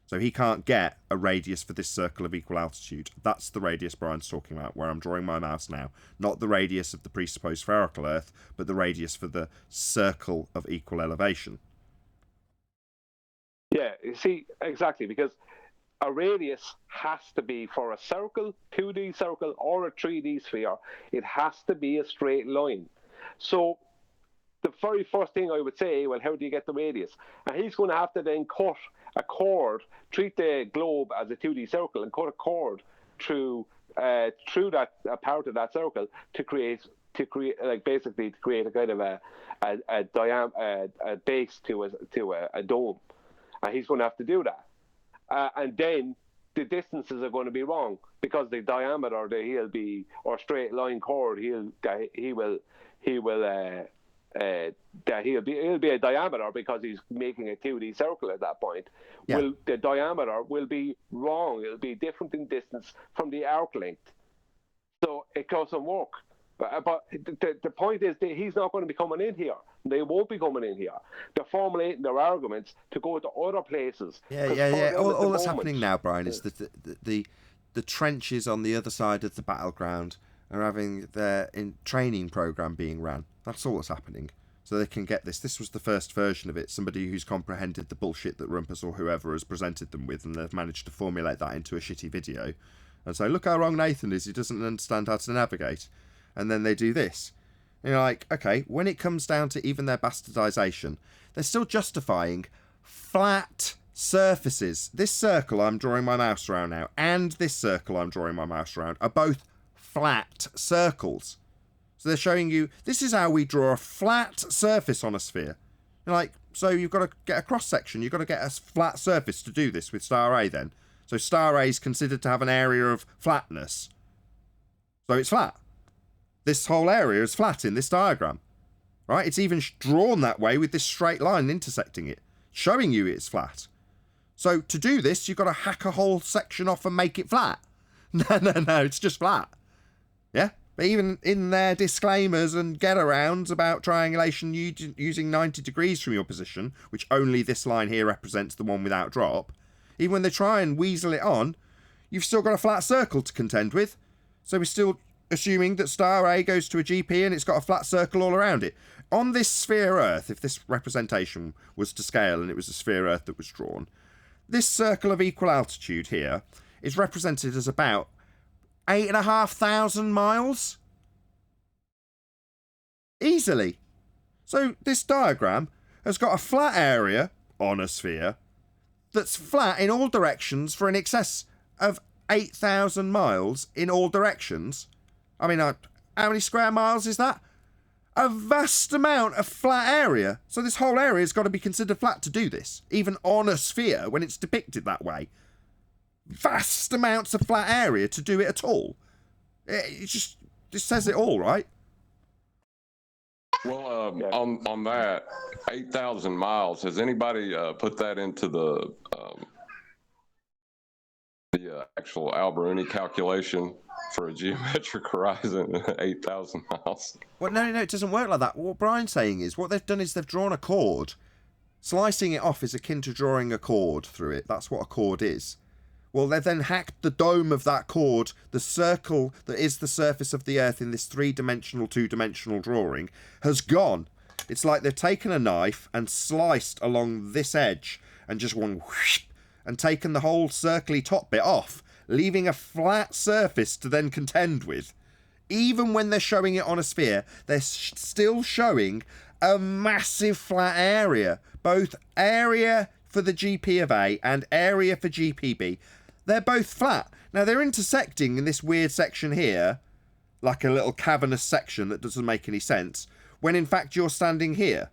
So he can't get a radius for this circle of equal altitude. That's the radius Brian's talking about, where I'm drawing my mouse now. Not the radius of the presupposed spherical Earth, but the radius for the circle of equal elevation. Yeah, you see, exactly, because a radius has to be for a circle, 2D circle, or a 3D sphere. It has to be a straight line. So the very first thing I would say, well, how do you get the radius? And he's going to have to then cut a chord, treat the globe as a 2D circle and cut a chord through that part of that circle to create a kind of a base to a dome. And he's going to have to do that. And then the distances are going to be wrong because the diameter that he'll be, or straight line chord, he'll be a diameter because he's making a 2D circle at that point. Yeah. The diameter will be wrong. It'll be different in distance from the arc length. So it doesn't work. But the point is that he's not going to be coming in here. They won't be coming in here. They're formulating their arguments to go to other places. Yeah. All that's happening now, Brian, is that the trenches on the other side of the battleground are having their training program being ran. That's all that's happening. So they can get this. This was the first version of it. Somebody who's comprehended the bullshit that Rumpus or whoever has presented them with, and they've managed to formulate that into a shitty video. And so, look how wrong Nathan is. He doesn't understand how to navigate. And then they do this. And you're like, okay, when it comes down to even their bastardization, they're still justifying flat surfaces. This circle I'm drawing my mouse around now, and this circle I'm drawing my mouse around, are both flat circles. So they're showing you, this is how we draw a flat surface on a sphere. You're like, so you've got to get a cross-section. You've got to get a flat surface to do this with star A then. So star A is considered to have an area of flatness. So it's flat. This whole area is flat in this diagram. Right? It's even drawn that way with this straight line intersecting it, showing you it's flat. So to do this, you've got to hack a whole section off and make it flat. No, it's just flat. Yeah? But even in their disclaimers and get-arounds about triangulation using 90 degrees from your position, which only this line here represents the one without drop, even when they try and weasel it on, you've still got a flat circle to contend with. So we're still assuming that star A goes to a GP and it's got a flat circle all around it. On this sphere Earth, if this representation was to scale and it was a sphere Earth that was drawn, this circle of equal altitude here is represented as about 8,500 miles. Easily. So this diagram has got a flat area on a sphere that's flat in all directions for an excess of 8,000 miles in all directions. I mean, how many square miles is that? A vast amount of flat area. So this whole area has got to be considered flat to do this, even on a sphere when it's depicted that way. Vast amounts of flat area to do it at all. It says it all, right? Well, on that 8,000 miles, has anybody put that into the the actual Alberuni calculation for a geometric horizon at 8,000 miles. Well, no, it doesn't work like that. What Brian's saying is what they've done is they've drawn a chord. Slicing it off is akin to drawing a chord through it. That's what a chord is. Well, they've then hacked the dome of that chord, the circle that is the surface of the Earth in this three-dimensional, two-dimensional drawing, has gone. It's like they've taken a knife and sliced along this edge and just gone whoosh, and taken the whole circly top bit off, leaving a flat surface to then contend with. Even when they're showing it on a sphere, they're still showing a massive flat area. Both area for the GP of A and area for GPB. They're both flat. Now, they're intersecting in this weird section here, like a little cavernous section that doesn't make any sense, when in fact you're standing here.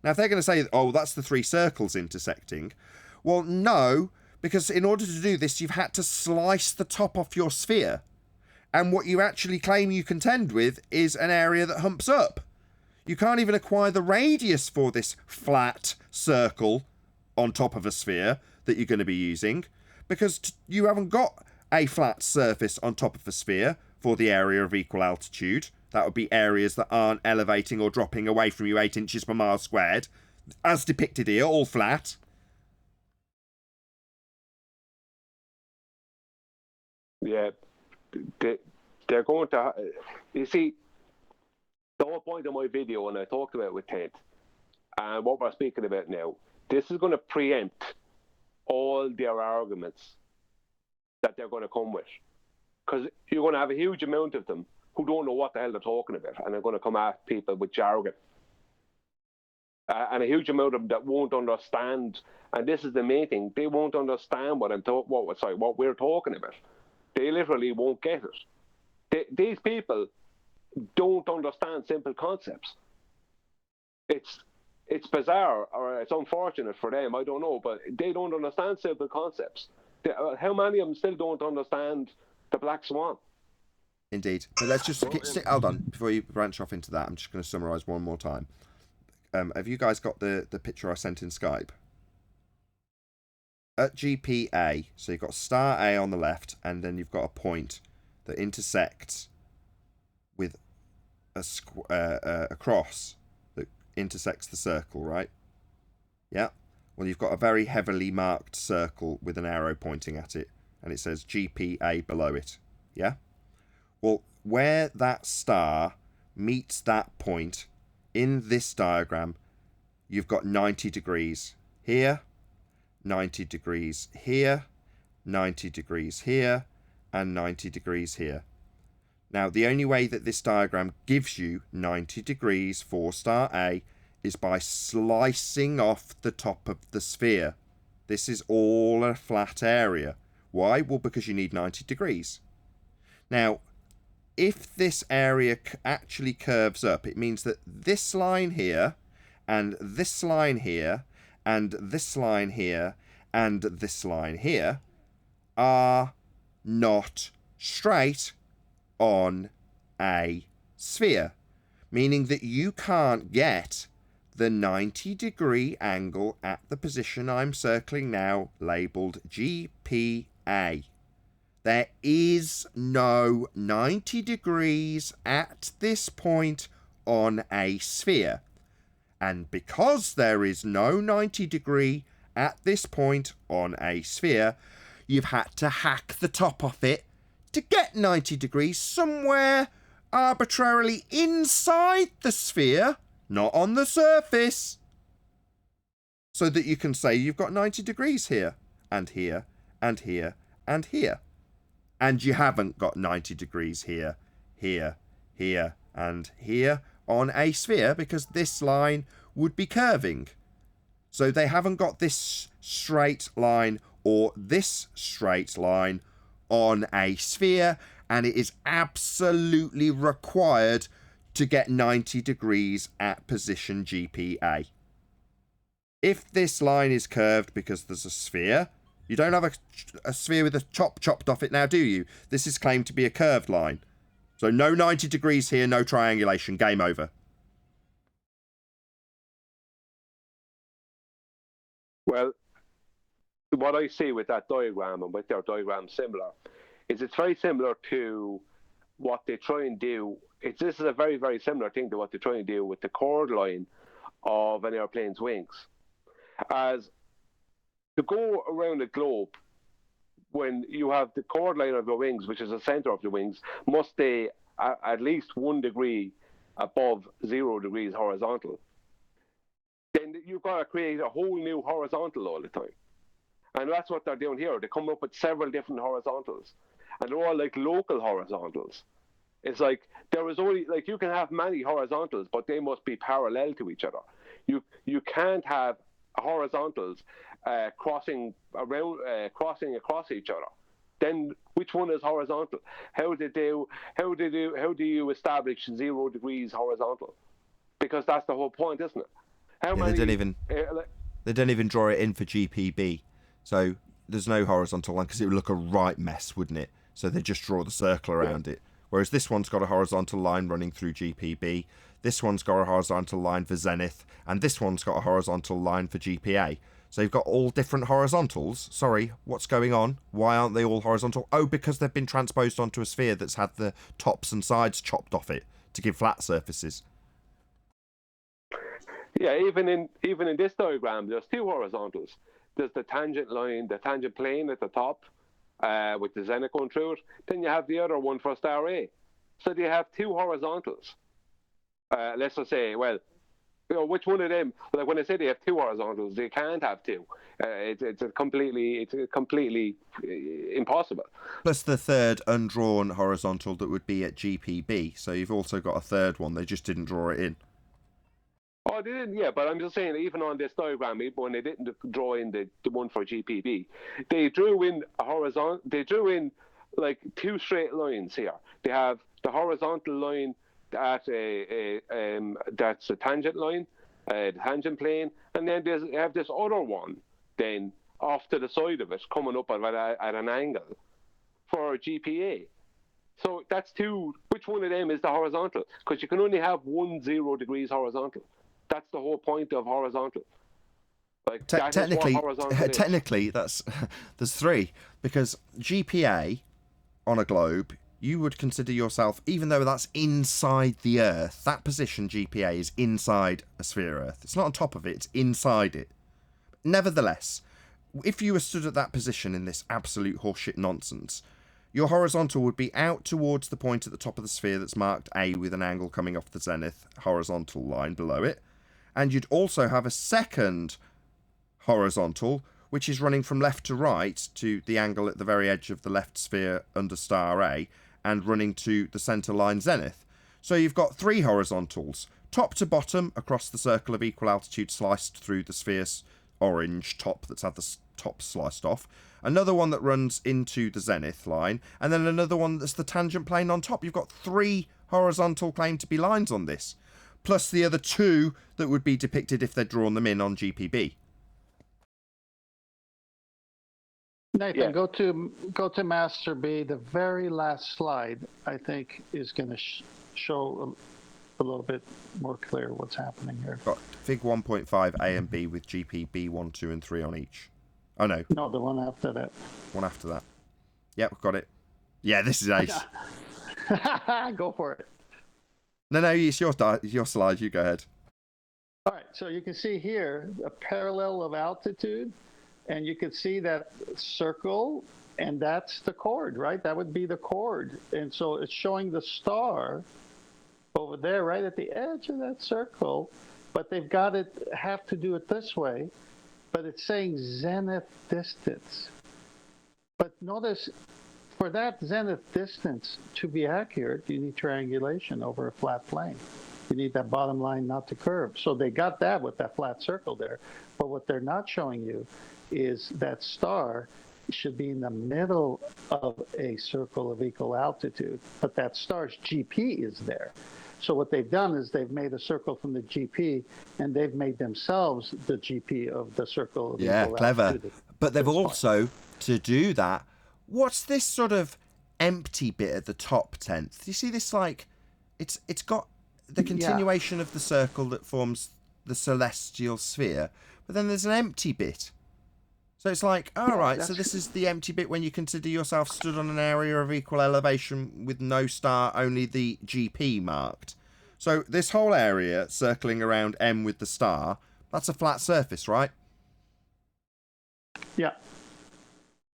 Now, if they're going to say, oh, that's the three circles intersecting, well, no, because in order to do this, you've had to slice the top off your sphere. And what you actually claim you contend with is an area that humps up. You can't even acquire the radius for this flat circle on top of a sphere that you're going to be using, because you haven't got a flat surface on top of a sphere for the area of equal altitude. That would be areas that aren't elevating or dropping away from you 8 inches per mile squared, as depicted here, all flat. Yeah, they're going to. You see, the whole point of my video, and I talked about it with Ted, and what we're speaking about now, this is going to preempt all their arguments that they're going to come with. Because you're going to have a huge amount of them who don't know what the hell they're talking about, and they're going to come at people with jargon. And a huge amount of them that won't understand, and this is the main thing, they won't understand what we're talking about. They literally won't get it. These people don't understand simple concepts. It's bizarre, or it's unfortunate for them, I don't know, but they don't understand simple concepts. How many of them still don't understand the black swan? Indeed. But let's just hold on before you branch off into that. I'm just going to summarize one more time. Have you guys got the picture I sent in Skype? At GPA, so you've got star A on the left, and then you've got a point that intersects with a cross that intersects the circle, right? Yeah. Well, you've got a very heavily marked circle with an arrow pointing at it, and it says GPA below it. Yeah. Well, where that star meets that point in this diagram, you've got 90 degrees here, 90 degrees here, 90 degrees here, and 90 degrees here. Now, the only way that this diagram gives you 90 degrees for star A is by slicing off the top of the sphere. This is all a flat area. Why? Well, because you need 90 degrees. Now, if this area actually curves up, it means that this line here, and this line here, and this line here, and this line here are not straight on a sphere, meaning that you can't get the 90-degree angle at the position I'm circling now, labelled GPA. There is no 90 degrees at this point on a sphere. And because there is no 90 degree at this point on a sphere, you've had to hack the top off it to get 90 degrees somewhere arbitrarily inside the sphere, not on the surface, so that you can say you've got 90 degrees here, and here, and here, and here. And you haven't got 90 degrees here, here, here, and here on a sphere, because this line would be curving. So they haven't got this straight line or this straight line on a sphere, and it is absolutely required to get 90 degrees at position GPA. If this line is curved because there's a sphere, you don't have a sphere with a top chopped off it now, do you? This is claimed to be a curved line. So no 90 degrees here, no triangulation, game over. Well, what I see with that diagram and with their diagram similar is it's very similar to what they try and do. This is a very, very similar thing to what they try and do with the chord line of an airplane's wings. As to go around the globe, when you have the chord line of your wings, which is the center of the wings, must stay at least 1 degree above 0 degrees horizontal. Then you've got to create a whole new horizontal all the time. And that's what they're doing here. They come up with several different horizontals. And they're all like local horizontals. It's like there is only, like, you can have many horizontals, but they must be parallel to each other. You can't have horizontals crossing across each other. Then which one is horizontal? How do you establish 0 degrees horizontal? Because that's the whole point, isn't it? They don't even draw it in for GPB, so there's no horizontal line because it would look a right mess, wouldn't it? So they just draw the circle around it. Whereas this one's got a horizontal line running through GPB, this one's got a horizontal line for zenith, and this one's got a horizontal line for GPA. So you've got all different horizontals. Sorry, what's going on? Why aren't they all horizontal? Oh, because they've been transposed onto a sphere that's had the tops and sides chopped off it to give flat surfaces. Yeah, even in this diagram, there's 2 horizontals. There's the tangent line, the tangent plane at the top, with the zenith going through it. Then you have the other one for star A. So you have 2 horizontals. Let's just say, well, you know, which one of them? Like when I say they have 2 horizontals, they can't have 2. It's completely impossible. Plus the third undrawn horizontal that would be at GPB. So you've also got a third one. They just didn't draw it in. Oh, they didn't, yeah, but I'm just saying, even on this diagram, when they didn't draw in the one for GPB, they drew in a horizontal. They drew in like 2 straight lines here. They have the horizontal line that's a tangent line, the tangent plane, and then they have this other one then off to the side of it, coming up at an angle for GPA. So that's 2. Which one of them is the horizontal? Because you can only have 0 degrees horizontal. That's the whole point of horizontal. Like technically, that's there's 3, because GPA on a globe, you would consider yourself, even though that's inside the Earth, that position GPA is inside a sphere Earth. It's not on top of it; it's inside it. Nevertheless, if you were stood at that position in this absolute horseshit nonsense, your horizontal would be out towards the point at the top of the sphere that's marked A with an angle coming off the zenith horizontal line below it. And you'd also have a second horizontal, which is running from left to right to the angle at the very edge of the left sphere under star A, and running to the centre line zenith. So you've got 3 horizontals, top to bottom across the circle of equal altitude sliced through the sphere's orange top that's had the top sliced off, another one that runs into the zenith line, and then another one that's the tangent plane on top. You've got 3 horizontal claim to be lines on this, plus the other 2 that would be depicted if they'd drawn them in on GPB. Nathan, go to Master B. The very last slide, I think, is going to show a little bit more clear what's happening here. Got Fig 1.5 A and B with GPB 1, 2, and 3 on each. Oh no. No, the one after that. One after that. Yep, got it. Yeah, this is ace. Go for it. No, it's your slide. You go ahead. All right, so you can see here a parallel of altitude, and you can see that circle, and that's the chord, right? That would be the chord. And so it's showing the star over there right at the edge of that circle, but they've got it, have to do it this way, but it's saying zenith distance. But notice, for that zenith distance to be accurate, you need triangulation over a flat plane. You need that bottom line not to curve. So they got that with that flat circle there. But what they're not showing you is that star should be in the middle of a circle of equal altitude. But that star's GP is there. So what they've done is they've made a circle from the GP, and they've made themselves the GP of the circle of equal clever. altitude. But they've also, to do that, what's this sort of empty bit at the top 10th? You see this, like, it's got the continuation of the circle that forms the celestial sphere, but then there's an empty bit. So it's like, all right, so that's- this is the empty bit when you consider yourself stood on an area of equal elevation with no star, only the GP marked. So this whole area circling around M with the star, that's a flat surface, right? Yeah.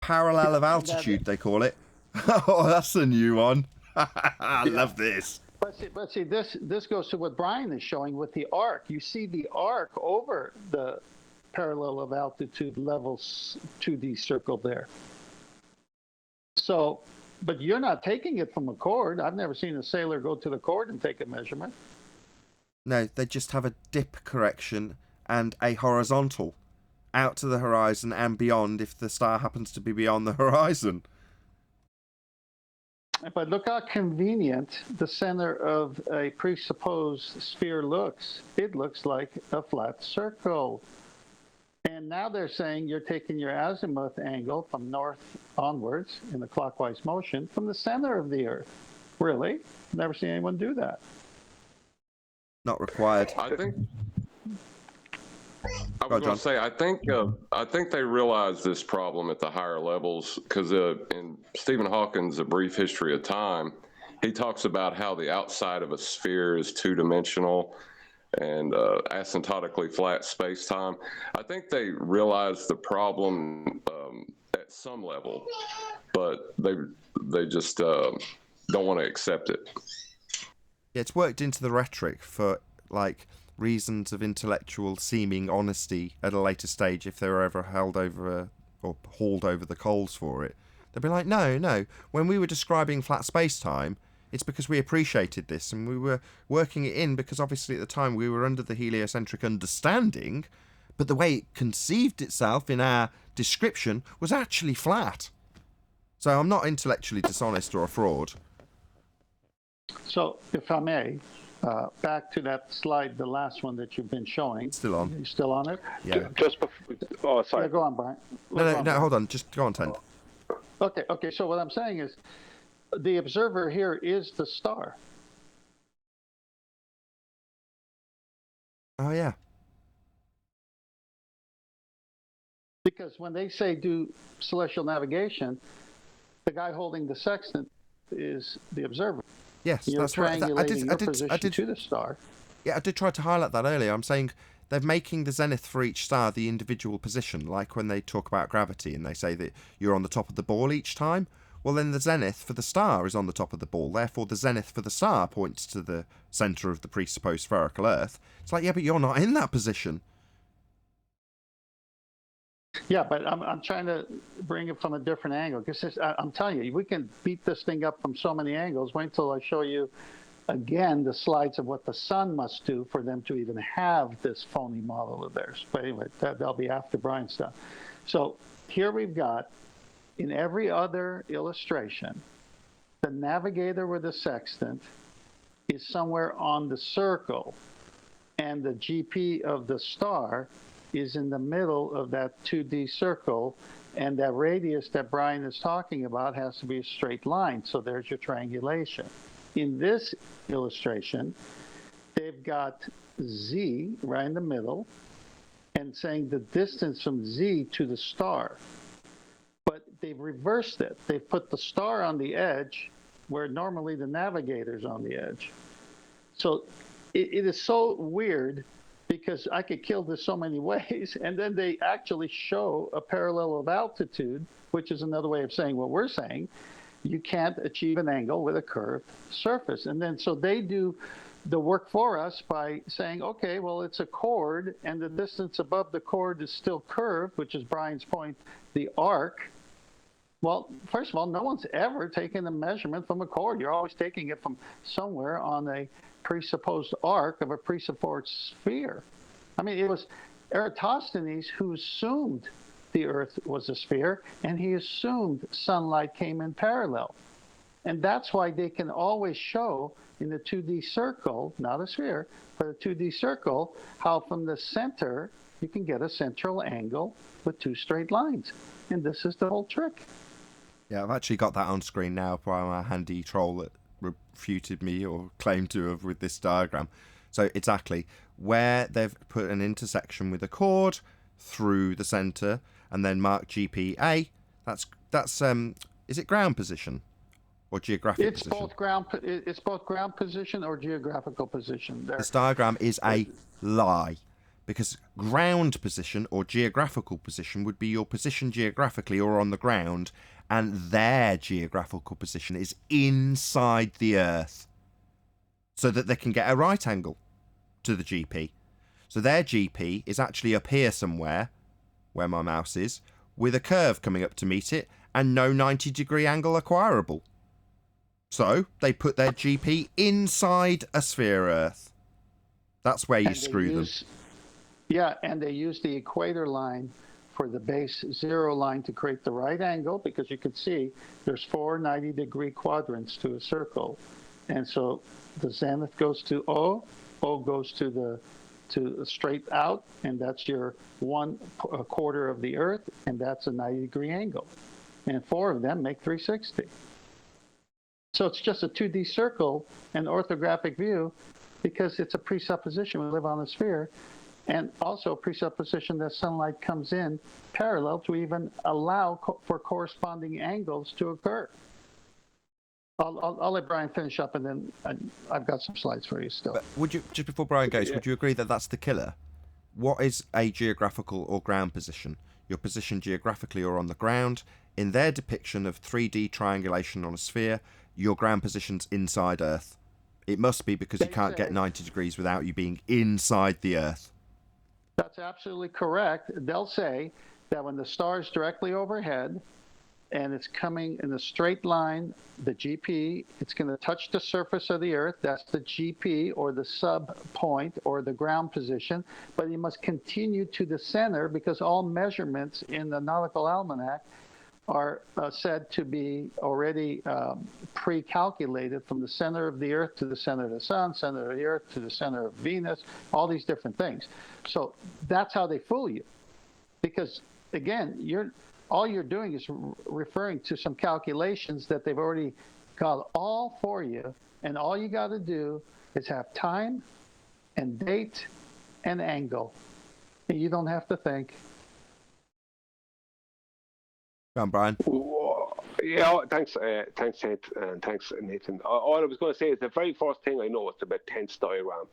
Parallel of altitude, they call it. Oh, that's a new one. I love this. But see, this goes to what Brian is showing with the arc. You see the arc over the parallel of altitude levels 2D circle there. So, but you're not taking it from a chord. I've never seen a sailor go to the chord and take a measurement. No, they just have a dip correction and a horizontal out to the horizon and beyond if the star happens to be beyond the horizon. But look how convenient the center of a presupposed sphere looks. It looks like a flat circle. And now they're saying you're taking your azimuth angle from north onwards in the clockwise motion from the center of the Earth. Really? Never seen anyone do that. Not required. I think. I Go, was going John. to say, I think they realize this problem at the higher levels because in Stephen Hawking's A Brief History of Time, he talks about how the outside of a sphere is two-dimensional and asymptotically flat space-time. I think they realize the problem at some level, but they just don't want to accept it. Yeah, it's worked into the rhetoric for, like, reasons of intellectual seeming honesty at a later stage if they were ever held over or hauled over the coals for it. They'd be like, no, when we were describing flat space-time, it's because we appreciated this and we were working it in because obviously at the time we were under the heliocentric understanding, but the way it conceived itself in our description was actually flat. So I'm not intellectually dishonest or a fraud. So, if I may, back to that slide, the last one that you've been showing. Still on. You still on it? Yeah. Just before, oh, sorry. Yeah, go on, Brian. No, hold on. Just go on, Ted. Okay. So what I'm saying is, the observer here is the star. Oh, yeah. Because when they say do celestial navigation, the guy holding the sextant is the observer. Yes, You're that's right. triangulating your position to the star. Yeah, I did try to highlight that earlier. I'm saying they're making the zenith for each star the individual position, like when they talk about gravity and they say that you're on the top of the ball each time. Well, then the zenith for the star is on the top of the ball. Therefore, the zenith for the star points to the centre of the presupposed spherical Earth. It's like, yeah, but you're not in that position. Yeah, but I'm trying to bring it from a different angle. Because I'm telling you, we can beat this thing up from so many angles. Wait until I show you again the slides of what the sun must do for them to even have this phony model of theirs. But anyway, that'll be after Brian's done. So here we've got, in every other illustration, the navigator with the sextant is somewhere on the circle, and the GP of the star is in the middle of that 2D circle, and that radius that Brian is talking about has to be a straight line. So there's your triangulation. In this illustration, they've got Z right in the middle and saying the distance from Z to the star. But they've reversed it. They've put the star on the edge where normally the navigator's on the edge. So it is so weird because I could kill this so many ways. And then they actually show a parallel of altitude, which is another way of saying what we're saying. You can't achieve an angle with a curved surface. And then so they do the work for us by saying, okay, well, it's a chord, and the distance above the chord is still curved, which is Brian's point, the arc. Well, first of all, no one's ever taken a measurement from a chord. You're always taking it from somewhere on a presupposed arc of a presupposed sphere. I mean, it was Eratosthenes who assumed the Earth was a sphere, and he assumed sunlight came in parallel. And that's why they can always show in the 2D circle, not a sphere, but a 2D circle, how from the center you can get a central angle with two straight lines. And this is the whole trick. Yeah, I've actually got that on screen now by my handy troll that refuted me or claimed to have with this diagram. So exactly where they've put an intersection with a chord through the centre, and then mark GPA. That's is it ground position or geographic It's position? it's both ground position or geographical position. This diagram is a lie, because ground position or geographical position would be your position geographically or on the ground, and their geographical position is inside the Earth, so that they can get a right angle to the GP. So their GP is actually up here somewhere, where my mouse is, with a curve coming up to meet it, and no 90-degree angle acquirable. So they put their GP inside a sphere Earth. That's where you screw them. Yeah, and they use the equator line for the base 0 line to create the right angle, because you can see there's 4 90-degree quadrants to a circle. And so the zenith goes to O, O goes to straight out, and that's your 1/4 of the Earth, and that's a 90-degree angle. And 4 of them make 360. So it's just a 2D circle, an orthographic view, because it's a presupposition we live on a sphere, and also a presupposition that sunlight comes in parallel to even allow for corresponding angles to occur. I'll let Brian finish up, and then I've got some slides for you still. But would you, just before Brian goes, would you agree that that's the killer? What is a geographical or ground position? Your position geographically or on the ground. In their depiction of 3D triangulation on a sphere, your ground position's inside Earth. It must be, because you can't get 90 degrees without you being inside the Earth. That's absolutely correct. They'll say that when the star is directly overhead and it's coming in a straight line, the GP, it's going to touch the surface of the Earth. That's the GP, or the sub point, or the ground position. But you must continue to the center, because all measurements in the Nautical Almanac are said to be already pre-calculated from the center of the Earth to the center of the Sun, center of the Earth to the center of Venus, all these different things. So that's how they fool you. Because, again, all you're doing is referring to some calculations that they've already got all for you, and all you got to do is have time and date and angle. And you don't have to think. Go on, Brian. Yeah, thanks, Ted, and thanks, Nathan. All I was going to say is the very first thing I noticed about Tent's diagram,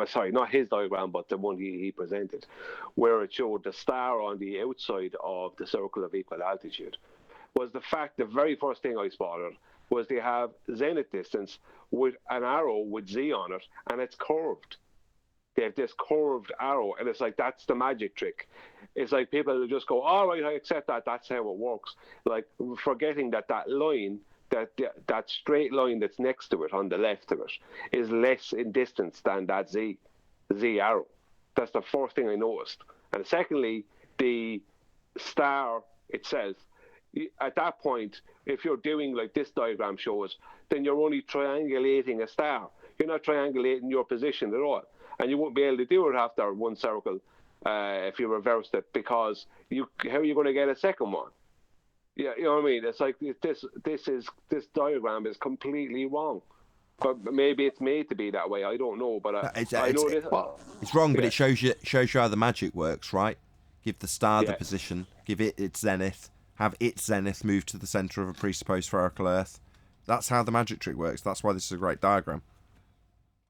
sorry, not his diagram, but the one he presented, where it showed the star on the outside of the circle of equal altitude, was the fact, the very first thing I spotted was they have zenith distance with an arrow with Z on it, and it's curved. They have this curved arrow, and it's like, that's the magic trick. It's like people just go, all right, I accept that, that's how it works. Like, forgetting that line, that straight line that's next to it, on the left of it, is less in distance than that Z arrow. That's the first thing I noticed. And secondly, the star itself, at that point, if you're doing like this diagram shows, then you're only triangulating a star. You're not triangulating your position at all. And you won't be able to do it after one circle if you reversed it, because how are you going to get a second one? Yeah, you know what I mean? It's like this diagram is completely wrong. But maybe it's made to be that way. I don't know, but I know this. It's wrong, but it shows you how the magic works, right? Give the star the position, give it its zenith, have its zenith move to the center of a presupposed spherical Earth. That's how the magic trick works. That's why this is a great diagram.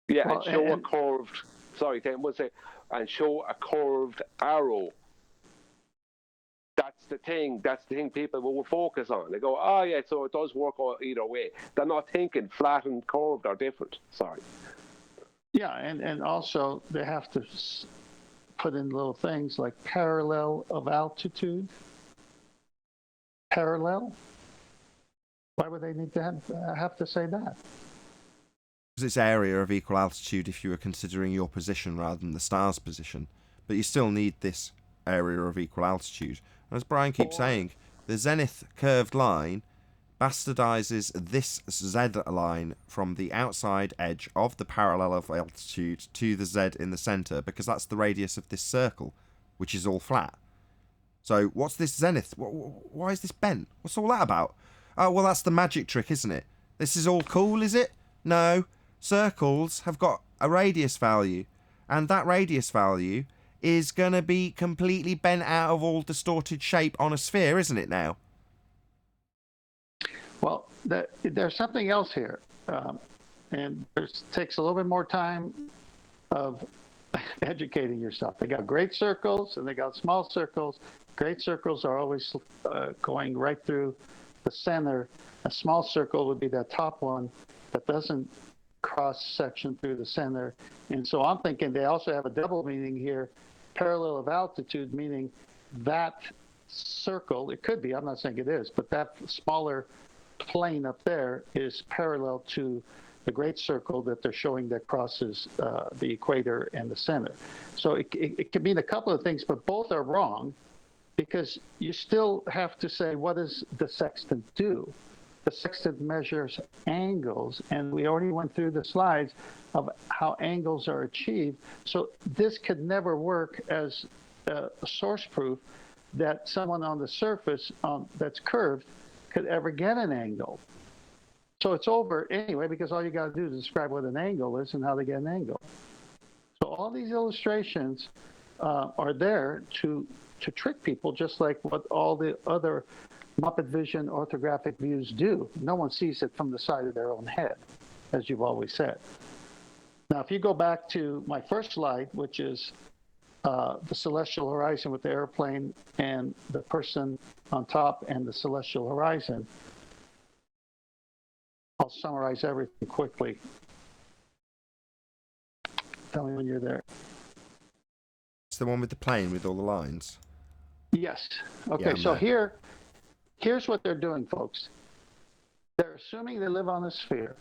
Yeah, and show a curved. Sorry, Tim, we'll say, and show a curved arrow. That's the thing people will focus on. They go, oh yeah, so it does work either way. They're not thinking flat and curved are different. Sorry. Yeah, and also they have to put in little things like parallel of altitude. Parallel? Why would they need to have to say that? Because it's area of equal altitude if you were considering your position rather than the star's position. But you still need this area of equal altitude. And as Brian keeps saying, the zenith curved line bastardizes this Z line from the outside edge of the parallel of altitude to the Z in the center, because that's the radius of this circle, which is all flat. So what's this zenith? Why is this bent? What's all that about? Oh, well, that's the magic trick, isn't it? This is all cool, is it? No. Circles have got a radius value, and that radius value is going to be completely bent out of all distorted shape on a sphere, isn't it now? Well, there's something else here, and it takes a little bit more time of educating yourself. They got great circles and they got small circles. Great circles are always going right through the center. A small circle would be that top one that doesn't cross section through the center. And so I'm thinking they also have a double meaning here, parallel of altitude, meaning that circle, it could be, I'm not saying it is, but that smaller plane up there is parallel to the great circle that they're showing that crosses the equator and the center. So it can mean a couple of things, but both are wrong, because you still have to say, what does the sextant do? The sextant measures angles, and we already went through the slides of how angles are achieved. So this could never work as a source proof that someone on the surface that's curved could ever get an angle. So it's over anyway, because all you got to do is describe what an angle is and how to get an angle. So all these illustrations are there to trick people, just like what all the other Muppet Vision orthographic views do. No one sees it from the side of their own head, as you've always said. Now, if you go back to my first slide, which is the celestial horizon with the airplane and the person on top and the celestial horizon, I'll summarize everything quickly. Tell me when you're there. It's the one with the plane with all the lines. Yes. Okay, Yeah, so here's what they're doing, folks. They're assuming they live on a sphere.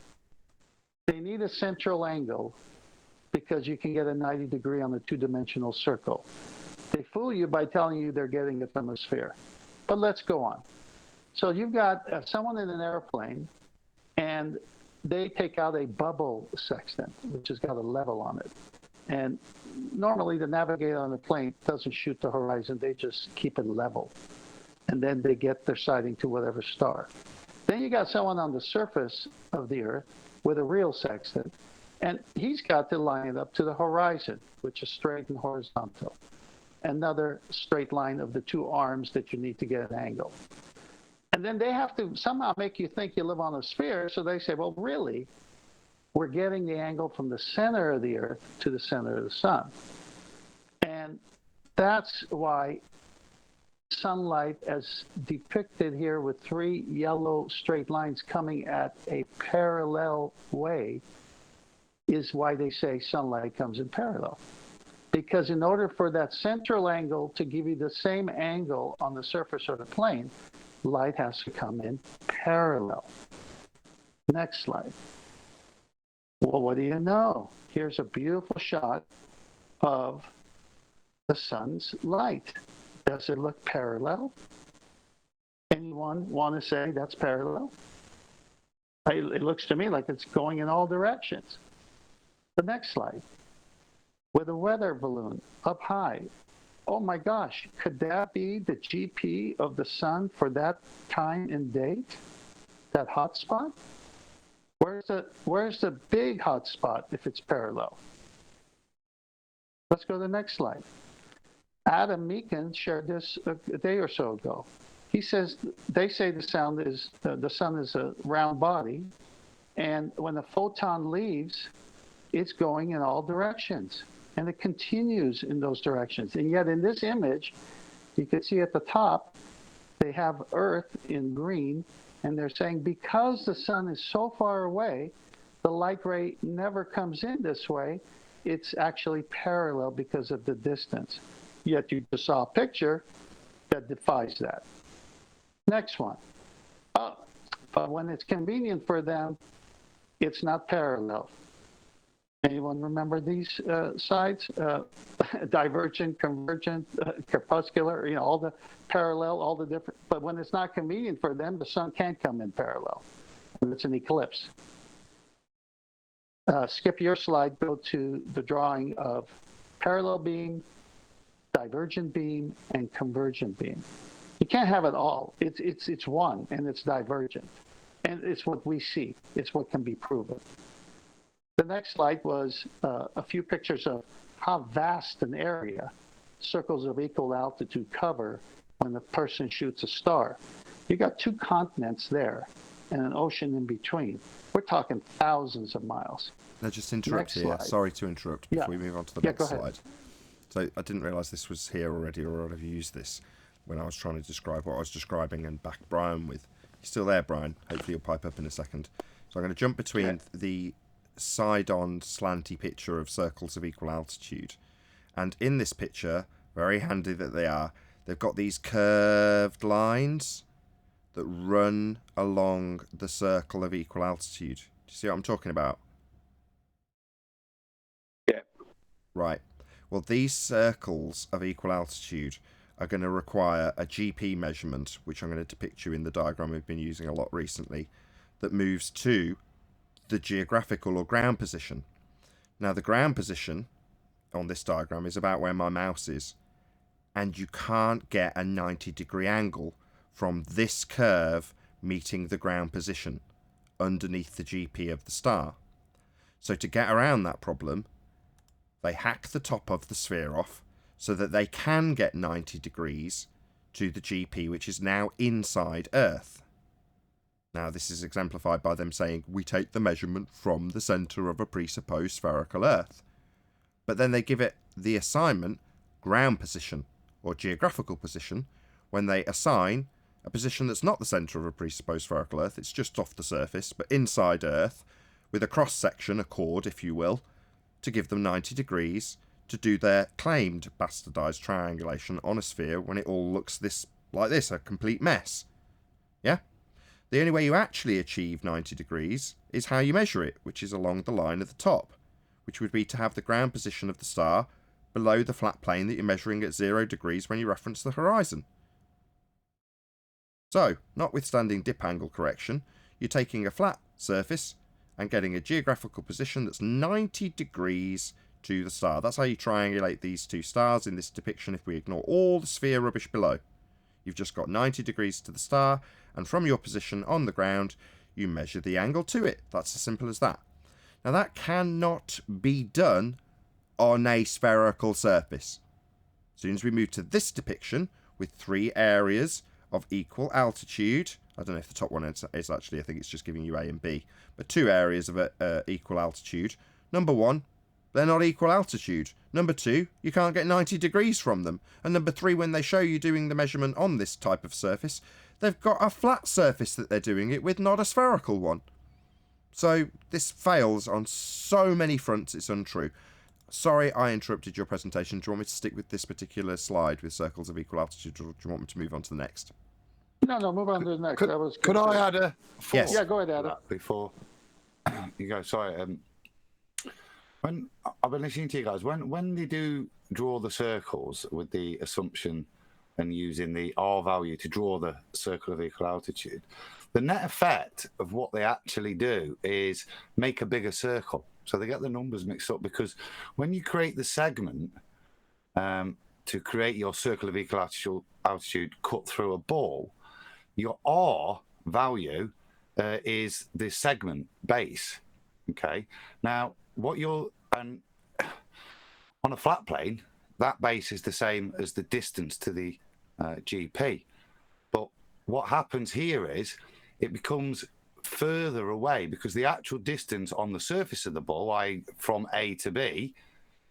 They need a central angle because you can get a 90 degree on a two-dimensional circle. They fool you by telling you they're getting it from a sphere. But let's go on. So you've got someone in an airplane, and they take out a bubble sextant, which has got a level on it. And normally the navigator on the plane doesn't shoot the horizon, they just keep it level. And then they get their sighting to whatever star. Then you got someone on the surface of the Earth with a real sextant, and he's got to line it up to the horizon, which is straight and horizontal. Another straight line of the two arms that you need to get an angle. And then they have to somehow make you think you live on a sphere, so they say, well, really, we're getting the angle from the center of the Earth to the center of the sun. And that's why sunlight, as depicted here with three yellow straight lines coming at a parallel way, is why they say sunlight comes in parallel. Because in order for that central angle to give you the same angle on the surface of the plane, light has to come in parallel. Next slide. Well, what do you know? Here's a beautiful shot of the sun's light. Does it look parallel? Anyone want to say that's parallel? It looks to me like it's going in all directions. The next slide. With a weather balloon up high. Oh my gosh, could that be the GP of the sun for that time and date? That hot spot? Where's the big hot spot if it's parallel? Let's go to the next slide. Adam Meakin shared this a day or so ago. He says they say the sun is a round body, and when the photon leaves, it's going in all directions, and it continues in those directions. And yet in this image, you can see at the top, they have Earth in green, and they're saying because the sun is so far away, the light ray never comes in this way. It's actually parallel because of the distance. Yet you just saw a picture that defies that. Next one. Oh, but when it's convenient for them, it's not parallel. Anyone remember these sides? Divergent, convergent, crepuscular, all the parallel, all the different. But when it's not convenient for them, the sun can't come in parallel. And it's an eclipse. Skip your slide, go to the drawing of parallel beam, divergent beam, and convergent beam. You can't have it all. It's one, and it's divergent. And it's what we see. It's what can be proven. The next slide was a few pictures of how vast an area circles of equal altitude cover when the person shoots a star. You got 2 continents there and an ocean in between. We're talking thousands of miles. Now, just interrupt Next here. slide. Sorry to interrupt before we move on to the next go ahead. slide. So I didn't realise this was here already, or I've used this when I was trying to describe what I was describing and back Brian with. You're still there, Brian. Hopefully you'll pipe up in a second. So I'm going to jump between the side-on slanty picture of circles of equal altitude. And in this picture, very handy that they are, they've got these curved lines that run along the circle of equal altitude. Do you see what I'm talking about? Yeah. Right. Well, these circles of equal altitude are going to require a GP measurement, which I'm going to depict you in the diagram we've been using a lot recently, that moves to the geographical or ground position. Now, the ground position on this diagram is about where my mouse is, and you can't get a 90-degree angle from this curve meeting the ground position underneath the GP of the star. So to get around that problem, they hack the top of the sphere off so that they can get 90 degrees to the GP, which is now inside Earth. Now, this is exemplified by them saying, we take the measurement from the centre of a presupposed spherical Earth. But then they give it the assignment ground position or geographical position when they assign a position that's not the centre of a presupposed spherical Earth, it's just off the surface, but inside Earth, with a cross-section, a chord, if you will, to give them 90 degrees to do their claimed bastardised triangulation on a sphere when it all looks like this, a complete mess. Yeah? The only way you actually achieve 90 degrees is how you measure it, which is along the line at the top, which would be to have the ground position of the star below the flat plane that you're measuring at 0 degrees when you reference the horizon. So, notwithstanding dip angle correction, you're taking a flat surface and getting a geographical position that's 90 degrees to the star. That's how you triangulate these 2 stars in this depiction if we ignore all the sphere rubbish below. You've just got 90 degrees to the star, and from your position on the ground, you measure the angle to it. That's as simple as that. Now, that cannot be done on a spherical surface. As soon as we move to this depiction with 3 areas of equal altitude, I don't know if the top one is actually, I think it's just giving you A and B, but 2 areas of equal altitude. Number 1, they're not equal altitude. Number 2, you can't get 90 degrees from them. And number 3, when they show you doing the measurement on this type of surface, they've got a flat surface that they're doing it with, not a spherical one. So this fails on so many fronts, it's untrue. Sorry I interrupted your presentation. Do you want me to stick with this particular slide with circles of equal altitude, or do you want me to move on to the next? No, move on to the next. Could I add a thought? Yes. Yeah, go ahead, Adam. Before you go, sorry. When I've been listening to you guys, when they do draw the circles with the assumption and using the R value to draw the circle of equal altitude, the net effect of what they actually do is make a bigger circle. So they get the numbers mixed up, because when you create the segment to create your circle of equal altitude cut through a ball, your R value is the segment base. Okay. Now, on a flat plane, that base is the same as the distance to the GP. But what happens here is it becomes further away, because the actual distance on the surface of the ball, i.e. from A to B,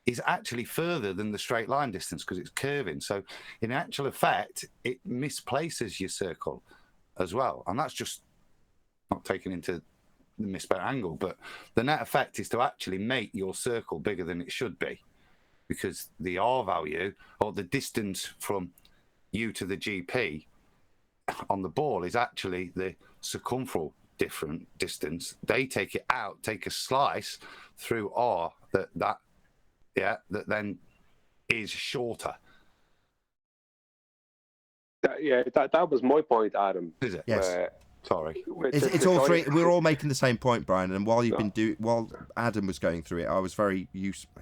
is actually further than the straight line distance because it's curving. So in actual effect, it misplaces your circle as well. And that's just not taken into the misspent angle, but the net effect is to actually make your circle bigger than it should be, because the R value, or the distance from you to the GP on the ball, is actually the circumferential different distance. They take it out, take a slice through R that then is shorter. That was my point, Adam. Is it? Yes. Sorry. It's all three. We're all making the same point, Brian. And while Adam was going through it, I was very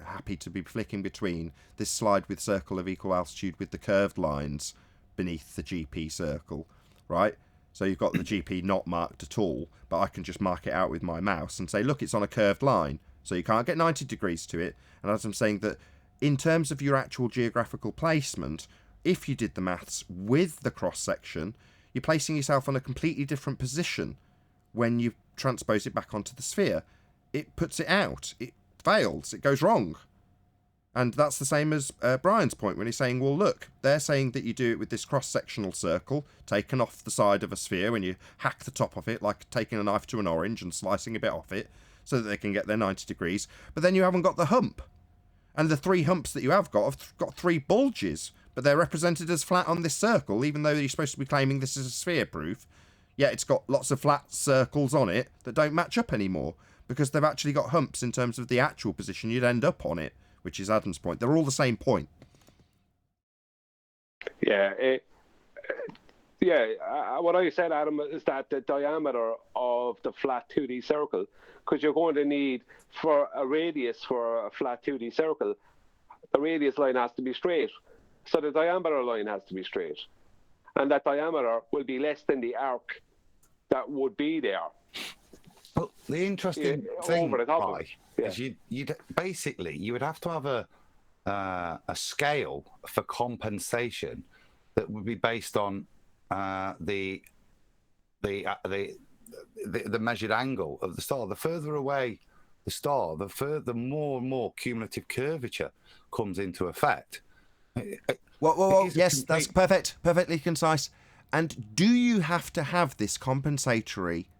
happy to be flicking between this slide with circle of equal altitude with the curved lines beneath the GP circle, right? So you've got the GP not marked at all, but I can just mark it out with my mouse and say, look, it's on a curved line, so you can't get 90 degrees to it. And as I'm saying that in terms of your actual geographical placement, if you did the maths with the cross-section, you're placing yourself on a completely different position when you transpose it back onto the sphere. It puts it out. It fails. It goes wrong. And that's the same as Brian's point when he's saying, well, look, they're saying that you do it with this cross-sectional circle taken off the side of a sphere when you hack the top of it, like taking a knife to an orange and slicing a bit off it so that they can get their 90 degrees. But then you haven't got the hump. And the 3 humps that you have got 3 bulges, but they're represented as flat on this circle, even though you're supposed to be claiming this is a sphere proof. Yet it's got lots of flat circles on it that don't match up anymore because they've actually got humps in terms of the actual position you'd end up on it, which is Adam's point. They're all the same point. Yeah. What I said, Adam, is that the diameter of the flat 2D circle, because you're going to need, for a radius for a flat 2D circle, the radius line has to be straight. So the diameter line has to be straight. And that diameter will be less than the arc that would be there. But the interesting thing, right, is you'd basically, you would have to have a scale for compensation that would be based on the measured angle of the star. The further away the star, the more and more cumulative curvature comes into effect. Well, yes, that's perfectly concise. And do you have to have this compensatory,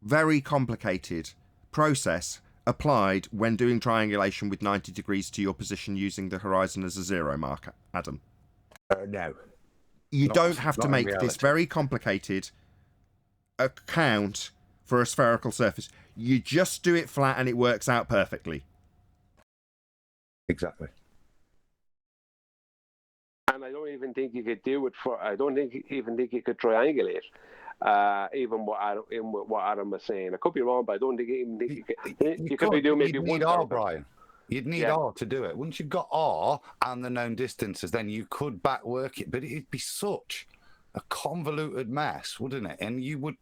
very complicated process applied when doing triangulation with 90 degrees to your position using the horizon as a 0 marker, Adam? No. You don't have to make this very complicated account for a spherical surface. You just do it flat and it works out perfectly. Exactly. And I don't even think you could do it I don't even think you could triangulate. Even what Adam was saying. I could be wrong, but I don't think you could be doing maybe one. You'd need R, Brian. You'd need R to do it. Once you've got R and the known distances, then you could back work it, but it'd be such a convoluted mess, wouldn't it? And you would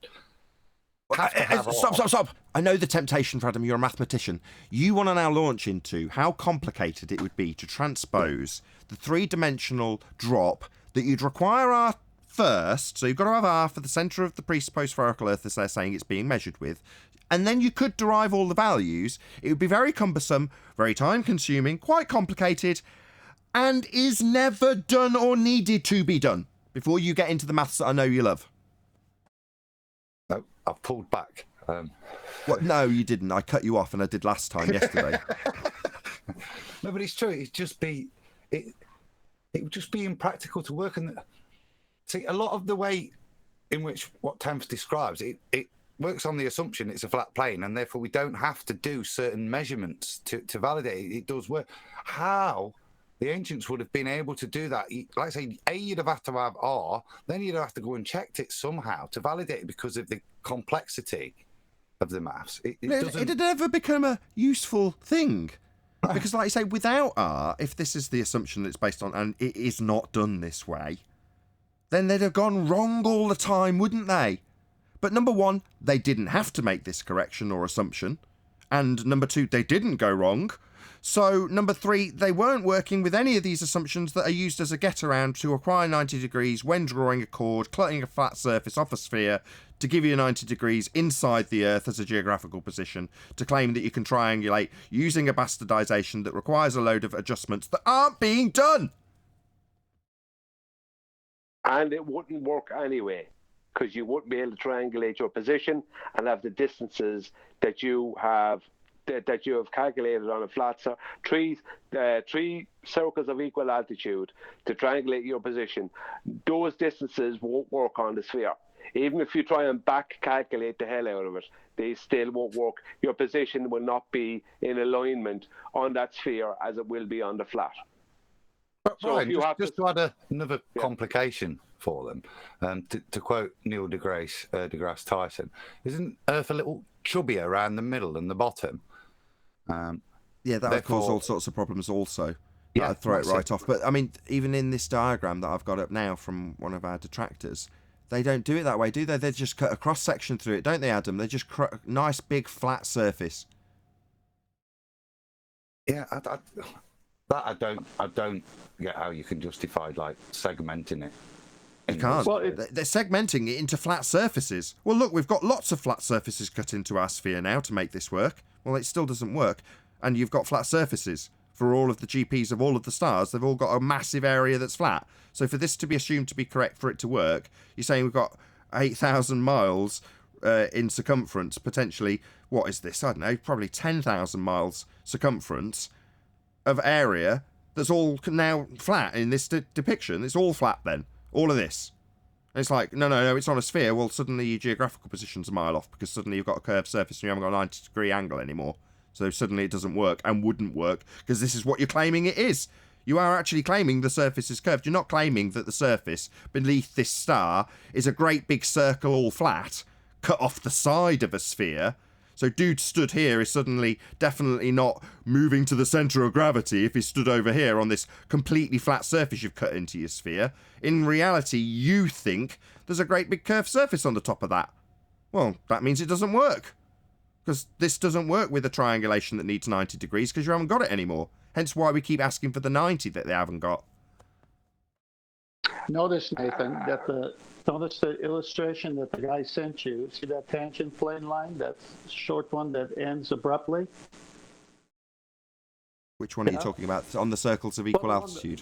have to have Stop. I know the temptation for Adam. You're a mathematician. You want to now launch into how complicated it would be to transpose the 3-dimensional drop that you'd require R first. So you've got to have R for the centre of the presupposed spherical Earth, as they're saying it's being measured with. And then you could derive all the values. It would be very cumbersome, very time-consuming, quite complicated, and is never done or needed to be done before you get into the maths that I know you love. No, I've pulled back. What? No, you didn't. I cut you off, and I did last time yesterday. No, but it's true. It would just be impractical to work. And see, a lot of the way in which what Tempest describes, it works on the assumption it's a flat plane, and therefore we don't have to do certain measurements to validate it. It does work. How the ancients would have been able to do that? Like I say, you'd have had to have R, then you'd have to go and check it somehow to validate it because of the complexity of the maths. It had never become a useful thing. Because, like I say, without R, if this is the assumption that it's based on, and it is not done this way, then they'd have gone wrong all the time, wouldn't they? But number one, they didn't have to make this correction or assumption. And number two, they didn't go wrong. So number three, they weren't working with any of these assumptions that are used as a get-around to acquire 90 degrees when drawing a chord, cutting a flat surface off a sphere to give you 90 degrees inside the Earth as a geographical position, to claim that you can triangulate using a bastardization that requires a load of adjustments that aren't being done. And it wouldn't work anyway, because you wouldn't be able to triangulate your position and have the distances that you have calculated on a flat three circles of equal altitude to triangulate your position. Those distances won't work on the sphere. Even if you try and back calculate the hell out of it, they still won't work. Your position will not be in alignment on that sphere as it will be on the flat. But so Brian, just to add another complication for them, to quote Neil deGrasse Tyson, isn't Earth a little chubbier around the middle and the bottom? Yeah, that would cause all sorts of problems also. Yeah, I'd throw it right off. But I mean, even in this diagram that I've got up now from one of our detractors, they don't do it that way, do they? They just cut a cross section through it, don't they, Adam? They just nice big flat surface. Yeah, That I don't get how you can justify like segmenting it. You can't. Well, They're segmenting it into flat surfaces. Well, look, we've got lots of flat surfaces cut into our sphere now to make this work. Well, it still doesn't work. And you've got flat surfaces for all of the GPs of all of the stars. They've all got a massive area that's flat. So for this to be assumed to be correct for it to work, you're saying we've got 8,000 miles in circumference, potentially, what is this? I don't know, probably 10,000 miles circumference of area that's all now flat in this depiction. It's all flat then. All of this. And it's like, no, it's on a sphere. Well, suddenly your geographical position's a mile off because suddenly you've got a curved surface and you haven't got a 90-degree angle anymore. So suddenly it doesn't work and wouldn't work because this is what you're claiming it is. You are actually claiming the surface is curved. You're not claiming that the surface beneath this star is a great big circle all flat, cut off the side of a sphere. So dude stood here is suddenly definitely not moving to the centre of gravity if he stood over here on this completely flat surface you've cut into your sphere. In reality, you think there's a great big curved surface on the top of that. Well, that means it doesn't work. Because this doesn't work with a triangulation that needs 90 degrees because you haven't got it anymore. Hence why we keep asking for the 90 that they haven't got. Notice, Nathan, that notice the illustration that the guy sent you. See that tangent plane line, that short one that ends abruptly? Which one are you talking about? On the circles of equal altitude?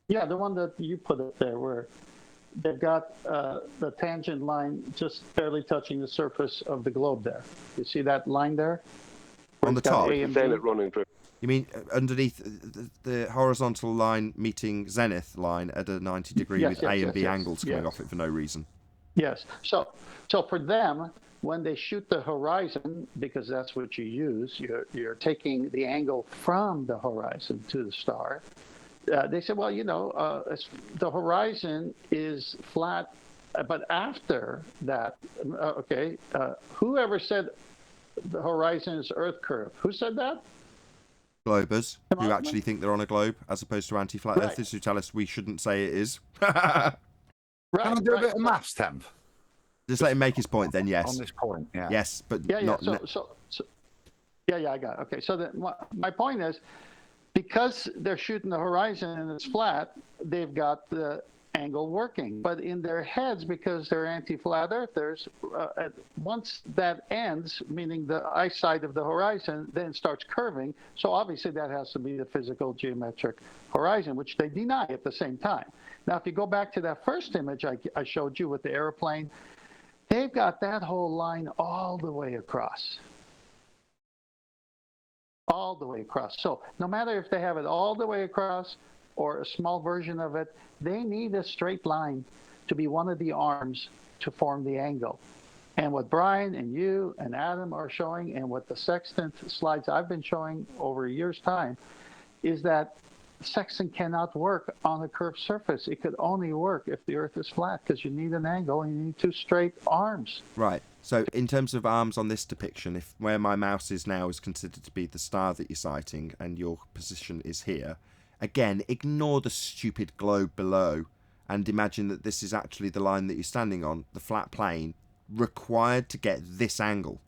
Yeah, the one that you put up there where they've got the tangent line just barely touching the surface of the globe there. You see that line there? On the top? Zenith running through. You mean underneath the horizontal line meeting zenith line at a 90 degree with A and B angles coming off it for no reason? Yes. So for them, when they shoot the horizon, because that's what you use, you're taking the angle from the horizon to the star. They said, well, the horizon is flat, but after that, whoever said the horizon is Earth curve? Who said that? Globers, who actually think they're on a globe, as opposed to anti-flat earthers who tell us we shouldn't say it is. Can I do a bit of maths, Temp? Just let him make his point then, yes. On this point, yeah. Yes, but not... I got it. Okay, so my point is, because they're shooting the horizon and it's flat, they've got the angle working. But in their heads, because they're anti-flat earthers, once that ends, meaning the eyesight of the horizon then starts curving, so obviously that has to be the physical geometric horizon, which they deny at the same time. Now, if you go back to that first image I showed you with the airplane, they've got that whole line all the way across. All the way across. So no matter if they have it all the way across or a small version of it, they need a straight line to be one of the arms to form the angle. And what Brian and you and Adam are showing, and what the Sextant slides I've been showing over a year's time, is that Sextant cannot work on a curved surface. It could only work if the Earth is flat, because you need an angle and you need two straight arms. Right. So in terms of arms on this depiction, if where my mouse is now is considered to be the star that you're citing and your position is here, again, ignore the stupid globe below and imagine that this is actually the line that you're standing on, the flat plane, required to get this angle.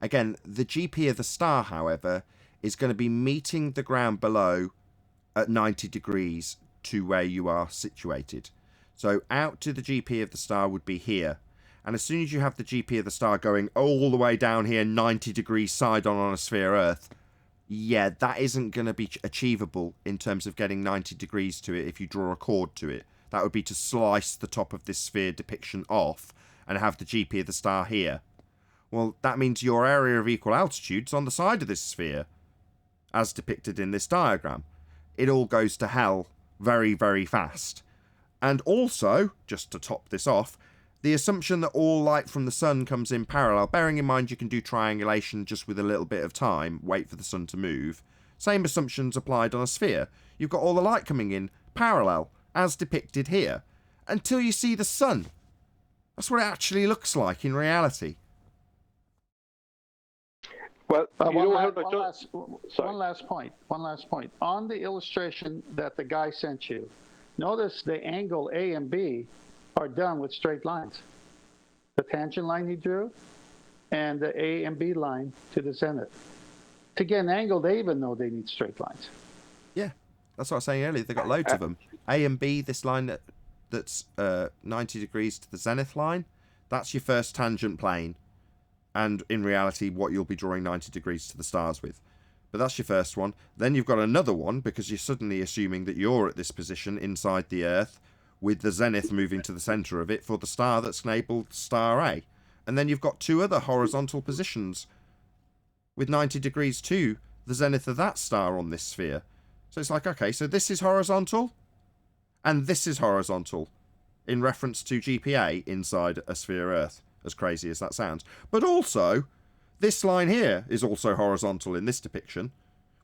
Again, the GP of the star, however, is going to be meeting the ground below at 90 degrees to where you are situated. So out to the GP of the star would be here. And as soon as you have the GP of the star going all the way down here, 90 degrees side on a sphere Earth, yeah, that isn't going to be achievable in terms of getting 90 degrees to it if you draw a chord to it. That would be to slice the top of this sphere depiction off and have the GP of the star here. Well, that means your area of equal altitude's on the side of this sphere, as depicted in this diagram. It all goes to hell very, very fast. And also, just to top this off, the assumption that all light from the sun comes in parallel, bearing in mind you can do triangulation just with a little bit of time, wait for the sun to move. Same assumptions applied on a sphere. You've got all the light coming in parallel, as depicted here, until you see the sun. That's what it actually looks like in reality. Well, one last point. On the illustration that the guy sent you, notice the angle A and B are done with straight lines. The tangent line he drew and the A and B line to the zenith. To get an angle, they even know they need straight lines. That's what I was saying earlier. They've got loads of them. A and B, this line that's 90 degrees to the zenith line, that's your first tangent plane. And in reality, what you'll be drawing 90 degrees to the stars with. But that's your first one. Then you've got another one, because you're suddenly assuming that you're at this position inside the Earth, with the zenith moving to the centre of it for the star that's labelled star A. And then you've got two other horizontal positions with 90 degrees to the zenith of that star on this sphere. So it's like, okay, so this is horizontal, and this is horizontal, in reference to GPA inside a sphere Earth, as crazy as that sounds. But also, this line here is also horizontal in this depiction.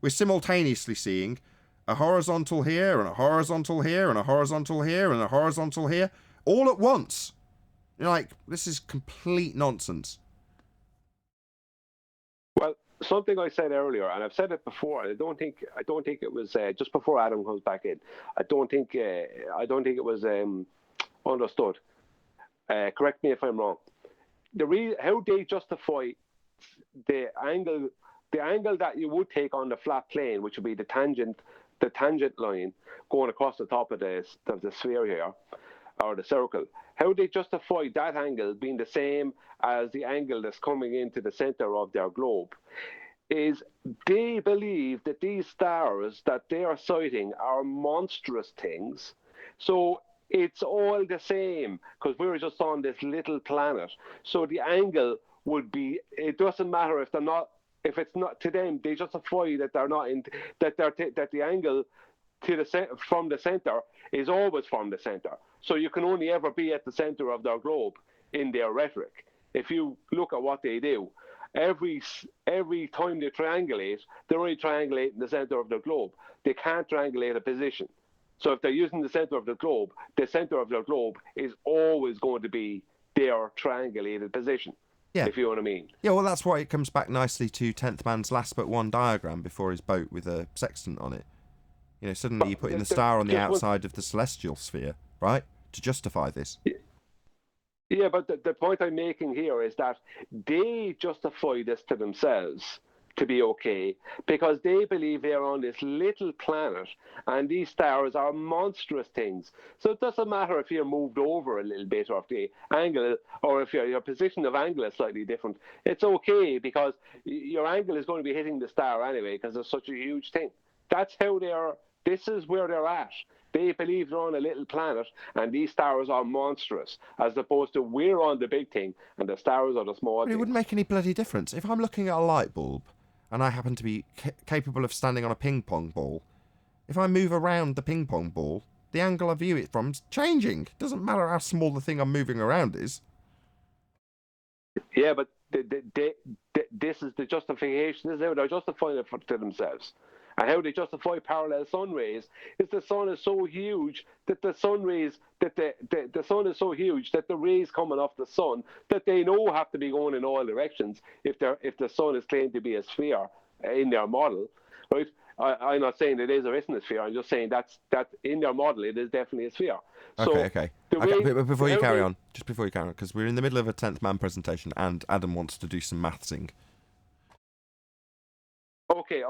We're simultaneously seeing a horizontal here, and a horizontal here, and a horizontal here, and a horizontal here, all at once. You're like, this is complete nonsense. Well, something I said earlier, and I've said it before. I don't think it was just before Adam comes back in. I don't think it was understood. Correct me if I'm wrong. How they justify the angle that you would take on the flat plane, which would be the tangent line going across the top of the sphere here, or the circle. How they justify that angle being the same as the angle that's coming into the center of their globe is they believe that these stars that they are sighting are monstrous things. So it's all the same, because we're just on this little planet. So the angle would be, it doesn't matter if it's not to them, they justify that they're not in, that the angle to from the center is always from the center. So you can only ever be at the center of their globe in their rhetoric. If you look at what they do, every time they triangulate, they're only triangulating the center of their globe. They can't triangulate a position. So if they're using the center of the globe their globe is always going to be their triangulated position. Yeah. If you know what I mean. Yeah, well, that's why it comes back nicely to 10th Man's last but one diagram before his boat with a sextant on it. You know, suddenly you're putting the star on the outside of the celestial sphere, right? To justify this. Yeah, but the point I'm making here is that they justify this to themselves to be okay because they believe they're on this little planet and these stars are monstrous things. So it doesn't matter if you're moved over a little bit or if the angle or if your position of angle is slightly different. It's okay because your angle is going to be hitting the star anyway because it's such a huge thing. That's how they are. This is where they're at. They believe they're on a little planet and these stars are monstrous, as opposed to we're on the big thing and the stars are the small thing. It wouldn't make any bloody difference. If I'm looking at a light bulb and I happen to be capable of standing on a ping pong ball, if I move around the ping pong ball, the angle I view it from is changing. It doesn't matter how small the thing I'm moving around is. Yeah, but this is the justification. This is how they're justifying it to themselves. And how they justify parallel sun rays is the sun is so huge that the sun rays, that the sun is so huge that the rays coming off the sun that they know have to be going in all directions if the sun is claimed to be a sphere in their model, right? I'm not saying it is or isn't a sphere. I'm just saying that in their model it is definitely a sphere. Okay. But before you carry on, because we're in the middle of a 10th Man presentation and Adam wants to do some mathsing. Okay.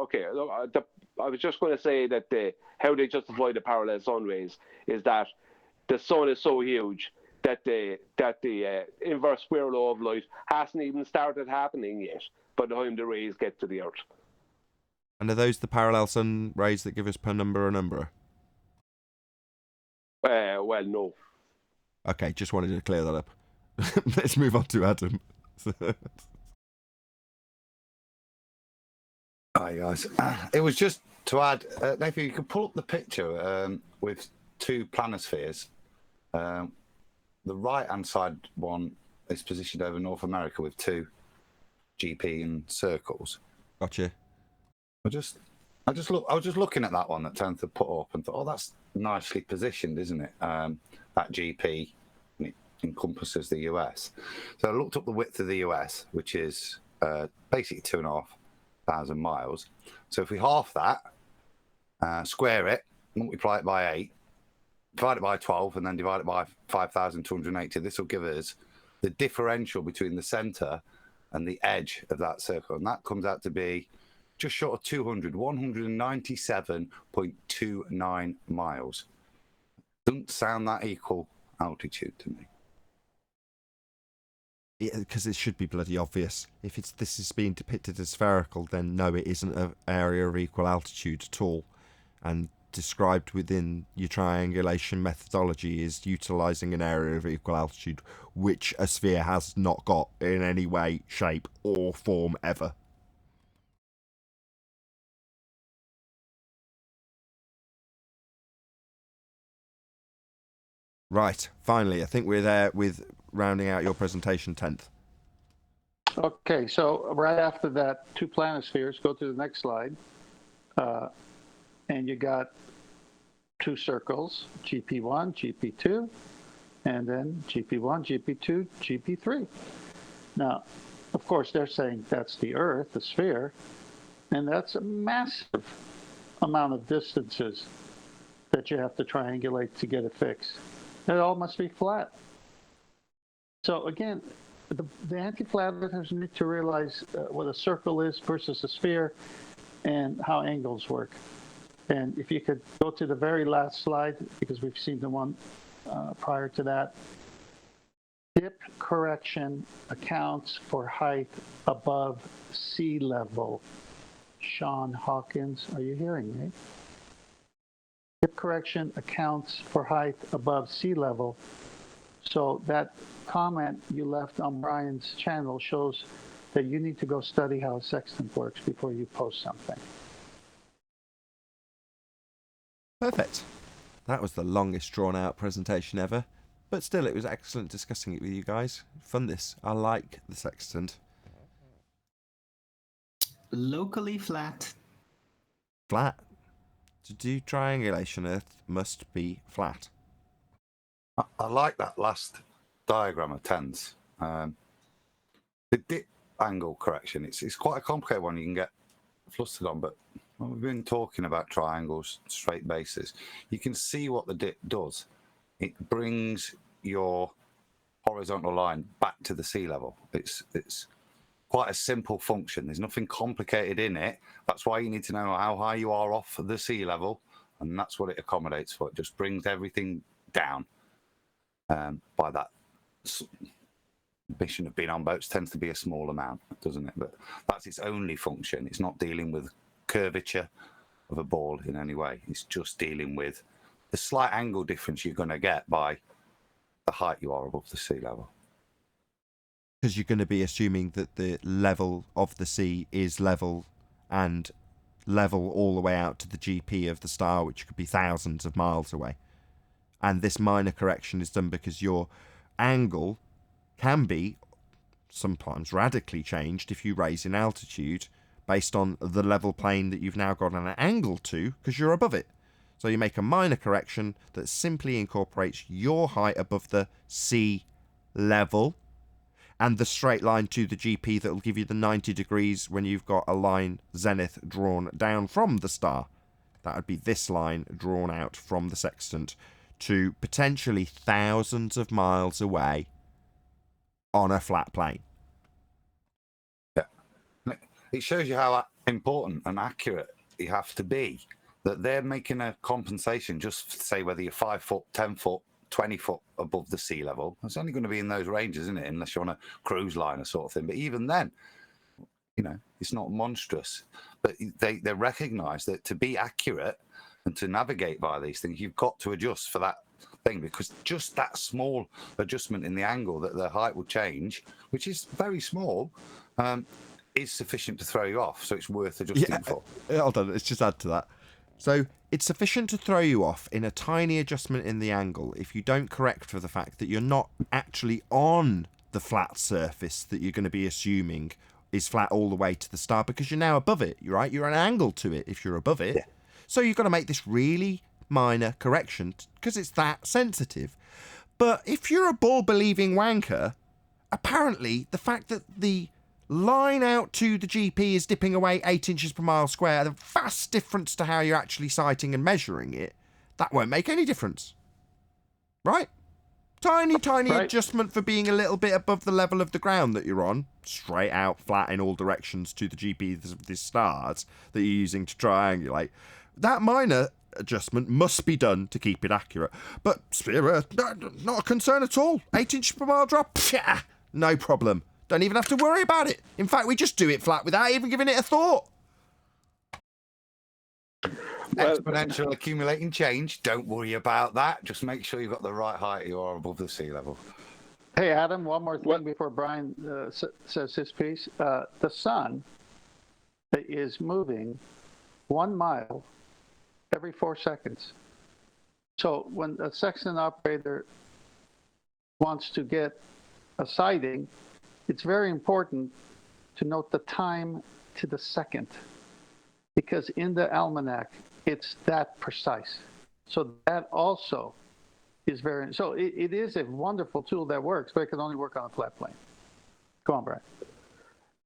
I was just going to say that how they justify the parallel sun rays is that the sun is so huge that the inverse square law of light hasn't even started happening yet by the time the rays get to the Earth. And are those the parallel sun rays that give us penumbra and umbra? Well, no. Okay, just wanted to clear that up. Let's move on to Adam. Hi guys. It was just to add, Nathan, you could pull up the picture with two planispheres. The right-hand side one is positioned over North America with two GP in circles. Gotcha. I was just looking at that one that Tenth had put up and thought, oh, that's nicely positioned, isn't it? That GP encompasses the US. So I looked up the width of the US, which is basically 2,500 miles. So if we half that, square it, multiply it by 8, divide it by 12, and then divide it by 5,280, this will give us the differential between the centre and the edge of that circle. And that comes out to be just short of 200, 197.29 miles. Doesn't sound that equal altitude to me. Yeah, because it should be bloody obvious. If this is being depicted as spherical, then no, it isn't an area of equal altitude at all. And described within your triangulation methodology is utilising an area of equal altitude, which a sphere has not got in any way, shape, or form ever. Right, finally, I think we're there with rounding out your presentation 10th. Okay, so right after that, 2 planispheres, go to the next slide. And you got 2 circles, GP1, GP2, and then GP1, GP2, GP3. Now, of course, they're saying that's the Earth, the sphere, and that's a massive amount of distances that you have to triangulate to get it fixed. It all must be flat. So again, the anti-flat earthers need to realize what a circle is versus a sphere and how angles work. And if you could go to the very last slide, because we've seen the one prior to that. Dip correction accounts for height above sea level. Sean Hawkins, are you hearing me? Dip correction accounts for height above sea level. So that comment you left on Brian's channel shows that you need to go study how a sextant works before you post something. Perfect. That was the longest drawn out presentation ever, but still it was excellent discussing it with you guys. Fun this. I like the sextant. Locally flat. Flat. To do triangulation, Earth must be flat. I like that last diagram of tens. The dip angle correction, it's quite a complicated one you can get flustered on, but when we've been talking about triangles, straight bases, you can see what the dip does. It brings your horizontal line back to the sea level. It's quite a simple function. There's nothing complicated in it. That's why you need to know how high you are off the sea level, and that's what it accommodates for. It just brings everything down. By that mission of being on boats tends to be a small amount, doesn't it? But that's its only function. It's not dealing with curvature of a ball in any way. It's just dealing with the slight angle difference you're going to get by the height you are above the sea level. Because you're going to be assuming that the level of the sea is level and level all the way out to the GP of the star, which could be thousands of miles away. And this minor correction is done because your angle can be sometimes radically changed if you raise in altitude based on the level plane that you've now got an angle to because you're above it. So you make a minor correction that simply incorporates your height above the sea level and the straight line to the GP that will give you the 90 degrees when you've got a line zenith drawn down from the star. That would be this line drawn out from the sextant to potentially thousands of miles away on a flat plane. Yeah. It shows you how important and accurate you have to be, that they're making a compensation just say whether you're 5 foot, 10 foot, 20 foot above the sea level. It's only going to be in those ranges, isn't it? Unless you're on a cruise liner sort of thing. But even then, you know, it's not monstrous. But they recognise that to be accurate and to navigate via these things, you've got to adjust for that thing, because just that small adjustment in the angle that the height will change, which is very small, is sufficient to throw you off. So it's worth adjusting for. Hold on, let's just add to that. So it's sufficient to throw you off in a tiny adjustment in the angle if you don't correct for the fact that you're not actually on the flat surface that you're going to be assuming is flat all the way to the star, because you're now above it, right? You're at an angle to it if you're above it. Yeah. So you've got to make this really minor correction because it's that sensitive. But if you're a ball-believing wanker, apparently the fact that the line out to the GP is dipping away 8 inches per mile square, the vast difference to how you're actually sighting and measuring it, that won't make any difference. Right? Tiny Right. adjustment for being a little bit above the level of the ground that you're on. Straight out, flat in all directions to the GPs of the stars that you're using to triangulate. That minor adjustment must be done to keep it accurate. But sphere Earth, not a concern at all. 8 inches per mile drop, pshah, no problem. Don't even have to worry about it. In fact, we just do it flat without even giving it a thought. Well, Exponential accumulating change. Don't worry about that. Just make sure you've got the right height. You are above the sea level. Hey, Adam, one more thing before Brian says his piece. The sun is moving 1 mile every 4 seconds. So when a sextant operator wants to get a sighting, it's very important to note the time to the second, because in the almanac, it's that precise. So that also is very, so it is a wonderful tool that works, but it can only work on a flat plane. Go on, Brian.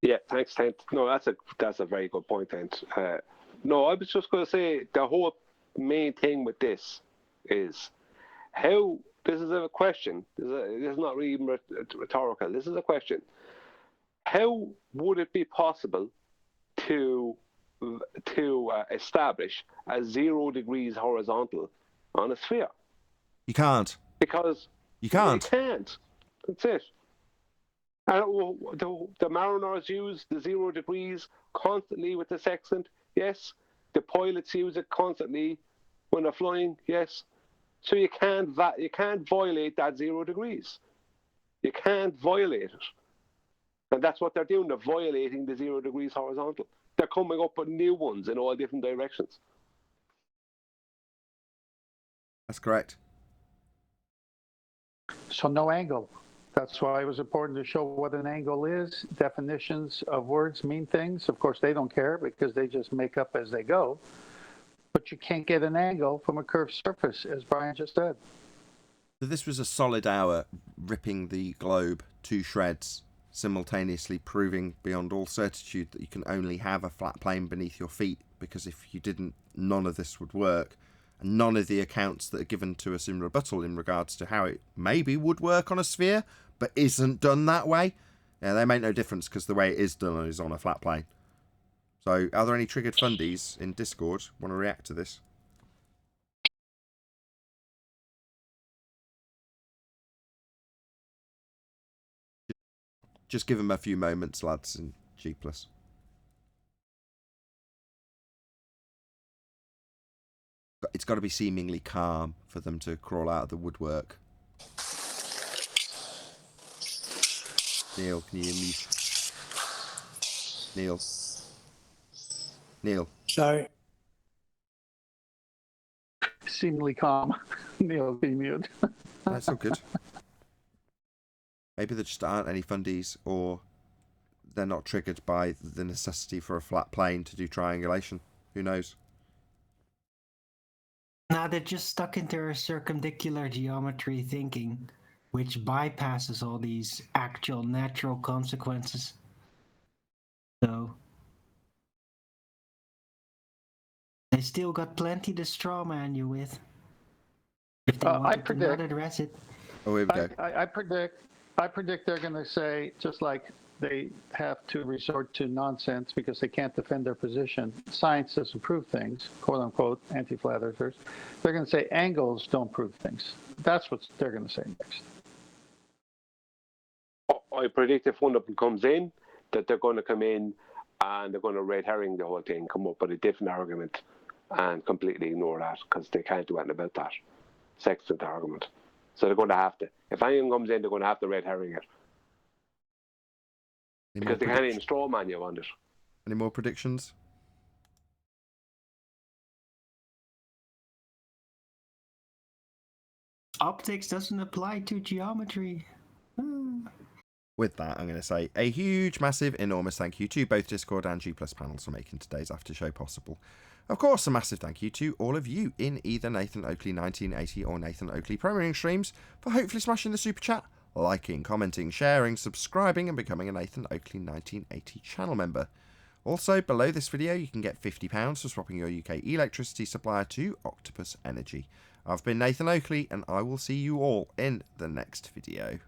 yeah, thanks, Tent. No, that's a very good point, Tent. No, I was just going to say the whole main thing with this is how. This is a question. This is not really rhetorical. This is a question. How would it be possible to establish a 0 degrees horizontal on a sphere? You can't. Because you can't. You can't. That's it. And the mariners use the 0 degrees constantly with the sextant. Yes. The pilots use it constantly when they're flying. Yes. So you can't violate that 0 degrees. You can't violate it. And that's what they're doing. They're violating the 0 degrees horizontal. They're coming up with new ones in all different directions. That's correct. So no angle. That's why it was important to show what an angle is. Definitions of words mean things. Of course, they don't care because they just make up as they go. But you can't get an angle from a curved surface, as Brian just said. So this was a solid hour ripping the globe to shreds, simultaneously proving beyond all certitude that you can only have a flat plane beneath your feet, because if you didn't, none of this would work. And none of the accounts that are given to us in rebuttal in regards to how it maybe would work on a sphere, but isn't done that way, yeah, they make no difference because the way it is done is on a flat plane. So, are there any triggered fundies in Discord want to react to this? Just give them a few moments, lads, in G+. It's got to be seemingly calm for them to crawl out of the woodwork. Neil, can you hear me? Neil. Sorry. Seemingly calm. Neil, be mute. That's all good. Maybe there just aren't any fundies, or they're not triggered by the necessity for a flat plane to do triangulation. Who knows? Now they're just stuck into their circumdicular geometry thinking, which bypasses all these actual natural consequences. So they still got plenty to straw man you with. If they wanted to not address it. Oh, here we go. I predict they're going to say, just like they have to resort to nonsense because they can't defend their position. Science doesn't prove things, quote unquote, anti-flat earthers. They're going to say angles don't prove things. That's what they're going to say next. I predict if one of them comes in, that they're going to come in and they're going to red herring the whole thing, come up with a different argument and completely ignore that because they can't do anything about that sextant argument. So they're going to have to, if anyone comes in, they're going to have to red herring it. Because they can't even straw man you on it. Any more predictions? Optics doesn't apply to geometry. With that, I'm going to say a huge, massive, enormous thank you to both Discord and G+ panels for making today's after show possible. Of course, a massive thank you to all of you in either Nathan Oakley 1980 or Nathan Oakley premiering streams for hopefully smashing the super chat, liking, commenting, sharing, subscribing and becoming a Nathan Oakley 1980 channel member. Also, below this video, you can get £50 for swapping your UK electricity supplier to Octopus Energy. I've been Nathan Oakley, and I will see you all in the next video.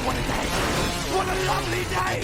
What a day! What a lovely day!